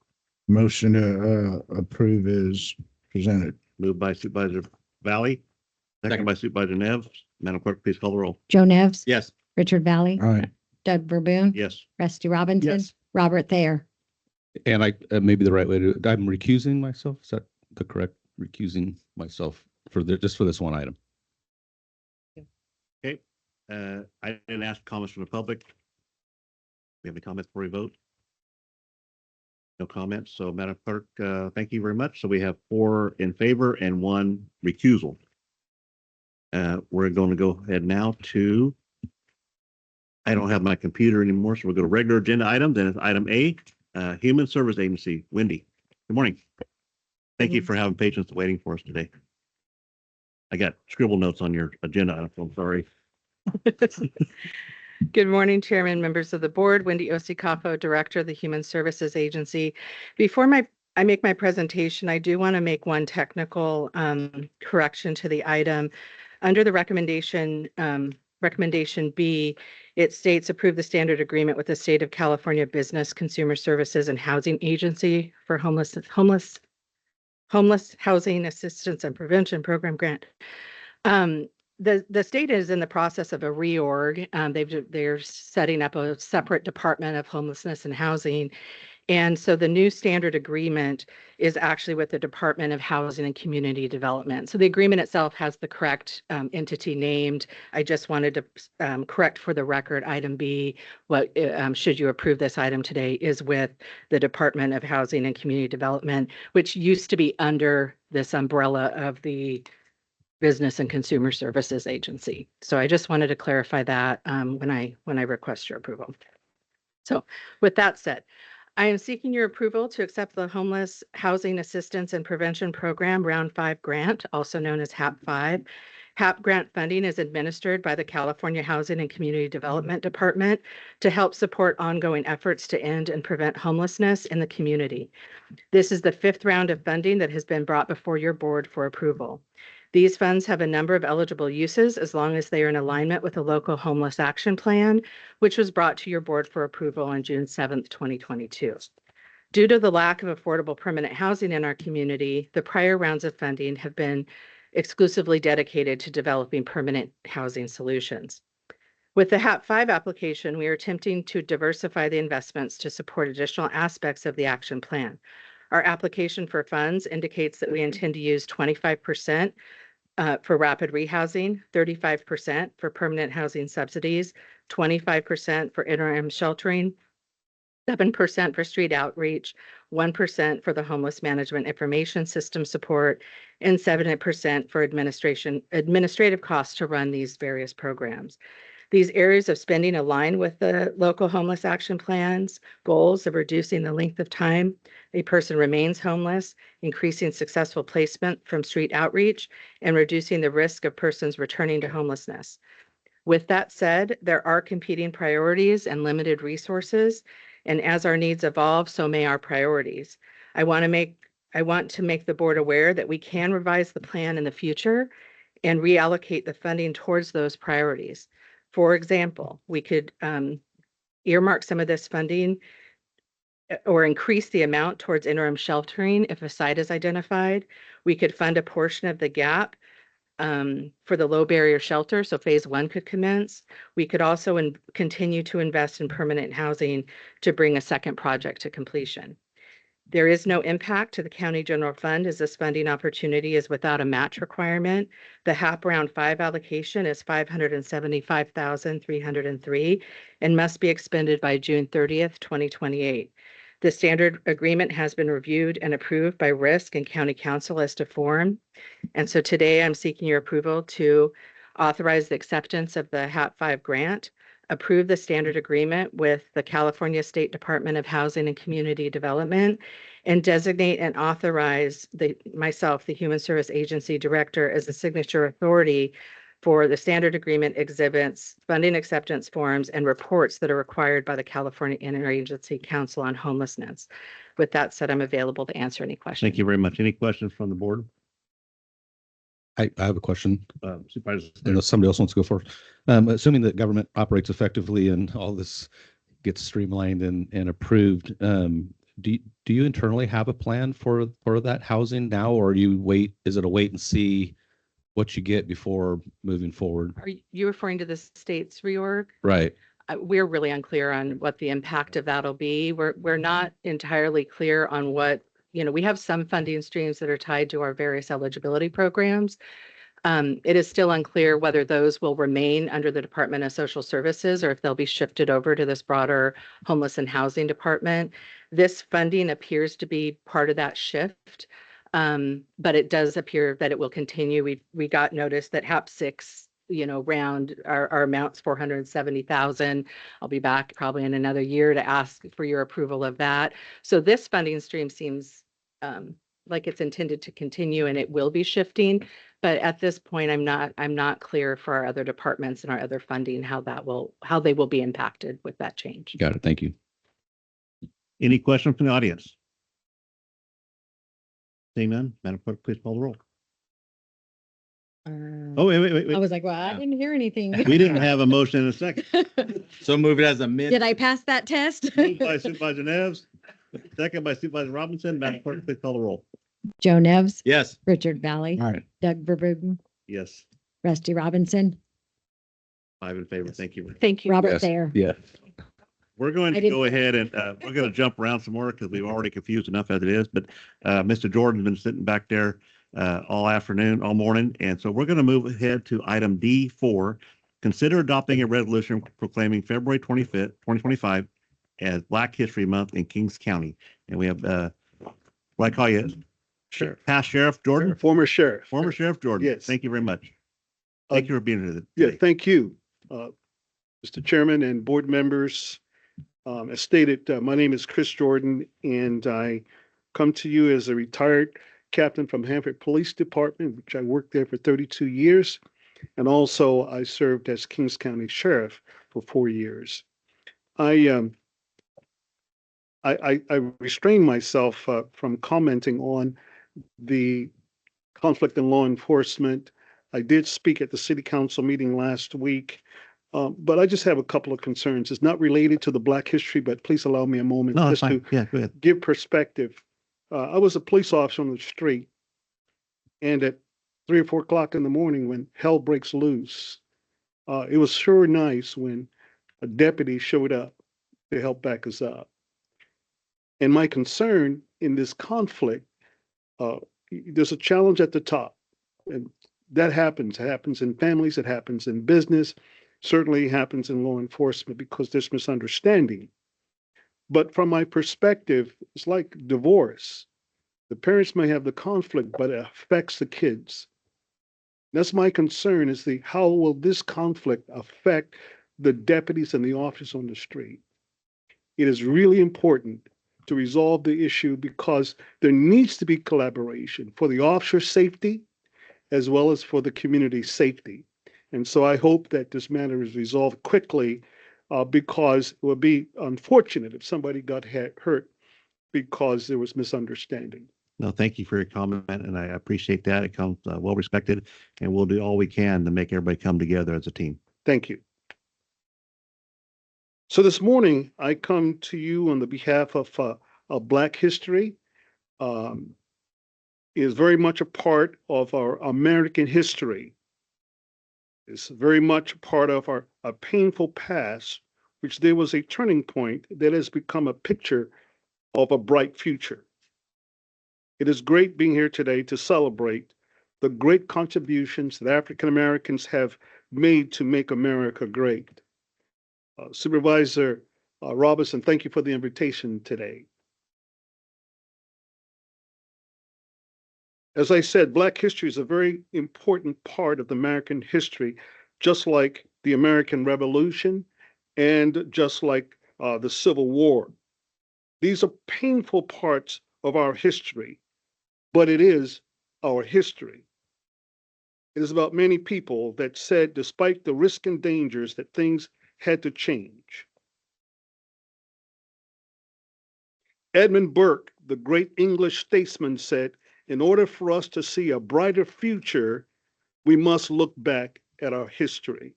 Motion to approve is presented. Moved by Supervisor Valley, second by Supervisor Neves. Madam Clerk, please call the roll. Joe Nevs, Yes. Richard Valley, Aye. Doug Verboon, Yes. Rusty Robinson, Yes. Robert Thayer. And I, maybe the right way to, I'm recusing myself. Is that the correct recusing myself for just for this one item? Okay, I didn't ask comments from the public. We have any comments before we vote? No comments. So Madam Clerk, thank you very much. So we have 4 in favor and 1 recusal. We're going to go ahead now to, I don't have my computer anymore, so we'll go to regular agenda items. And it's item A, Human Service Agency. Wendy, good morning. Thank you for having patience waiting for us today. I got scribble notes on your agenda item, so I'm sorry. Good morning, Chairman, members of the board. Wendy Osikafo, Director of the Human Services Agency. Before I make my presentation, I do want to make one technical correction to the item. Under the recommendation B, it states approve the standard agreement with the State of California Business, Consumer Services and Housing Agency for homeless housing assistance and prevention program grant. The state is in the process of a reorg. They're setting up a separate Department of Homelessness and Housing. And so the new standard agreement is actually with the Department of Housing and Community Development. So the agreement itself has the correct entity named. I just wanted to correct for the record, item B, what should you approve this item today is with the Department of Housing and Community Development, which used to be under this umbrella of the Business and Consumer Services Agency. So I just wanted to clarify that when I request your approval. So with that said, I am seeking your approval to accept the Homeless Housing Assistance and Prevention Program Round 5 grant, also known as HAP 5. HAP grant funding is administered by the California Housing and Community Development Department to help support ongoing efforts to end and prevent homelessness in the community. This is the 5th round of funding that has been brought before your board for approval. These funds have a number of eligible uses as long as they are in alignment with the local homeless action plan, which was brought to your board for approval on June 7th, 2022. Due to the lack of affordable permanent housing in our community, the prior rounds of funding have been exclusively dedicated to developing permanent housing solutions. With the HAP 5 application, we are attempting to diversify the investments to support additional aspects of the action plan. Our application for funds indicates that we intend to use 25% for rapid rehousing, 35% for permanent housing subsidies, 25% for interim sheltering, 7% for street outreach, 1% for the homeless management information system support, and 7% for administrative costs to run these various programs. These areas of spending align with the local homeless action plans goals of reducing the length of time a person remains homeless, increasing successful placement from street outreach, and reducing the risk of persons returning to homelessness. With that said, there are competing priorities and limited resources, and as our needs evolve, so may our priorities. I want to make the board aware that we can revise the plan in the future and reallocate the funding towards those priorities. For example, we could earmark some of this funding or increase the amount towards interim sheltering if a site is identified. We could fund a portion of the gap for the low barrier shelter, so phase 1 could commence. We could also continue to invest in permanent housing to bring a second project to completion. There is no impact to the county general fund as this funding opportunity is without a match requirement. The HAP round 5 allocation is $575,303 and must be expended by June 30th, 2028. The standard agreement has been reviewed and approved by Risk and County Council as to form. And so today I'm seeking your approval to authorize the acceptance of the HAP 5 grant, approve the standard agreement with the California State Department of Housing and Community Development, and designate and authorize myself, the Human Service Agency Director, as the signature authority for the standard agreement exhibits, funding acceptance forms, and reports that are required by the California Interagency Council on Homelessness. With that said, I'm available to answer any questions. Thank you very much. Any questions from the board? I have a question. Supervisor, Unless somebody else wants to go first. Assuming that government operates effectively and all this gets streamlined and approved, do you internally have a plan for that housing now, or is it a wait and see what you get before moving forward? Are you referring to the state's reorg? Right. We're really unclear on what the impact of that'll be. We're not entirely clear on what, we have some funding streams that are tied to our various eligibility programs. It is still unclear whether those will remain under the Department of Social Services or if they'll be shifted over to this broader homeless and housing department. This funding appears to be part of that shift. But it does appear that it will continue. We got notice that HAP 6, round our amounts $470,000. I'll be back probably in another year to ask for your approval of that. So this funding stream seems like it's intended to continue and it will be shifting. But at this point, I'm not clear for our other departments and our other funding how they will be impacted with that change. Got it. Thank you. Any questions from the audience? Seeing none, Madam Clerk, please call the roll. Oh, wait. I was like, well, I didn't hear anything. We didn't have a motion in a second. So move it as amended. Did I pass that test? Moved by Supervisor Neves, second by Supervisor Robinson. Madam Clerk, please call the roll. Joe Nevs. Yes. Richard Valley. All right. Doug Verboten. Yes, Rusty Robinson. 5 in favor. Thank you. Thank you. Robert Yes. Thayer. Yeah. We're going I to didn't- go ahead and we're going to jump around some more because we've already confused enough as it is. But Mr. Jordan's been sitting back there all afternoon, all morning. And so we're going to move ahead to item D4. Consider adopting a resolution proclaiming February 25th, 2025 as Black History Month in Kings County. And we have, what I call you, Sheriff. Past Sheriff Jordan? Former sheriff. Former Sheriff Jordan. Yes. Thank you very much. Thank you for being here today. Yeah, thank you, Mr. Chairman and board members. As stated, my name is Chris Jordan, and I come to you as a retired captain from Hanford Police Department, which I worked there for 32 years. And also I served as Kings County Sheriff for 4 years. I restrained myself from commenting on the conflict in law enforcement. I did speak at the city council meeting last week, but I just have a couple of concerns. It's not related to the Black history, but please allow me a moment No, that's just to fine. Yeah, go ahead. give perspective. I was a police officer on the street, and at 3 or 4 o'clock in the morning when hell breaks loose, it was sure nice when a deputy showed up to help back us up. And my concern in this conflict, there's a challenge at the top, and that happens. It happens in families, it happens in business, certainly happens in law enforcement because there's misunderstanding. But from my perspective, it's like divorce. The parents may have the conflict, but it affects the kids. That's my concern is the how will this conflict affect the deputies and the officers on the street? It is really important to resolve the issue because there needs to be collaboration for the officer safety as well as for the community safety. And so I hope that this matter is resolved quickly because it would be unfortunate if somebody got hurt because there was misunderstanding. No, thank you for your comment, and I appreciate that. It comes well respected, and we'll do all we can to make everybody come together as a team. Thank you. So this morning, I come to you on the behalf of Black history. It is very much a part of our American history. It's very much a part of a painful past, which there was a turning point that has become a picture of a bright future. It is great being here today to celebrate the great contributions that African Americans have made to make America great. Supervisor Robinson, thank you for the invitation today. As I said, Black history is a very important part of American history, just like the American Revolution and just like the Civil War. These are painful parts of our history, but it is our history. It is about many people that said, despite the risk and dangers, that things had to change. Edmund Burke, the great English statesman, said, in order for us to see a brighter future, we must look back at our history.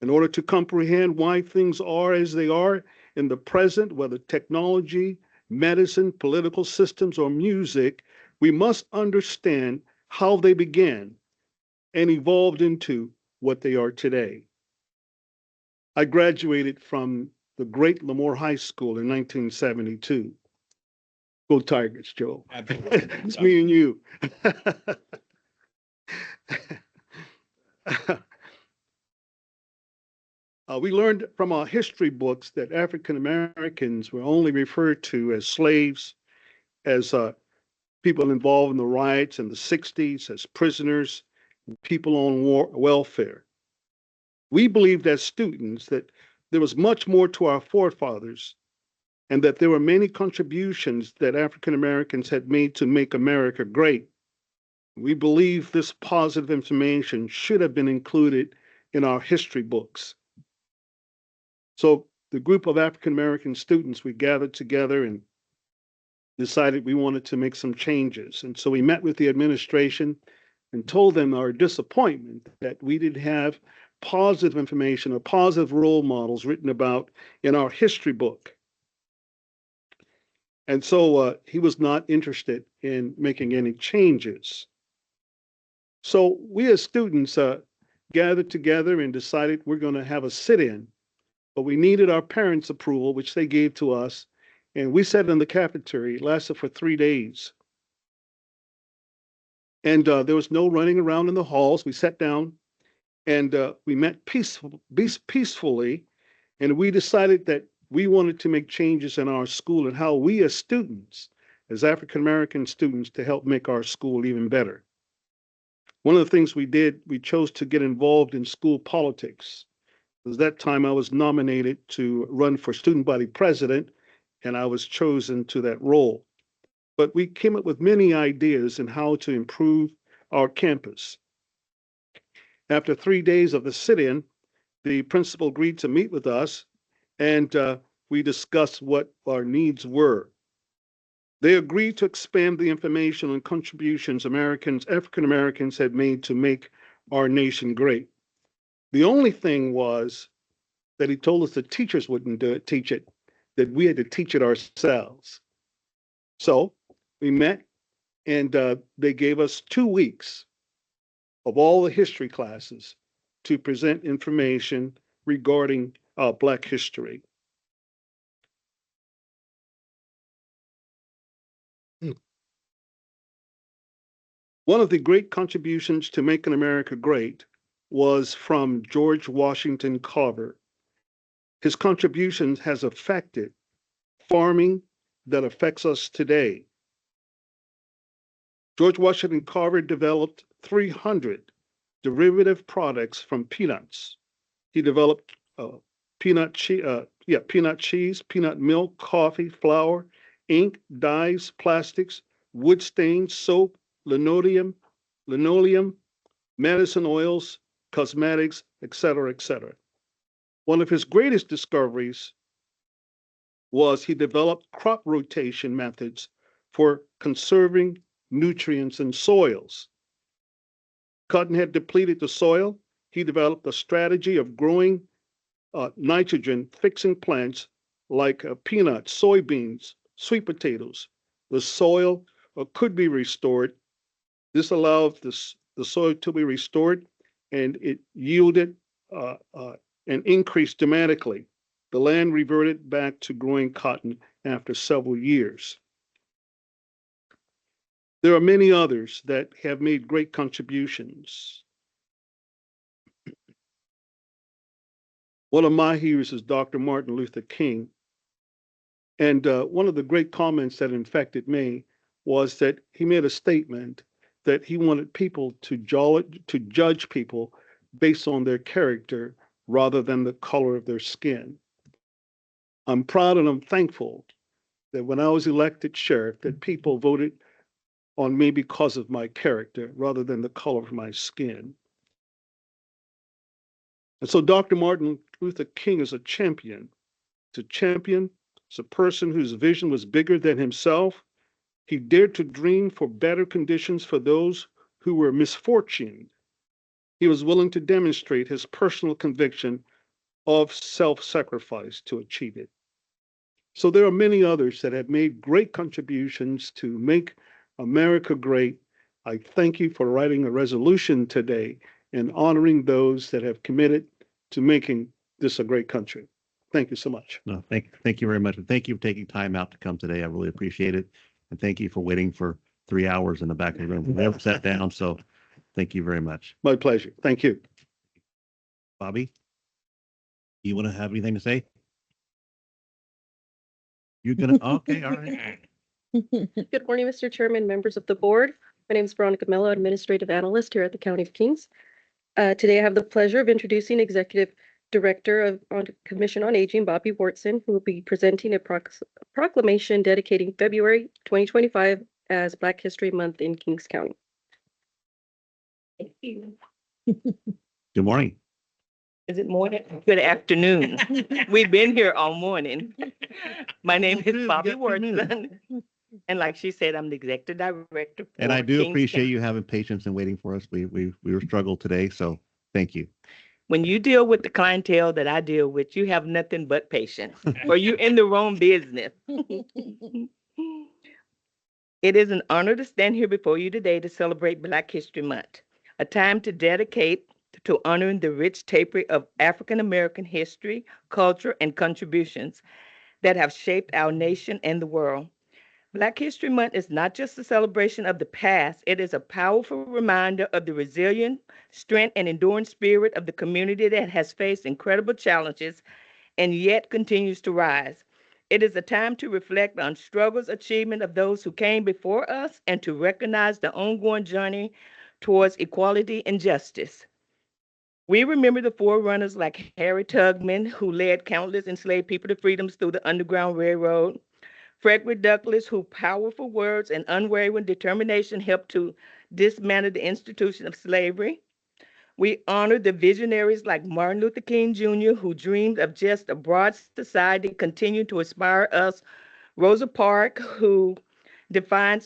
In order to comprehend why things are as they are in the present, whether technology, medicine, political systems, or music, we must understand how they began and evolved into what they are today. I graduated from the great Lemoore High School in 1972. Go Tigers, Joe. It's me and you. We learned from our history books that African Americans were only referred to as slaves, as people involved in the riots in the 60s, as prisoners, people on welfare. We believed as students that there was much more to our forefathers and that there were many contributions that African Americans had made to make America great. We believe this positive information should have been included in our history books. So the group of African American students, we gathered together and decided we wanted to make some changes. And so we met with the administration and told them our disappointment that we didn't have positive information or positive role models written about in our history book. And so he was not interested in making any changes. So we as students gathered together and decided we're going to have a sit-in, but we needed our parents' approval, which they gave to us. And we sat in the cafeteria. It lasted for 3 days. And there was no running around in the halls. We sat down and we met peacefully. And we decided that we wanted to make changes in our school and how we as students, as African-American students, to help make our school even better. One of the things we did, we chose to get involved in school politics. At that time, I was nominated to run for student body president, and I was chosen to that role. But we came up with many ideas on how to improve our campus. After 3 days of the sit-in, the principal agreed to meet with us, and we discussed what our needs were. They agreed to expand the information on contributions African Americans had made to make our nation great. The only thing was that he told us the teachers wouldn't teach it, that we had to teach it ourselves. So we met, and they gave us 2 weeks of all the history classes to present information regarding Black history. One of the great contributions to making America great was from George Washington Carver. His contributions has affected farming that affects us today. George Washington Carver developed 300 derivative products from peanuts. He developed peanut cheese, peanut milk, coffee, flour, ink, dyes, plastics, wood stains, soap, linoleum, medicine oils, cosmetics, etc., etc. One of his greatest discoveries was he developed crop rotation methods for conserving nutrients in soils. Cotton had depleted the soil. He developed a strategy of growing nitrogen fixing plants like peanuts, soybeans, sweet potatoes. The soil could be restored. This allowed the soil to be restored, and it yielded an increase dramatically. The land reverted back to growing cotton after several years. There are many others that have made great contributions. One of my heroes is Dr. Martin Luther King. And one of the great comments that infected me was that he made a statement that he wanted people to judge people based on their character rather than the color of their skin. I'm proud and I'm thankful that when I was elected sheriff, that people voted on me because of my character rather than the color of my skin. And so Dr. Martin Luther King is a champion. It's a champion. It's a person whose vision was bigger than himself. He dared to dream for better conditions for those who were misfortuned. He was willing to demonstrate his personal conviction of self-sacrifice to achieve it. So there are many others that have made great contributions to make America great. I thank you for writing a resolution today and honoring those that have committed to making this a great country. Thank you so much. No, thank you very much. And thank you for taking time out to come today. I really appreciate it. And thank you for waiting for 3 hours in the back of the room. We never sat down, so thank you very much. My pleasure. Thank you. Bobby, you want to have anything to say? You're gonna, okay, all right. Good morning, Mr. Chairman, members of the board. My name is Veronica Mello, Administrative Analyst here at the County of Kings. Today I have the pleasure of introducing Executive Director of Commission on Aging, Bobby Wartson, who will be presenting a proclamation dedicating February 2025 as Black History Month in Kings County. Thank you. Good morning. Is it morning? Good afternoon. We've been here all morning. My name is Bobby Wartson. And like she said, I'm the Executive Director. And I for do Kings appreciate County. you having patience and waiting for us. We were struggled today, so thank you. When you deal with the clientele that I deal with, you have nothing but patience, or you're in the wrong business. It is an honor to stand here before you today to celebrate Black History Month, a time to dedicate to honoring the rich tapestry of African American history, culture, and contributions that have shaped our nation and the world. Black History Month is not just a celebration of the past, it is a powerful reminder of the resilient strength and enduring spirit of the community that has faced incredible challenges and yet continues to rise. It is a time to reflect on struggles, achievement of those who came before us, and to recognize the ongoing journey towards equality and justice. We remember the forerunners like Harry Tubman, who led countless enslaved people to freedoms through the Underground Railroad, Frederick Douglass, whose powerful words and unwavering determination helped to dismantle the institution of slavery. We honor the visionaries like Martin Luther King Jr., who dreamed of just a broad society, continue to inspire us. Rosa Parks, who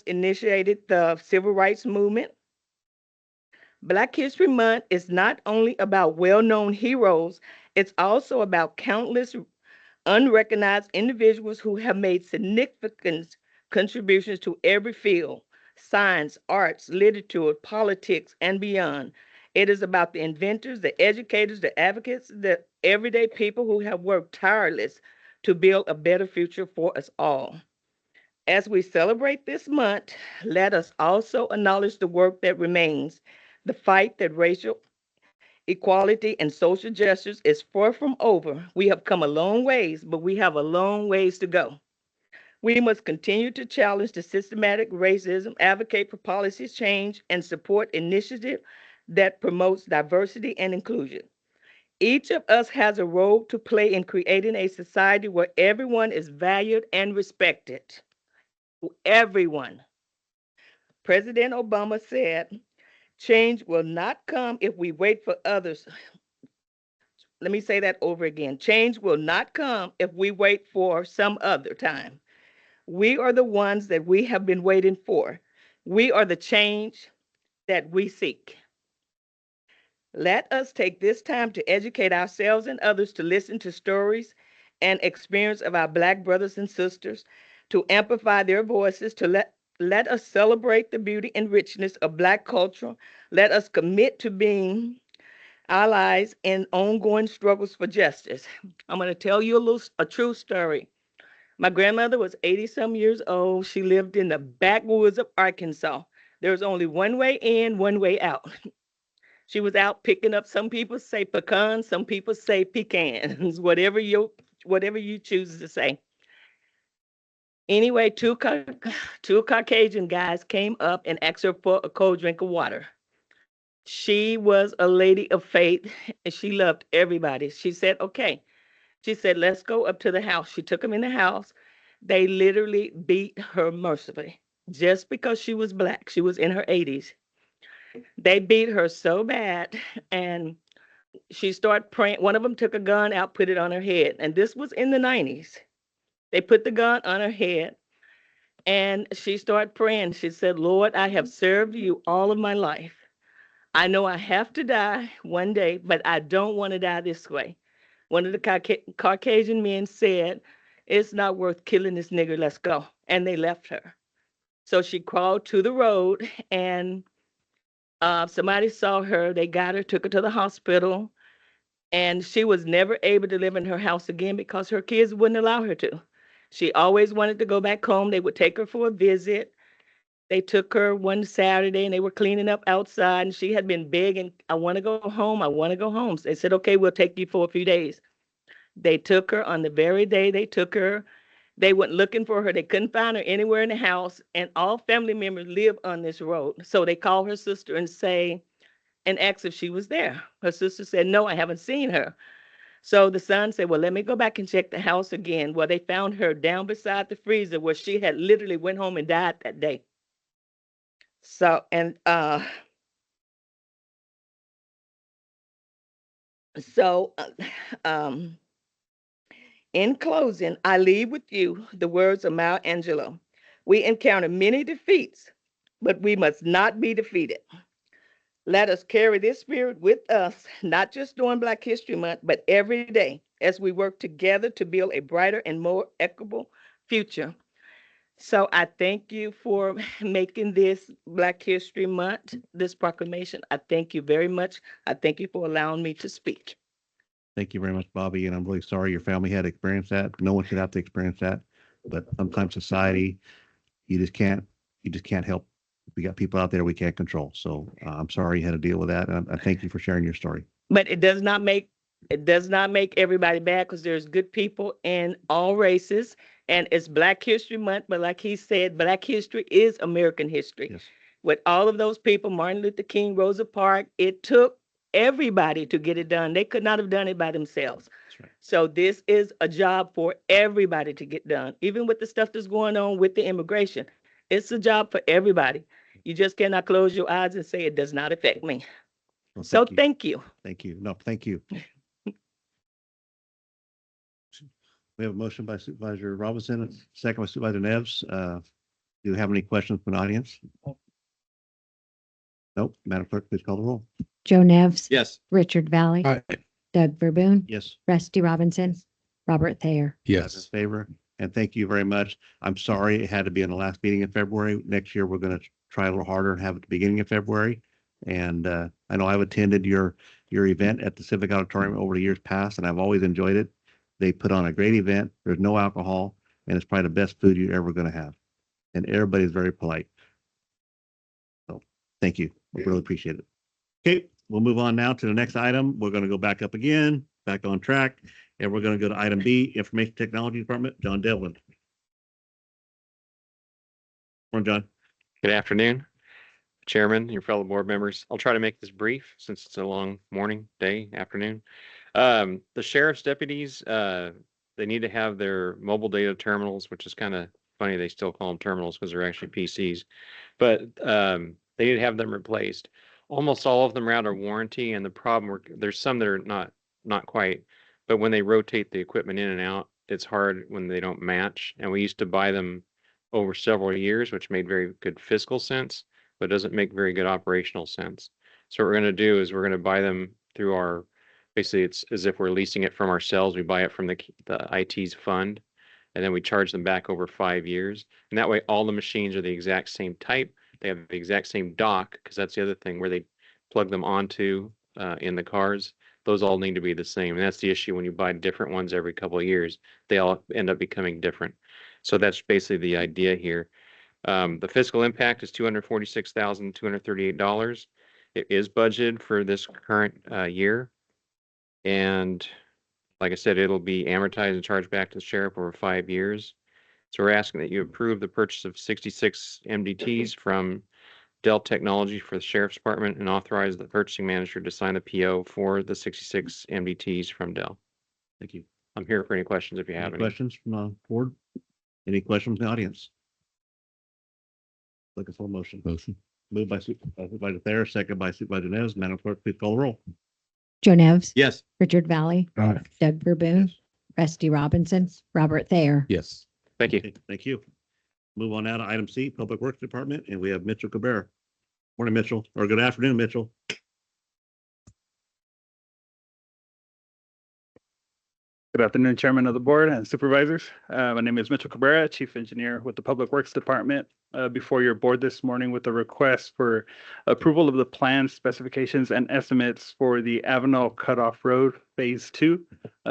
initiated the civil rights movement. Black History Month is not only about well-known heroes, it's also about countless unrecognized individuals who have made significant contributions to every field, science, arts, literature, politics, and beyond. It is about the inventors, the educators, the advocates, the everyday people who have worked tireless to build a better future for us all. As we celebrate this month, let us also acknowledge the work that remains. The fight that racial equality and social justice is far from over. We have come a long ways, but we have a long ways to go. We must continue to challenge the systematic racism, advocate for policy change, and support initiatives that promotes diversity and inclusion. Each of us has a role to play in creating a society where everyone is valued and respected. Everyone. President Obama said, change will not come if we wait for others. Let me say that over again. Change will not come if we wait for some other time. We are the ones that we have been waiting for. We are the change that we seek. Let us take this time to educate ourselves and others to listen to stories and experience of our Black brothers and sisters, to amplify their voices, to let us celebrate the beauty and richness of Black culture. Let us commit to being allies in ongoing struggles for justice. I'm going to tell you a true story. My grandmother was 80-some years old. She lived in the backwoods of Arkansas. There was only one way in, one way out. She was out picking up, some people say pecans, some people say pecans, whatever you choose to say. Anyway, two Caucasian guys came up and asked her for a cold drink of water. She was a lady of faith and she loved everybody. She said, okay. She said, let's go up to the house. She took them in the house. They literally beat her mercifully just because she was Black. She was in her 80s. They beat her so bad, and she started praying. One of them took a gun out, put it on her head, and this was in the 90s. They put the gun on her head, and she started praying. She said, Lord, I have served you all of my life. I know I have to die one day, but I don't want to die this way. One of the Caucasian men said, it's not worth killing this nigger, let's go. And they left her. So she crawled to the road, and somebody saw her. They got her, took her to the hospital, and she was never able to live in her house again because her kids wouldn't allow her to. She always wanted to go back home. They would take her for a visit. They took her one Saturday and they were cleaning up outside, and she had been begging, I want to go home. I want to go home. So they said, okay, we'll take you for a few days. They took her on the very day they took her. They went looking for her. They couldn't find her anywhere in the house, and all family members live on this road. So they called her sister and asked if she was there. Her sister said, no, I haven't seen her. So the son said, well, let me go back and check the house again. Well, they found her down beside the freezer where she had literally went home and died that day. So, and in closing, I leave with you the words of Maya Angelou. We encounter many defeats, but we must not be defeated. Let us carry this spirit with us, not just during Black History Month, but every day as we work together to build a brighter and more equitable future. So I thank you for making this Black History Month, this proclamation. I thank you very much. I thank you for allowing me to speak. Thank you very much, Bobby. And I'm really sorry your family had to experience that. No one should have to experience that. But sometimes society, you just can't help. We got people out there we can't control. So I'm sorry you had to deal with that. And I thank you for sharing your story. But it does not make everybody bad, because there's good people in all races, and it's Black History Month. But like he said, Black history is American history. Yes. With all of those people, Martin Luther King, Rosa Parks, it took everybody to get it done. They could not have done it by themselves. That's right. So this is a job for everybody to get done. Even with the stuff that's going on with the immigration, it's a job for everybody. You just cannot close your eyes and say it does not affect me. Well, So you. thank you. Thank you. No, thank you. We have a motion by Supervisor Robinson, second by Supervisor Neves. Do you have any questions from the audience? Nope. Madam Clerk, please call the roll. Joe Nevs. Yes. Richard Valley. Aye. Doug Verboon. Yes. Rusty Robinson. Robert Thayer. In favor. And thank you very much. I'm sorry it had to be in the last meeting in February. Next year, we're going to try a little harder and have it at the beginning of February. And I know I've attended your event at the Civic Auditorium over the years past, and I've always enjoyed it. They put on a great event. There's no alcohol, and it's probably the best food you're ever going to have. and everybody's very polite. So thank you. We really appreciate it. Okay, we'll move on now to the next item. We're going to go back up again, back on track, and we're going to go to item B, Information Technology Department, John Devlin. Morning, John. Good afternoon, Chairman, your fellow board members. I'll try to make this brief since it's a long morning, day, afternoon. The sheriff's deputies, they need to have their mobile data terminals, which is kind of funny. They still call them terminals because they're actually PCs, but they need to have them replaced. Almost all of them are out of warranty, and the problem, there's some that are not quite, but when they rotate the equipment in and out, it's hard when they don't match. And we used to buy them over several years, which made very good fiscal sense, but doesn't make very good operational sense. So what we're going to do is we're going to buy them through our, basically it's as if we're leasing it from ourselves. We buy it from the IT's fund, and then we charge them back over 5 years. And that way all the machines are the exact same type. They have the exact same dock, because that's the other thing where they plug them onto in the cars. Those all need to be the same. And that's the issue when you buy different ones every couple of years. They all end up becoming different. So that's basically the idea here. The fiscal impact is $246,238. It is budgeted for this current year. And like I said, it'll be amortized and charged back to the sheriff over 5 years. So we're asking that you approve the purchase of 66 MDTs from Dell Technology for the Sheriff's Department and authorize the purchasing manager to sign the PO for the 66 MDTs from Dell. Thank you. I'm here for any questions if you have any. Questions from the board? Any questions from the audience? Looking for a motion. Motion. Moved by Supervisor Thayer, second by Supervisor Neves. Madam Clerk, please call the roll. Joe Nevs. Yes. Richard Valley. Aye. Doug Verboon. Rusty Robinson. Robert Thayer. Yes. Thank you. Okay, thank you. Move on now to item C, Public Works Department, and we have Mitchell Cabrera. Morning, Mitchell, or good afternoon, Mitchell. Good afternoon, Chairman of the Board and Supervisors. My name is Mitchell Cabrera, Chief Engineer with the Public Works Department. Before your board this morning with a request for approval of the plans, specifications, and estimates for the Avenel Cutoff Road Phase 2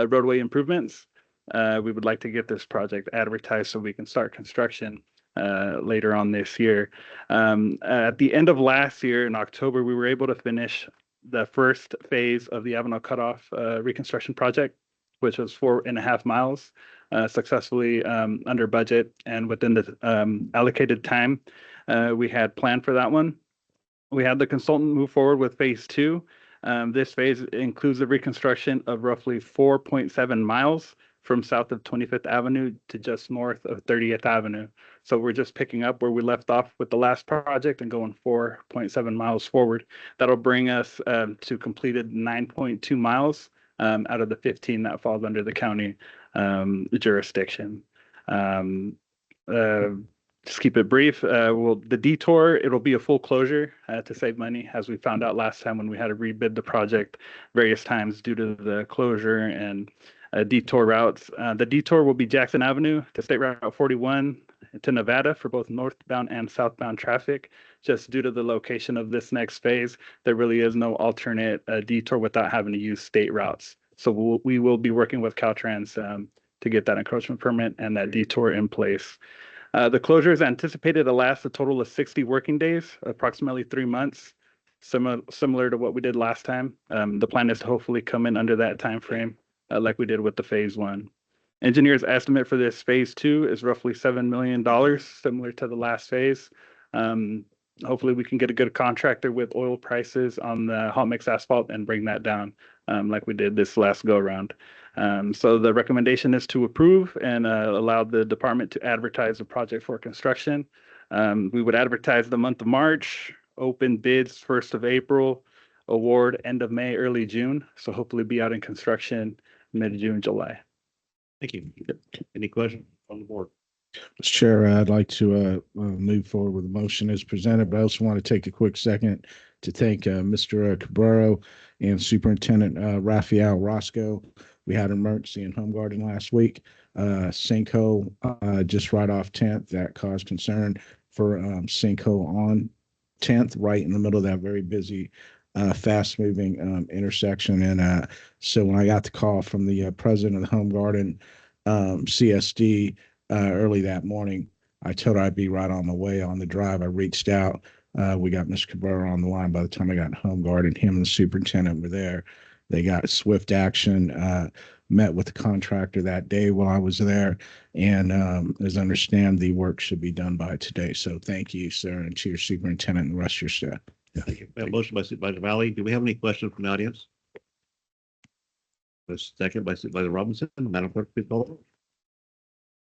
roadway improvements. We would like to get this project advertised so we can start construction later on this year. At the end of last year in October, we were able to finish the first phase of the Avenel Cutoff reconstruction project, which was 4.5 miles, successfully under budget and within the allocated time we had planned for that one. We had the consultant move forward with phase 2. This phase includes the reconstruction of roughly 4.7 miles from south of 25th Avenue to just north of 30th Avenue. So we're just picking up where we left off with the last project and going 4.7 miles forward. That'll bring us to completed 9.2 miles out of the 15 that falls under the county jurisdiction. Just keep it brief. The detour, it'll be a full closure to save money, as we found out last time when we had to rebid the project various times due to the closure and detour routes. The detour will be Jackson Avenue to State Route 41 to Nevada for both northbound and southbound traffic. Just due to the location of this next phase, there really is no alternate detour without having to use state routes. So we will be working with Caltrans to get that encroachment permit and that detour in place. The closure is anticipated to last a total of 60 working days, approximately 3 months, similar to what we did last time. The plan is to hopefully come in under that time frame, like we did with the phase 1. Engineers' estimate for this phase 2 is roughly $7 million, similar to the last phase. Hopefully we can get a good contractor with oil prices on the hot mix asphalt and bring that down like we did this last go around. So the recommendation is to approve and allow the department to advertise the project for construction. We would advertise the month of March, open bids 1st of April, award end of May, early June. So hopefully be out in construction mid-June, July. Thank you. Any questions from the board? Mr. Chair, I'd like to move forward with the motion as presented, but I also want to take a quick second to thank Mr. Cabrero and Superintendent Raphael Roscoe. We had an emergency in Home Garden last week. Sinkhole just right off 10th that caused concern for sinkhole on 10th, right in the middle of that very busy, fast-moving intersection. And so when I got the call from the president of the Home Garden CSD early that morning, I told her I'd be right on the way on the drive. I reached out. We got Mr. Cabrera on the line by the time I got home guard, and him and the superintendent were there. They got swift action, met with the contractor that day while I was there. And as I understand, the work should be done by today. So thank you, sir, and to your superintendent and the rest of your staff. Thank you. We have a motion by Supervisor Valley. Do we have any questions from the audience? A second by Supervisor Robinson. Madam Clerk, please call.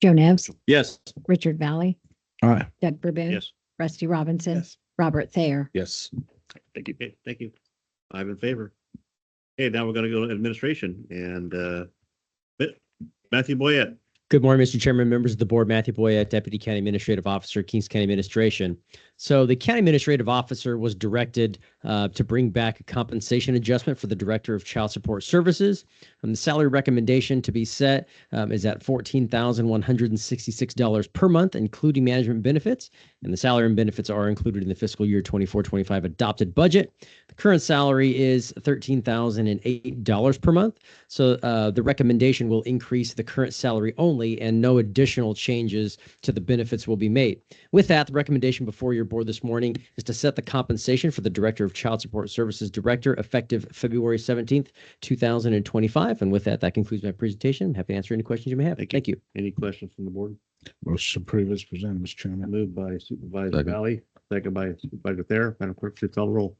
Joe Nevs, Yes. Richard Valley, Aye. Doug Verboon. Yes. Rusty Robinson. Yes. Robert Thayer. Yes. Thank you. Okay, thank you. 5 in favor. Okay, now we're going to go to administration and Matthew Boyette. Good morning, Mr. Chairman, members of the board. Matthew Boyette, Deputy County Administrative Officer, Kings County Administration. So the County Administrative Officer was directed to bring back a compensation adjustment for the Director of Child Support Services. The salary recommendation to be set is at $14,166 per month, including management benefits. And the salary and benefits are included in the fiscal year 24-25 adopted budget. The current salary is $13,008 per month. So the recommendation will increase the current salary only, and no additional changes to the benefits will be made. With that, the recommendation before your board this morning is to set the compensation for the Director of Child Support Services Director effective February 17th, 2025. And with that, that concludes my presentation. I'm happy to answer any questions you may have. Thank you. Any questions from the board? Motion approved as presented, Mr. Chairman. Moved by Supervisor Second. Valley, second by Supervisor Thayer. Madam Clerk, please call the roll.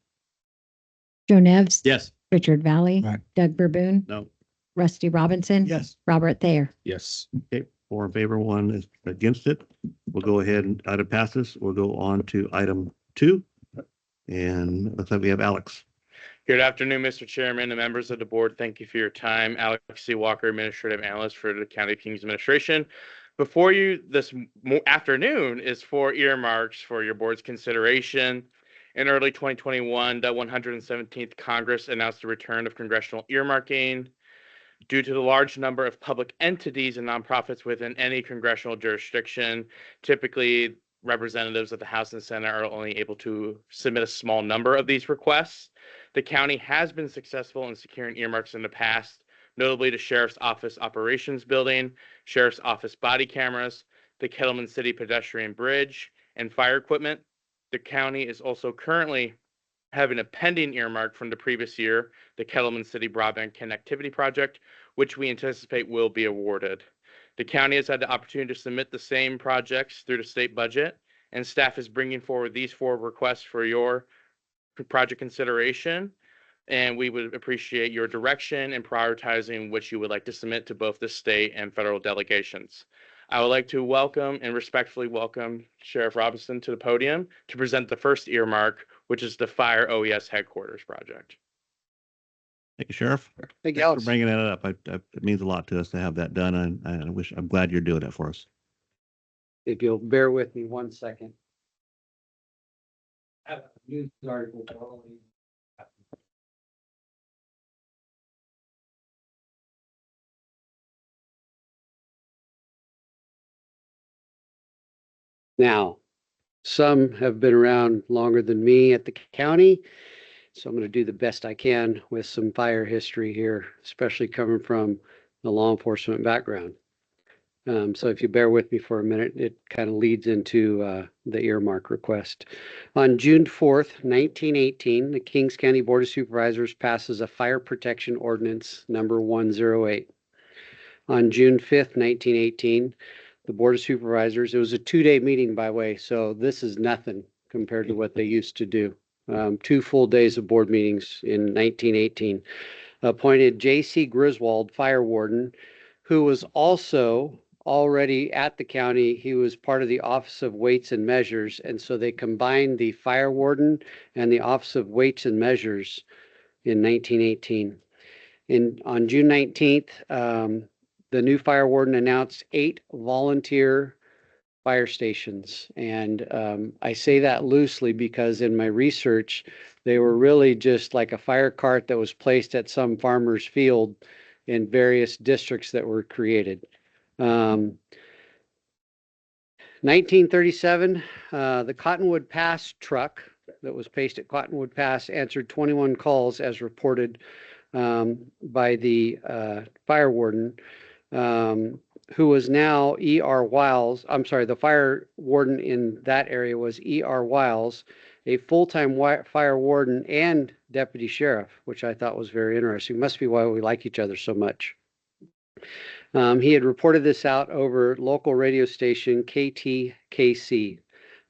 Joe Nevs. Yes. Richard Valley. Aye. Doug Verboon. No. Rusty Robinson. Yes. Robert Thayer. Yes. Okay, 4 in favor, 1 is against it. We'll go ahead and item passes. We'll go on to item 2. And looks like we have Alex. Good afternoon, Mr. Chairman and members of the board. Thank you for your time. Alex C. Walker, Administrative Analyst for the County of Kings Administration. Before you this afternoon is 4 earmarks for your board's consideration. In early 2021, the 117th Congress announced the return of congressional earmarking. Due to the large number of public entities and nonprofits within any congressional jurisdiction, typically representatives of the House and Senate are only able to submit a small number of these requests. The county has been successful in securing earmarks in the past, notably the Sheriff's Office Operations Building, Sheriff's Office body cameras, the Kettleman City Pedestrian Bridge, and fire equipment. The county is also currently having a pending earmark from the previous year, the Kettleman City Broadband Connectivity Project, which we anticipate will be awarded. The county has had the opportunity to submit the same projects through the state budget, and staff is bringing forward these 4 requests for your project consideration. And we would appreciate your direction in prioritizing which you would like to submit to both the state and federal delegations. I would like to welcome and respectfully welcome Sheriff Robinson to the podium to present the first earmark, which is the Fire OES Headquarters project. Thank you, Sheriff. Thank you, Thanks Alex. for bringing that up. It means a lot to us to have that done, and I'm glad you're doing it for us. If you'll bear with me 1 second. I have a news article. Now, some have been around longer than me at the county, so I'm going to do the best I can with some fire history here, especially coming from the law enforcement background. So if you bear with me for a minute, it kind of leads into the earmark request. On June 4th, 1918, the Kings County Board of Supervisors passes a fire protection ordinance number 108. On June 5th, 1918, the Board of Supervisors, it was a 2-day meeting, by the way, so this is nothing compared to what they used to do. 2 full days of board meetings in 1918. Appointed J.C. Griswold, fire warden, who was also already at the county. He was part of the Office of Weights and Measures, and so they combined the fire warden and the Office of Weights and Measures in 1918. On June 19th, the new fire warden announced 8 volunteer fire stations. And I say that loosely because in my research, they were really just like a fire cart that was placed at some farmer's field in various districts that were created. 1937, the Cottonwood Pass truck that was placed at Cottonwood Pass answered 21 calls as reported by the fire warden, who was now E.R. Wiles. I'm sorry, the fire warden in that area was E.R. Wiles, a full-time fire warden and deputy sheriff, which I thought was very interesting. Must be why we like each other so much. He had reported this out over local radio station KTKC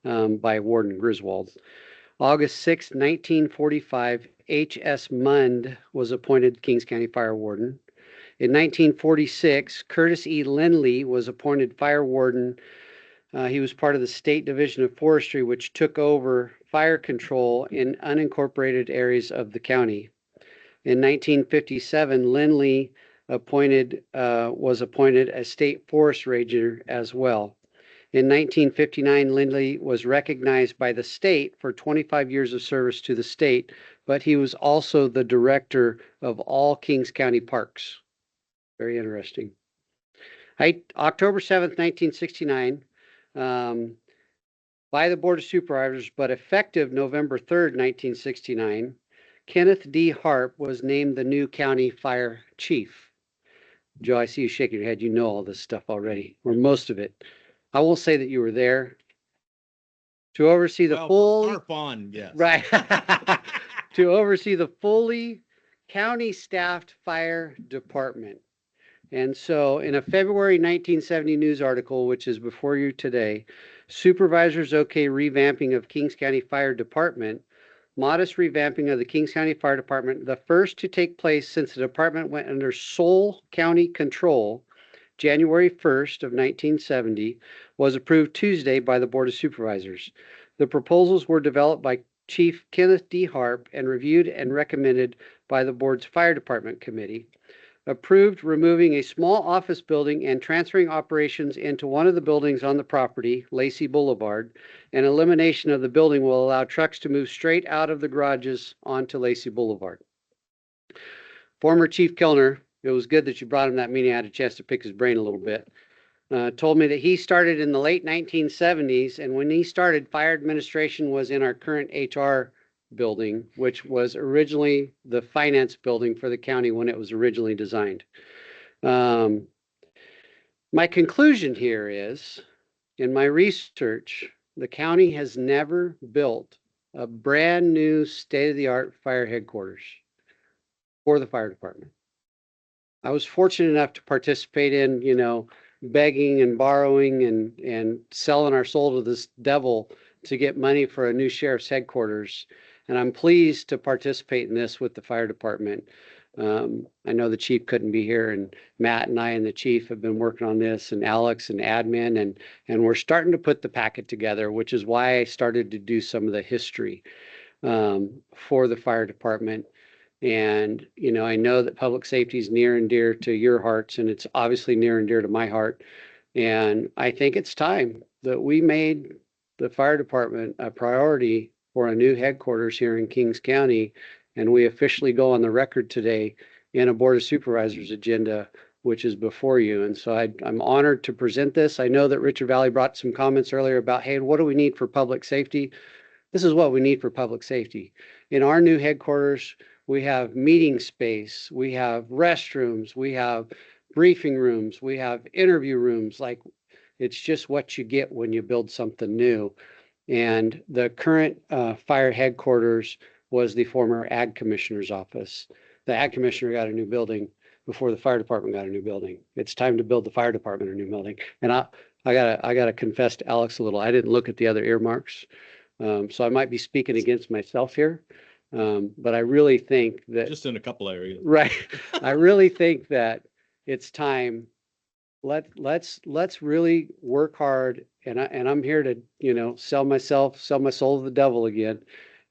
by Warden Griswold. August 6, 1945, H.S. Mund was appointed Kings County Fire Warden. In 1946, Curtis E. Lindley was appointed fire warden. He was part of the State Division of Forestry, which took over fire control in unincorporated areas of the county. In 1957, Lindley was appointed as State Forest Ranger as well. In 1959, Lindley was recognized by the state for 25 years of service to the state, but he was also the director of all Kings County parks. Very interesting. October 7th, 1969, by the Board of Supervisors, but effective November 3rd, 1969, Kenneth D. Harp was named the new county fire chief. Joe, I see you shaking your head. You know all this stuff already, or most of it. I will say that you were there to oversee the Harp on, yes. Right. To oversee the fully county staffed fire department. And so in a February 1970 news article, which is before you today, Supervisors OK revamping of Kings County Fire Department, modest revamping of the Kings County Fire Department, the first to take place since the department went under sole county control, January 1st of 1970, was approved Tuesday by the Board of Supervisors. The proposals were developed by Chief Kenneth D. Harp and reviewed and recommended by the board's Fire Department Committee. Approved removing a small office building and transferring operations into one of the buildings on the property, Lacey Boulevard. An elimination of the building will allow trucks to move straight out of the garages onto Lacey Boulevard. Former Chief Kellner, it was good that you brought him that meeting. I had a chance to pick his brain a little bit. Told me that he started in the late 1970s, and when he started, fire administration was in our current HR building, which was originally the finance building for the county when it was originally designed. My conclusion here is, in my research, the county has never built a brand new state-of-the-art fire headquarters for the fire department. I was fortunate enough to participate in, begging and borrowing and selling our soul to this devil to get money for a new sheriff's headquarters. And I'm pleased to participate in this with the fire department. I know the chief couldn't be here, and Matt and I and the chief have been working on this, and Alex and admin, and we're starting to put the packet together, which is why I started to do some of the history for the fire department. And, I know that public safety is near and dear to your hearts, and it's obviously near and dear to my heart. And I think it's time that we made the fire department a priority for a new headquarters here in Kings County. And we officially go on the record today in a Board of Supervisors agenda, which is before you. And so I'm honored to present this. I know that Richard Valley brought some comments earlier about, hey, what do we need for public safety? This is what we need for public safety. In our new headquarters, we have meeting space, we have restrooms, we have briefing rooms, we have interview rooms. Like, it's just what you get when you build something new. And the current fire headquarters was the former ag commissioner's office. The ag commissioner got a new building before the fire department got a new building. It's time to build the fire department a new building. And I gotta confess to Alex a little. I didn't look at the other earmarks, so I might be speaking against myself here. But I really think that just in a couple areas, right? I really think that it's time. Let's really work hard, and I'm here to sell my soul to the devil again,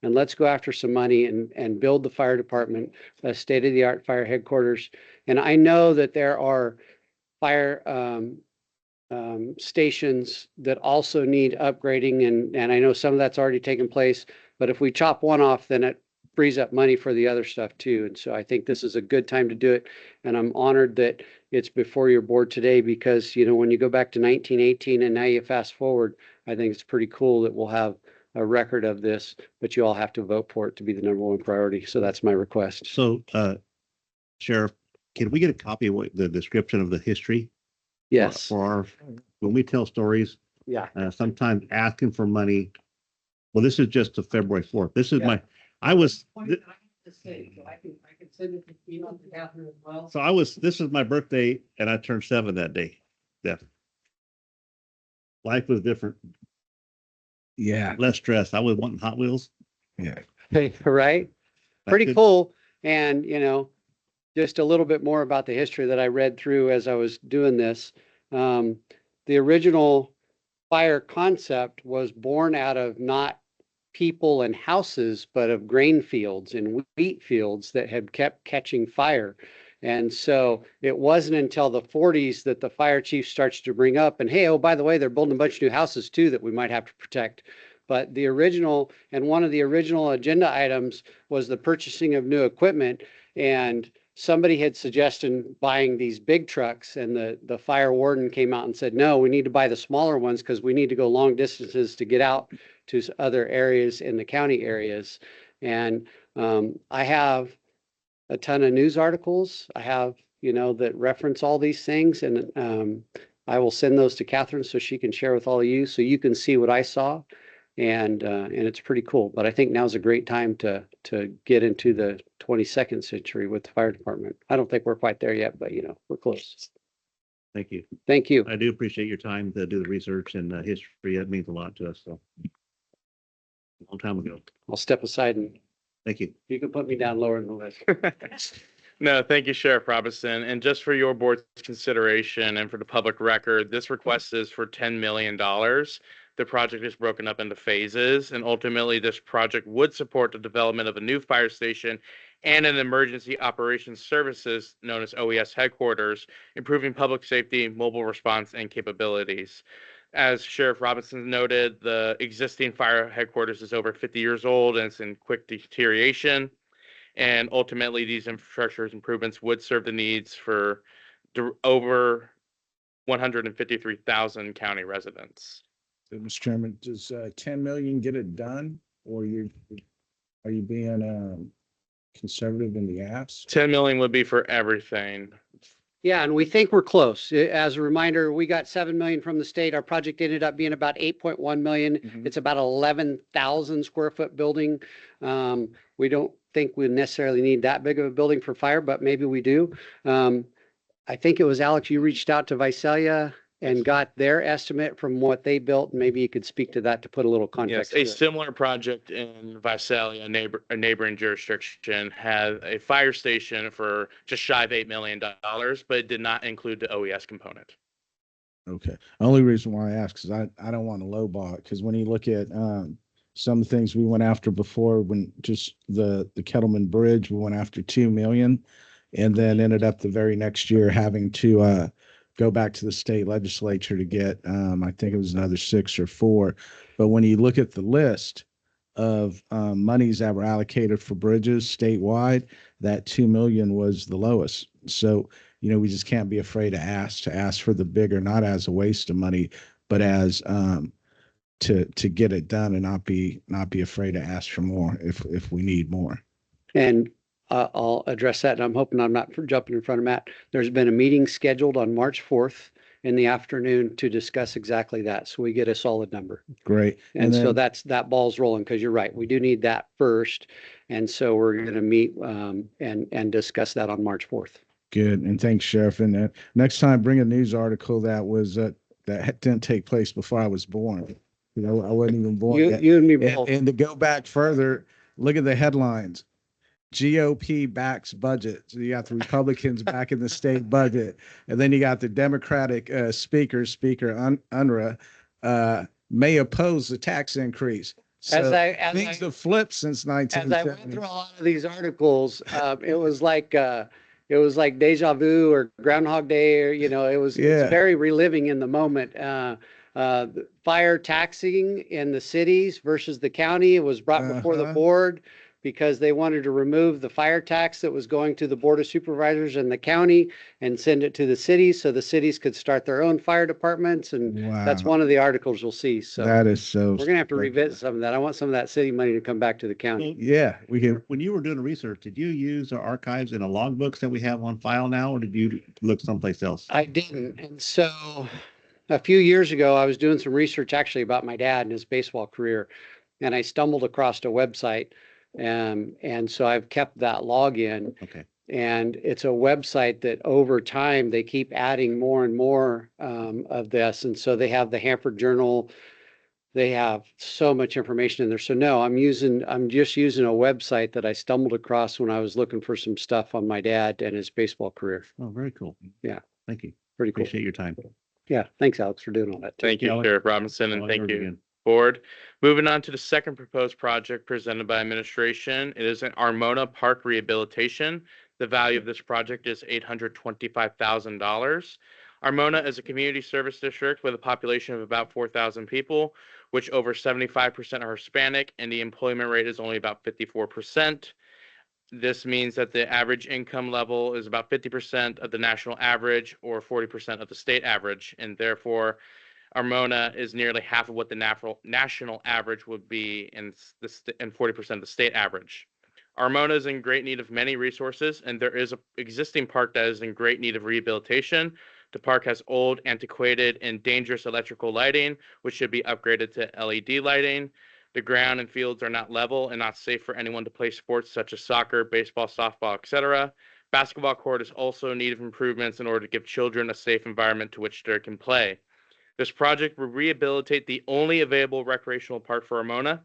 and let's go after some money and build the fire department a state-of-the-art fire headquarters. And I know that there are fire stations that also need upgrading, and I know some of that's already taken place. But if we chop one off, then it frees up money for the other stuff too. And so I think this is a good time to do it. And I'm honored that it's before your board today, because, when you go back to 1918 and now you fast forward, I think it's pretty cool that we'll have a record of this, but you all have to vote for it to be the #1 priority. So that's my request. So, Sheriff, can we get a copy of the description of the history Yes. For our, when we tell stories, Yeah. sometimes asking for money. Well, this is just to February 4th. This is Yeah. my, I was, I can send it to email to Catherine as well. so I was, this is my birthday and I turned 7 that day. Yeah. Life was different. Yeah. Less stress. I was wanting Hot Wheels. Yeah. Right? That's Pretty good. cool. And, just a little bit more about the history that I read through as I was doing this. The original fire concept was born out of not people and houses, but of grain fields and wheat fields that had kept catching fire. And so it wasn't until the 40s that the fire chief starts to bring up, and hey, oh, by the way, they're building a bunch of new houses too that we might have to protect. But the original, and one of the original agenda items was the purchasing of new equipment. And somebody had suggested buying these big trucks, and the fire warden came out and said, no, we need to buy the smaller ones because we need to go long distances to get out to other areas in the county areas. And I have a ton of news articles. I have, that reference all these things, and I will send those to Catherine so she can share with all of you, so you can see what I saw. And it's pretty cool. But I think now's a great time to get into the 22nd century with the fire department. I don't think we're quite there yet, but we're close. Thank you. Thank you. I do appreciate your time to do the research and history. It means a lot to us. So a long time ago. I'll step aside and thank you. You can put me down lower in the list. No, thank you, Sheriff Robinson. And just for your board's consideration and for the public record, this request is for $10 million. The project is broken up into phases, and ultimately this project would support the development of a new fire station and an emergency operations services known as OES headquarters, improving public safety, mobile response, and capabilities. As Sheriff Robinson noted, the existing fire headquarters is over 50 years old and it's in quick deterioration. And ultimately, these infrastructure improvements would serve the needs for over 153,000 county residents. So, Mr. Chairman, does 10 million get it done, or are you being conservative in the ask? 10 million would be for everything. Yeah, and we think we're close. As a reminder, we got 7 million from the state. Our project ended up being about 8.1 million. It's about 11,000 square foot building. We don't think we necessarily need that big of a building for fire, but maybe we do. I think it was Alex, you reached out to Visalia and got their estimate from what they built. Maybe you could speak to that to put a little context. Yes, a similar project in Visalia, a neighboring jurisdiction, had a fire station for just shy of $8 million, but it did not include the OES component. Okay. Only reason why I ask is I don't want to lowball it, because when you look at some things we went after before, when just the Kettleman Bridge, we went after 2 million, and then ended up the very next year having to go back to the state legislature to get, I think it was another 6 or 4. But when you look at the list of monies that were allocated for bridges statewide, that 2 million was the lowest. So, we just can't be afraid to ask for the bigger, not as a waste of money, but as to get it done, and not be afraid to ask for more if we need more. And I'll address that, and I'm hoping I'm not jumping in front of Matt. There's been a meeting scheduled on March 4th in the afternoon to discuss exactly that, so we get a solid number. Great. And so then, that ball's rolling, because you're right, we do need that first. And so we're going to meet and discuss that on March 4th. Good. And thanks, Sheriff. And next time, bring a news article that was that didn't take place before I was born. I wasn't even born yet. You and me both. And to go back further, look at the headlines. GOP backs budget. So you got the Republicans backing the state budget, and then you got the Democratic Speaker Unruh, may oppose the tax increase. So things have flipped since 1970. As I went through a lot of these articles, it was like deja vu or Groundhog Day, or it's very reliving in the moment. Fire taxing in the cities versus the county, it was brought before the board. because they wanted to remove the fire tax that was going to the Board of Supervisors and the county and send it to the cities so the cities could start their own fire departments. And that's Wow. one of the articles you'll see. So That is so. we're gonna have to revisit some of that. I want some of that city money to come back to the county. Yeah, we can. When you were doing the research, did you use our archives and the logbooks that we have on file now, or did you look someplace else? I didn't. And so a few years ago, I was doing some research actually about my dad and his baseball career, and I stumbled across a website. And so I've kept that login. Okay. And it's a website that over time they keep adding more and more of this. And so they have the Hanford Journal. They have so much information in there. So no, I'm just using a website that I stumbled across when I was looking for some stuff on my dad and his baseball career. Oh, very cool. Yeah. Thank you. Pretty cool. Appreciate your time. Yeah. Thanks, Alex, for doing all that. Thank you, Alex. Sheriff Robinson, and Well, thank yours you, again. Board. Moving on to the second proposed project presented by administration. It is an Armona Park rehabilitation. The value of this project is $825,000. Armona is a community service district with a population of about 4,000 people, which over 75% are Hispanic, and the employment rate is only about 54%. This means that the average income level is about 50% of the national average or 40% of the state average, and therefore Armona is nearly half of what the national average would be and 40% of the state average. Armona is in great need of many resources, and there is an existing park that is in great need of rehabilitation. The park has old, antiquated, and dangerous electrical lighting, which should be upgraded to LED lighting. The ground and fields are not level and not safe for anyone to play sports such as soccer, baseball, softball, etc. Basketball court is also in need of improvements in order to give children a safe environment to which they can play. This project will rehabilitate the only available recreational park for Armona.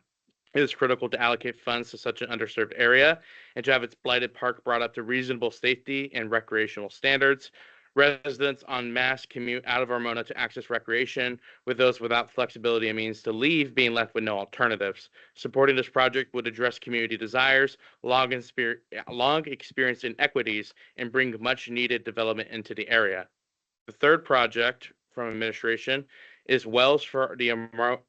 It is critical to allocate funds to such an underserved area and to have its blighted park brought up to reasonable safety and recreational standards. Residents en masse commute out of Armona to access recreation, with those without flexibility and means to leave being left with no alternatives. Supporting this project would address community desires, long experience inequities, and bring much needed development into the area. The third project from administration is wells for the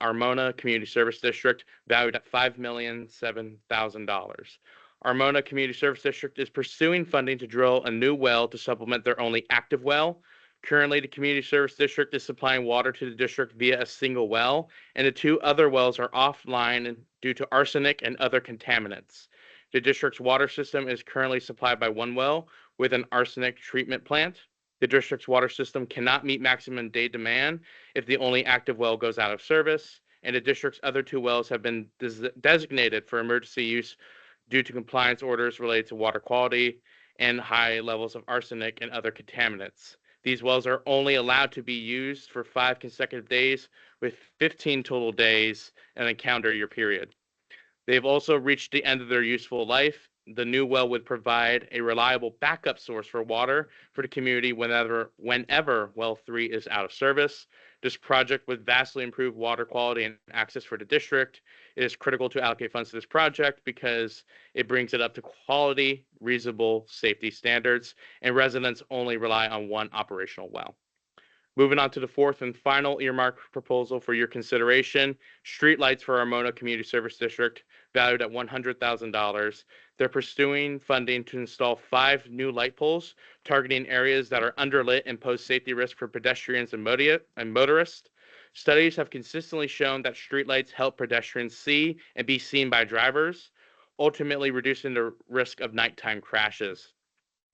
Armona Community Service District, valued at $5,007,000. Armona Community Service District is pursuing funding to drill a new well to supplement their only active well. Currently, the Community Service District is supplying water to the district via a single well, and the two other wells are offline due to arsenic and other contaminants. The district's water system is currently supplied by one well with an arsenic treatment plant. The district's water system cannot meet maximum day demand if the only active well goes out of service, and the district's other two wells have been designated for emergency use due to compliance orders related to water quality and high levels of arsenic and other contaminants. These wells are only allowed to be used for 5 consecutive days, with 15 total days in a calendar year period. They've also reached the end of their useful life. The new well would provide a reliable backup source for water for the community whenever well 3 is out of service. This project would vastly improve water quality and access for the district. It is critical to allocate funds to this project because it brings it up to quality, reasonable safety standards, and residents only rely on one operational well. Moving on to the fourth and final earmark proposal for your consideration, streetlights for Armona Community Service District, valued at $100,000. They're pursuing funding to install 5 new light poles, targeting areas that are underlit and pose safety risk for pedestrians and motorists. Studies have consistently shown that streetlights help pedestrians see and be seen by drivers, ultimately reducing the risk of nighttime crashes.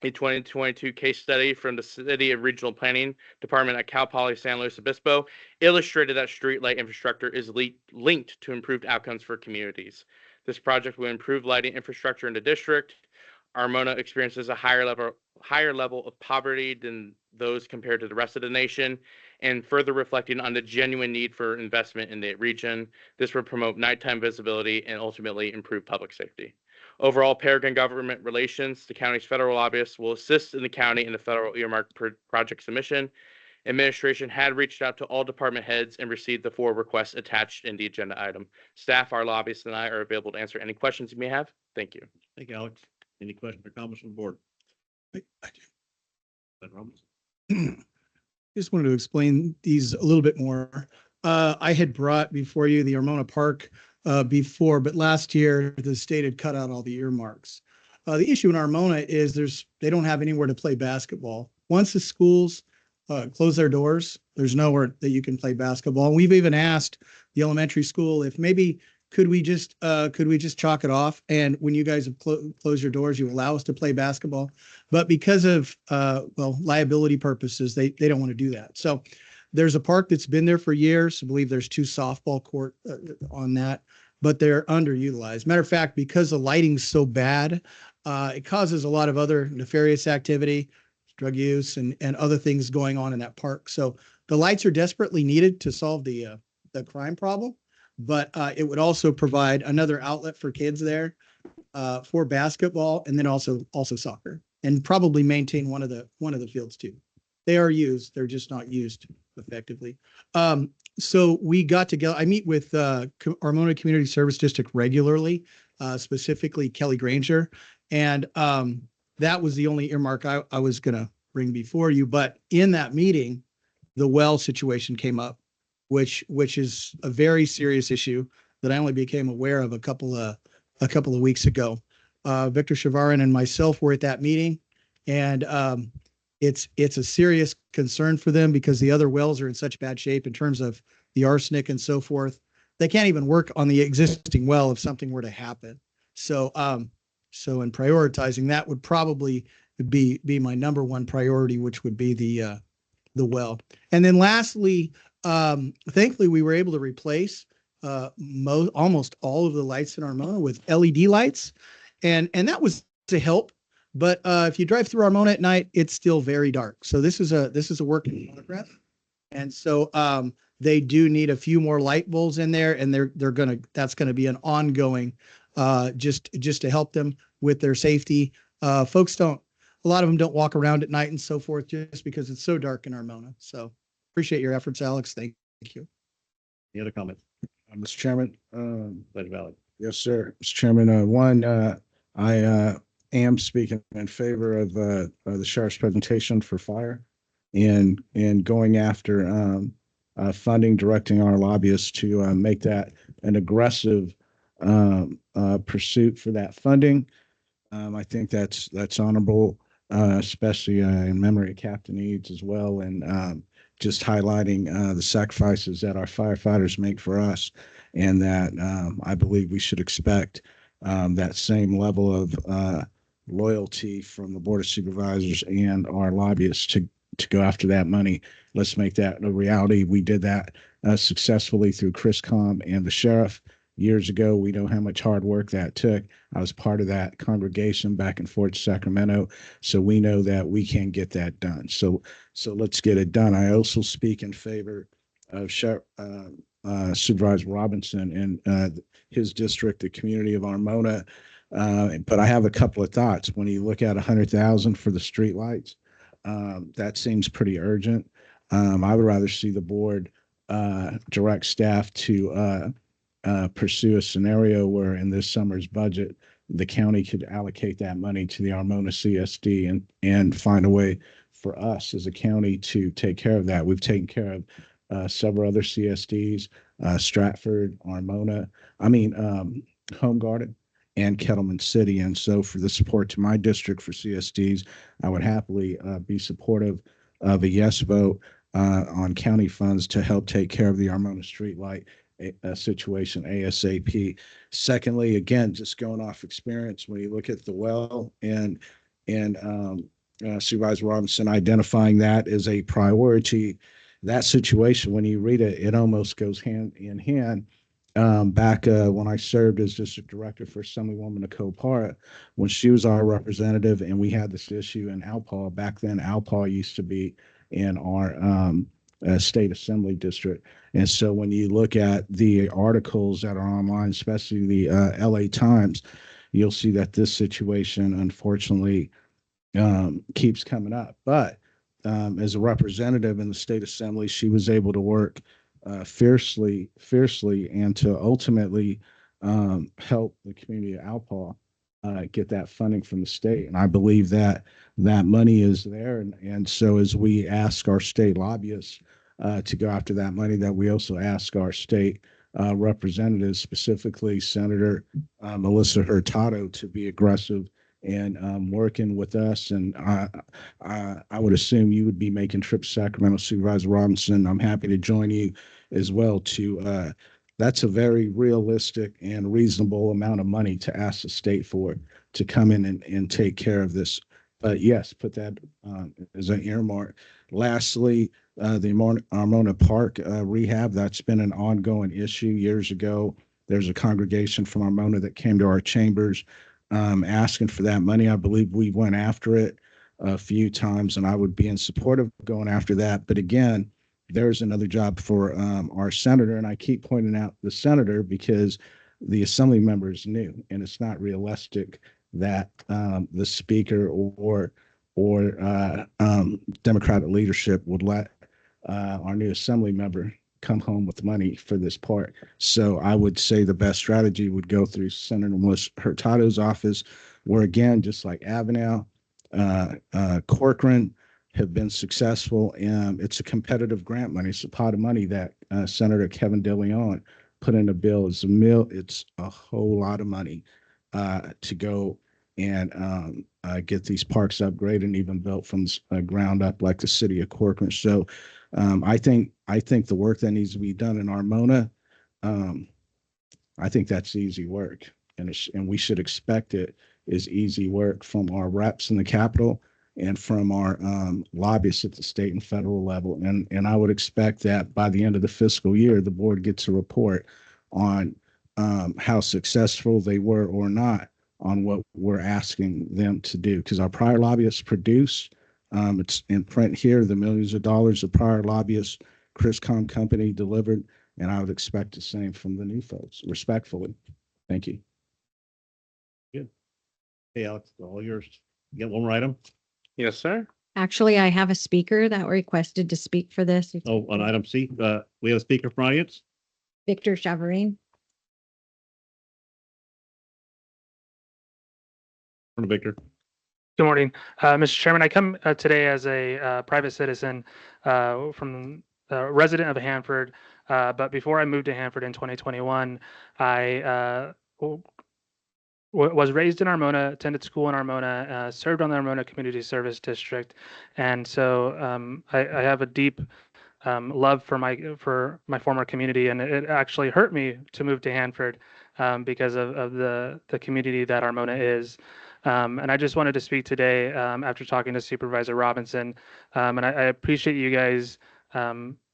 A 2022 case study from the City and Regional Planning Department at Cal Poly San Luis Obispo illustrated that streetlight infrastructure is linked to improved outcomes for communities. This project will improve lighting infrastructure in the district. Armona experiences a higher level of poverty than those compared to the rest of the nation, and further reflecting on the genuine need for investment in the region. This will promote nighttime visibility and ultimately improve public safety. Overall, Peregrine Government Relations, the county's federal lobbyists, will assist in the county in the federal earmark project submission. Administration had reached out to all department heads and received the 4 requests attached in the agenda item. Staff, our lobbyists, and I are available to answer any questions you may have. Thank you. Thank you, Alex. Any questions or comments from the board? I do. Just wanted to explain these a little bit more. I had brought before you the Armona Park before, but last year the state had cut out all the earmarks. The issue in Armona is they don't have anywhere to play basketball. Once the schools close their doors, there's nowhere that you can play basketball. We've even asked the elementary school if maybe could we just chalk it off, and when you guys have closed your doors, you allow us to play basketball. But because of liability purposes, they don't want to do that. So there's a park that's been there for years. I believe there's 2 softball court on that, but they're underutilized. Matter of fact, because the lighting's so bad, it causes a lot of other nefarious activity, drug use, and other things going on in that park. So the lights are desperately needed to solve the crime problem, but it would also provide another outlet for kids there for basketball, and then also soccer, and probably maintain one of the fields too. They are used, they're just not used effectively. So we got together. I meet with Armona Community Service District regularly, specifically Kelly Granger, and that was the only earmark I was going to bring before you. But in that meeting, the well situation came up, which is a very serious issue that I only became aware of a couple of weeks ago. Victor Shavarin and myself were at that meeting, and it's a serious concern for them because the other wells are in such bad shape in terms of the arsenic and so forth. They can't even work on the existing well if something were to happen. So in prioritizing, that would probably be my number one priority, which would be the well. And then lastly, thankfully we were able to replace almost all of the lights in Armona with LED lights, and that was to help. But if you drive through Armona at night, it's still very dark. So this is a work in progress. And so they do need a few more light bulbs in there, and that's gonna be an ongoing just to help them with their safety. A lot of them don't walk around at night and so forth just because it's so dark in Armona. So appreciate your efforts, Alex. Thank you. Any other comments? Mr. Chairman. Valid. Yes, sir. Mr. Chairman, I am speaking in favor of the sheriff's presentation for fire and going after funding, directing our lobbyists to make that an aggressive pursuit for that funding. I think that's honorable, especially in memory of Captain Eads as well, and just highlighting the sacrifices that our firefighters make for us, and that I believe we should expect that same level of loyalty from the Board of Supervisors and our lobbyists to go after that money. Let's make that a reality. We did that successfully through CRISCOM and the sheriff years ago. We know how much hard work that took. I was part of that congregation back and forth to Sacramento, so we know that we can get that done. So let's get it done. I also speak in favor of Supervisor Robinson and his district, the community of Armona. But I have a couple of thoughts. When you look at 100,000 for the streetlights, that seems pretty urgent. I would rather see the board direct staff to pursue a scenario where in this summer's budget, the county could allocate that money to the Armona CSD and find a way for us as a county to take care of that. We've taken care of several other CSDs, Stratford, Armona, Home Garden, and Kettleman City. And so for the support to my district for CSDs, I would happily be supportive of a yes vote on county funds to help take care of the Armona streetlight situation ASAP. Secondly, again, just going off experience, when you look at the well and Supervisor Robinson identifying that as a priority, that situation, when you read it, it almost goes hand in hand. Back when I served as district director for Assemblywoman Nicole Parra, when she was our representative and we had this issue in Alpaugh, back then Alpaugh used to be in our state assembly district. And so when you look at the articles that are online, especially the LA Times, you'll see that this situation unfortunately keeps coming up. But as a representative in the state assembly, she was able to work fiercely, and to ultimately help the community of Alpaugh get that funding from the state. And I believe that that money is there. And so as we ask our state lobbyists to go after that money, that we also ask our state representatives, specifically Senator Melissa Hurtado, to be aggressive and working with us. And I would assume you would be making trips to Sacramento, Supervisor Robinson. I'm happy to join you as well to that's a very realistic and reasonable amount of money to ask the state for to come in and take care of this. But yes, put that as an earmark. Lastly, the Armona Park rehab, that's been an ongoing issue. Years ago, there's a congregation from Armona that came to our chambers asking for that money. I believe we went after it a few times, and I would be in support of going after that. But again, there's another job for our senator, and I keep pointing out the senator because the assembly member is new, and it's not realistic that the speaker or Democratic leadership would let our new assembly member come home with money for this part. So I would say the best strategy would go through Senator Melissa Hurtado's office, where again, just like Avenel, Corcoran have been successful. It's a competitive grant money. It's a pot of money that Senator Kevin DeLeon put in a bill. It's a whole lot of money to go and get these parks upgraded and even built from ground up like the city of Corcoran. So I think the work that needs to be done in Armona, I think that's easy work, and we should expect it is easy work from our reps in the Capitol and from our lobbyists at the state and federal level. And I would expect that by the end of the fiscal year, the board gets a report on how successful they were or not on what we're asking them to do. Because our prior lobbyists produce, it's in print here, the millions of dollars the prior lobbyists, Criscom Company delivered, and I would expect the same from the new folks, respectfully. Thank you. Good. Hey, Alex, all yours. You got one more item? Yes, sir. Actually, I have a speaker that requested to speak for this. It's Oh, on item C, we have a speaker from audience. Victor Chavarine. Victor. Good morning, Mr. Chairman. I come today as a private citizen from a resident of Hanford, but before I moved to Hanford in 2021, I was raised in Armona, attended school in Armona, served on the Armona Community Service District, and so I have a deep love for my former community, and it actually hurt me to move to Hanford because of the community that Armona is. And I just wanted to speak today after talking to Supervisor Robinson, and I appreciate you guys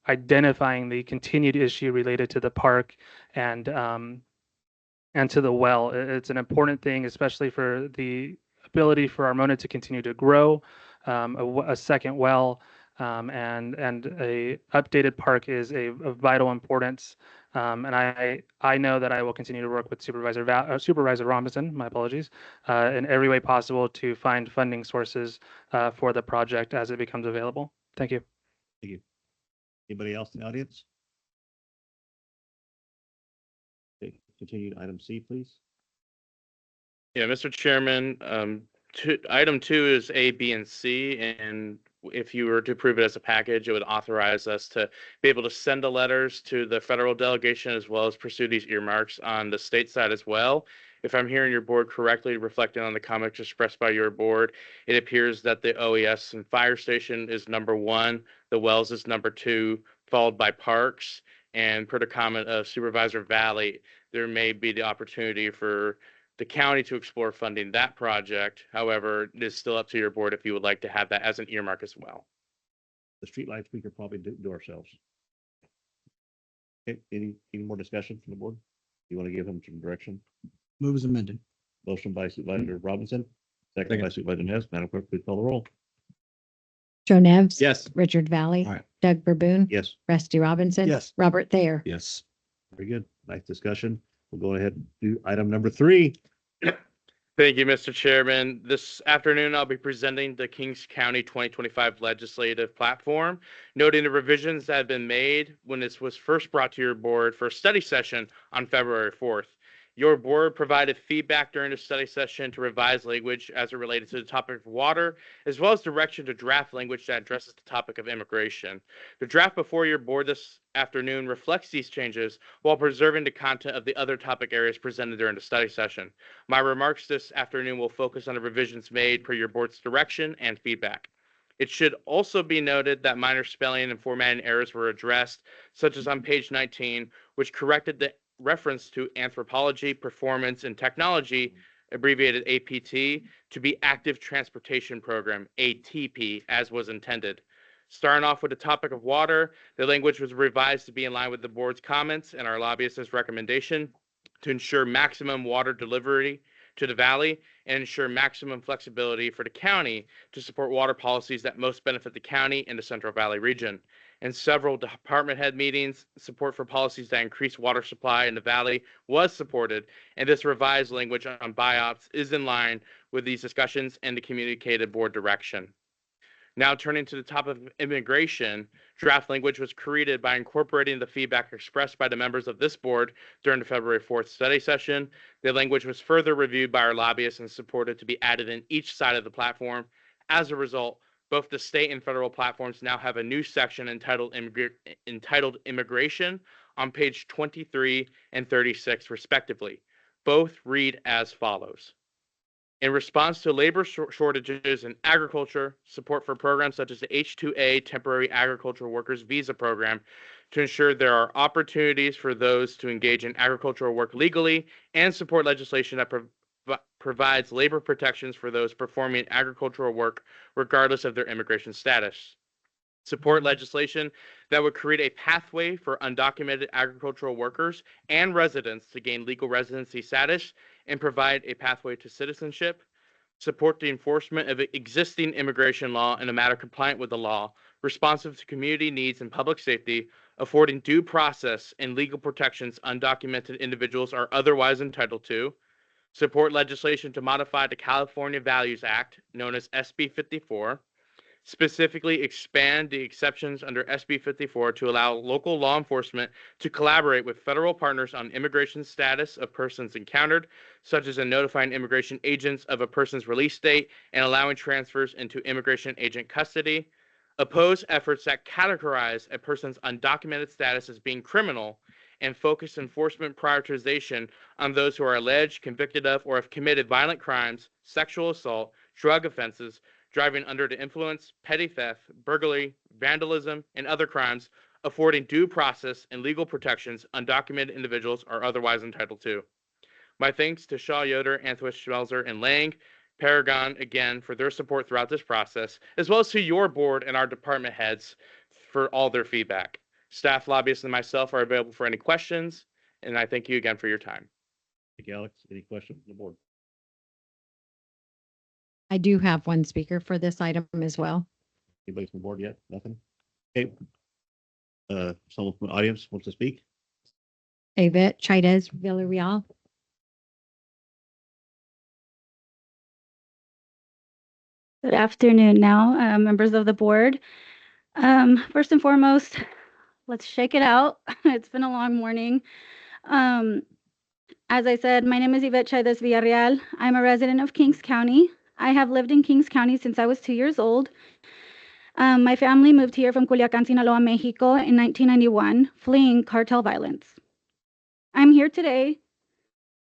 identifying the continued issue related to the park and to the well. It's an important thing, especially for the ability for Armona to continue to grow. A second well and a updated park is of vital importance. And I know that I will continue to work with Supervisor Robinson, my apologies, in every way possible to find funding sources for the project as it becomes available. Thank you. Thank you. Anybody else in the audience? Okay, continue to item C, please. Yeah, Mr. Chairman, item 2 is A, B, and C, and if you were to approve it as a package, it would authorize us to be able to send the letters to the federal delegation as well as pursue these earmarks on the state side as well. If I'm hearing your board correctly, reflecting on the comments expressed by your board, it appears that the OES and fire station is number 1, the wells is number 2, followed by parks. And per the comment of Supervisor Valley, there may be the opportunity for the county to explore funding that project. However, it is still up to your board if you would like to have that as an earmark as well. The streetlights we could probably do ourselves. Okay, any more discussion from the board? You want to give them some direction? Move as amended. Motion by Supervisor Robinson, second by Supervisor Nez. Madam Clerk, please call the roll. Joe Nevs. Yes. Richard Valley. Aye. Doug Verboon. Yes. Rusty Robinson. Yes. Robert Thayer. Yes. Very good. Nice discussion. We'll go ahead and do item number 3. Thank you, Mr. Chairman. This afternoon, I'll be presenting the Kings County 2025 legislative platform, noting the revisions that have been made when this was first brought to your board for a study session on February 4th. Your board provided feedback during the study session to revise language as it related to the topic of water, as well as direction to draft language that addresses the topic of immigration. The draft before your board this afternoon reflects these changes while preserving the content of the other topic areas presented during the study session. My remarks this afternoon will focus on the revisions made per your board's direction and feedback. It should also be noted that minor spelling and formatting errors were addressed, such as on page 19, which corrected the reference to anthropology, performance, and technology, abbreviated APT, to be active transportation program, ATP, as was intended. Starting off with the topic of water, the language was revised to be in line with the board's comments and our lobbyist's recommendation to ensure maximum water delivery to the valley and ensure maximum flexibility for the county to support water policies that most benefit the county and the Central Valley region. In several department head meetings, support for policies that increase water supply in the valley was supported, and this revised language on biops is in line with these discussions and the communicated board direction. Now turning to the topic of immigration, draft language was created by incorporating the feedback expressed by the members of this board during the February 4th study session. The language was further reviewed by our lobbyists and supported to be added in each side of the platform. As a result, both the state and federal platforms now have a new section entitled Immigration on page 23 and 36, respectively. Both read as follows. In response to labor shortages in agriculture, support for programs such as the H-2A Temporary Agricultural Workers Visa Program to ensure there are opportunities for those to engage in agricultural work legally, and support legislation that provides labor protections for those performing agricultural work regardless of their immigration status. Support legislation that would create a pathway for undocumented agricultural workers and residents to gain legal residency status and provide a pathway to citizenship. Support the enforcement of existing immigration law in a manner compliant with the law, responsive to community needs and public safety, affording due process and legal protections undocumented individuals are otherwise entitled to. Support legislation to modify the California Values Act, known as SB 54. Specifically expand the exceptions under SB 54 to allow local law enforcement to collaborate with federal partners on immigration status of persons encountered, such as in notifying immigration agents of a person's release date and allowing transfers into immigration agent custody. Oppose efforts that categorize a person's undocumented status as being criminal and focus enforcement prioritization on those who are alleged, convicted of, or have committed violent crimes, sexual assault, drug offenses, driving under the influence, petty theft, burglary, vandalism, and other crimes, affording due process and legal protections undocumented individuals are otherwise entitled to. My thanks to Shaw, Yoder, Anthwist, Schmelzer, and Lang, Paragon, again, for their support throughout this process, as well as to your board and our department heads for all their feedback. Staff, lobbyists, and myself are available for any questions, and I thank you again for your time. Thank you, Alex. Any questions from the board? I do have one speaker for this item as well. Anybody from the board yet? Nothing? Okay. Someone from the audience wants to speak? Yvette Chaidez Villarreal. Good afternoon now, members of the board. First and foremost, let's shake it out. It's been a long morning. As I said, my name is Yvette Chaidez Villarreal. I'm a resident of Kings County. I have lived in Kings County since I was 2 years old. My family moved here from Culiacan, Sinaloa, Mexico in 1991, fleeing cartel violence. I'm here today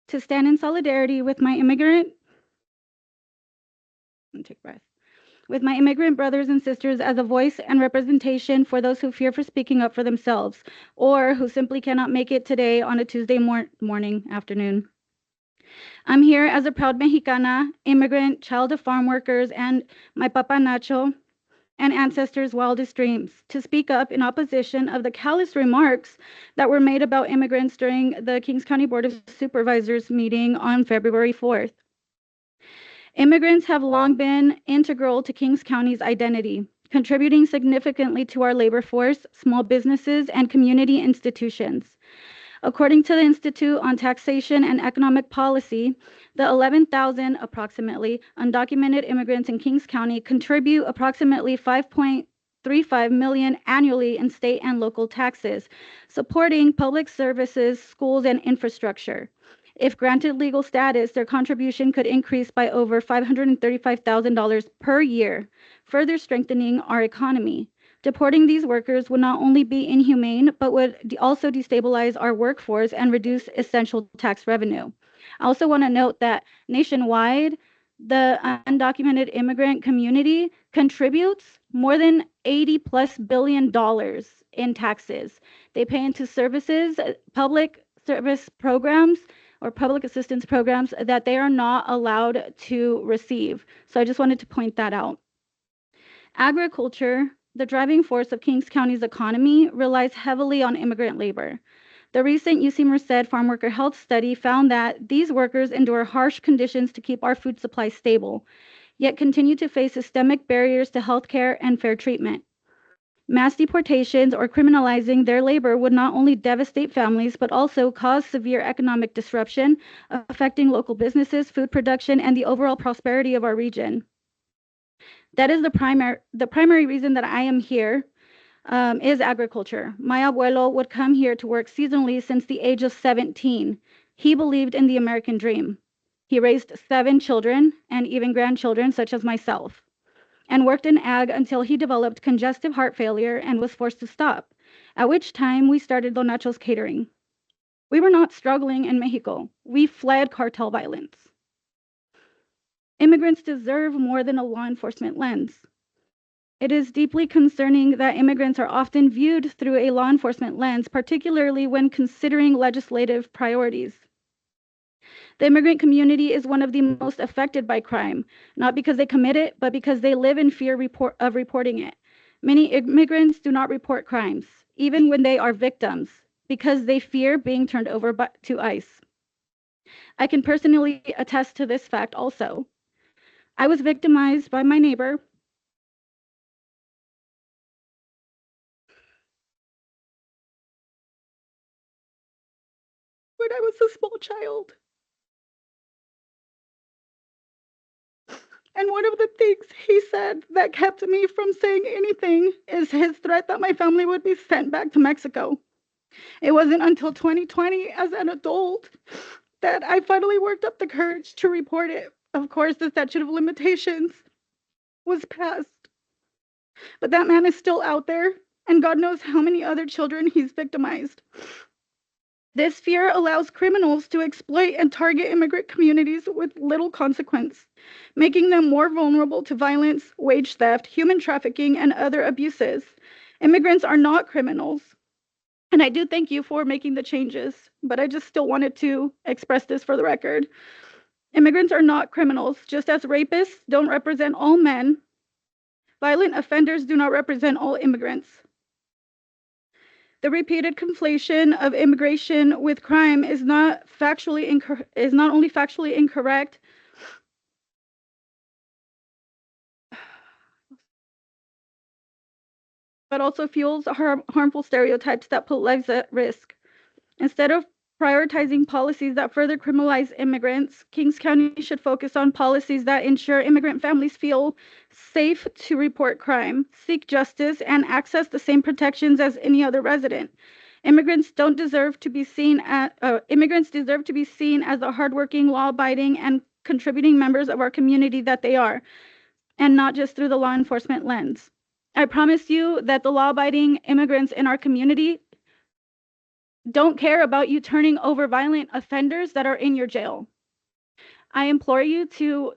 to stand in solidarity with my immigrant brothers and sisters as a voice and representation for those who fear for speaking up for themselves or who simply cannot make it today on a Tuesday afternoon. I'm here as a proud Mexicana, immigrant, child of farm workers, and my Papa Nacho and ancestors' wildest dreams to speak up in opposition of the callous remarks that were made about immigrants during the Kings County Board of Supervisors meeting on February 4th. Immigrants have long been integral to Kings County's identity, contributing significantly to our labor force, small businesses, and community institutions. According to the Institute on Taxation and Economic Policy, the 11,000 approximately undocumented immigrants in Kings County contribute approximately $5.35 million annually in state and local taxes, supporting public services, schools, and infrastructure. If granted legal status, their contribution could increase by over $535,000 per year, further strengthening our economy. Deporting these workers would not only be inhumane, but would also destabilize our workforce and reduce essential tax revenue. I also want to note that nationwide, the undocumented immigrant community contributes more than $80+ billion in taxes. They pay into services, public service programs, or public assistance programs that they are not allowed to receive. So I just wanted to point that out. Agriculture, the driving force of Kings County's economy, relies heavily on immigrant labor. The recent UC Merced Farm Worker Health Study found that these workers endure harsh conditions to keep our food supply stable, yet continue to face systemic barriers to healthcare and fair treatment. Mass deportations or criminalizing their labor would not only devastate families, but also cause severe economic disruption, affecting local businesses, food production, and the overall prosperity of our region. That is the primary reason that I am here, is agriculture. My abuelo would come here to work seasonally since the age of 17. He believed in the American dream. He raised 7 children and even grandchildren, such as myself, and worked in ag until he developed congestive heart failure and was forced to stop, at which time we started Don Nacho's Catering. We were not struggling in Mexico. We fled cartel violence. Immigrants deserve more than a law enforcement lens. It is deeply concerning that immigrants are often viewed through a law enforcement lens, particularly when considering legislative priorities. The immigrant community is one of the most affected by crime, not because they commit it, but because they live in fear of reporting it. Many immigrants do not report crimes, even when they are victims, because they fear being turned over to ICE. I can personally attest to this fact also. I was victimized by my neighbor when I was a small child. And one of the things he said that kept me from saying anything is his threat that my family would be sent back to Mexico. It wasn't until 2020, as an adult, that I finally worked up the courage to report it. Of course, the statute of limitations was passed. But that man is still out there, and God knows how many other children he's victimized. This fear allows criminals to exploit and target immigrant communities with little consequence, making them more vulnerable to violence, wage theft, human trafficking, and other abuses. Immigrants are not criminals. And I do thank you for making the changes, but I just still wanted to express this for the record. Immigrants are not criminals, just as rapists don't represent all men. Violent offenders do not represent all immigrants. The repeated conflation of immigration with crime is not only factually incorrect, but also fuels harmful stereotypes that put lives at risk. Instead of prioritizing policies that further criminalize immigrants, Kings County should focus on policies that ensure immigrant families feel safe to report crime, seek justice, and access the same protections as any other resident. Immigrants deserve to be seen as the hardworking, law-abiding, and contributing members of our community that they are, and not just through the law enforcement lens. I promise you that the law-abiding immigrants in our community don't care about you turning over violent offenders that are in your jail. I implore you to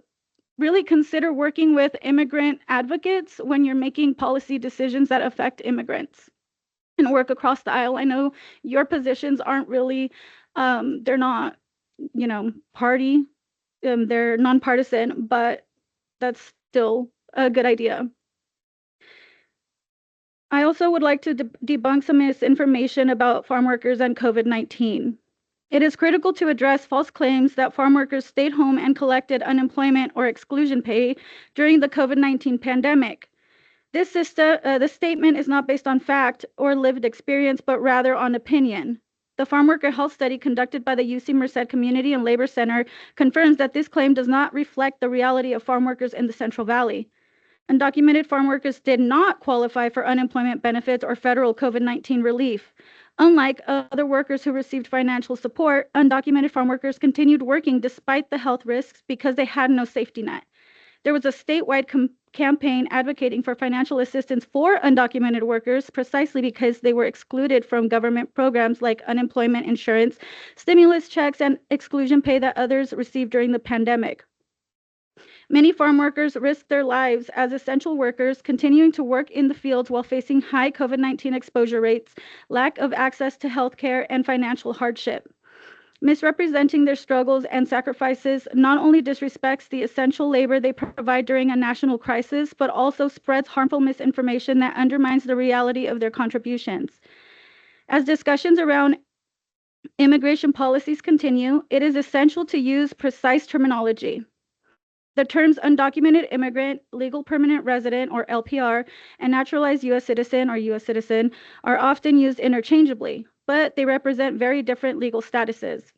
really consider working with immigrant advocates when you're making policy decisions that affect immigrants, and work across the aisle. I know your positions aren't really, they're not, party, they're nonpartisan, but that's still a good idea. I also would like to debunk some misinformation about farm workers and COVID-19. It is critical to address false claims that farm workers stayed home and collected unemployment or exclusion pay during the COVID-19 pandemic. This statement is not based on fact or lived experience, but rather on opinion. The farm worker health study conducted by the UC Merced Community and Labor Center confirms that this claim does not reflect the reality of farm workers in the Central Valley. Undocumented farm workers did not qualify for unemployment benefits or federal COVID-19 relief. Unlike other workers who received financial support, undocumented farm workers continued working despite the health risks because they had no safety net. There was a statewide campaign advocating for financial assistance for undocumented workers precisely because they were excluded from government programs like unemployment insurance, stimulus checks, and exclusion pay that others received during the pandemic. Many farm workers risked their lives as essential workers, continuing to work in the fields while facing high COVID-19 exposure rates, lack of access to health care, and financial hardship. Misrepresenting their struggles and sacrifices not only disrespects the essential labor they provide during a national crisis, but also spreads harmful misinformation that undermines the reality of their contributions. As discussions around immigration policies continue, it is essential to use precise terminology. The terms undocumented immigrant, legal permanent resident or LPR, and naturalized U.S. citizen or U.S. citizen are often used interchangeably, but they represent very different legal statuses.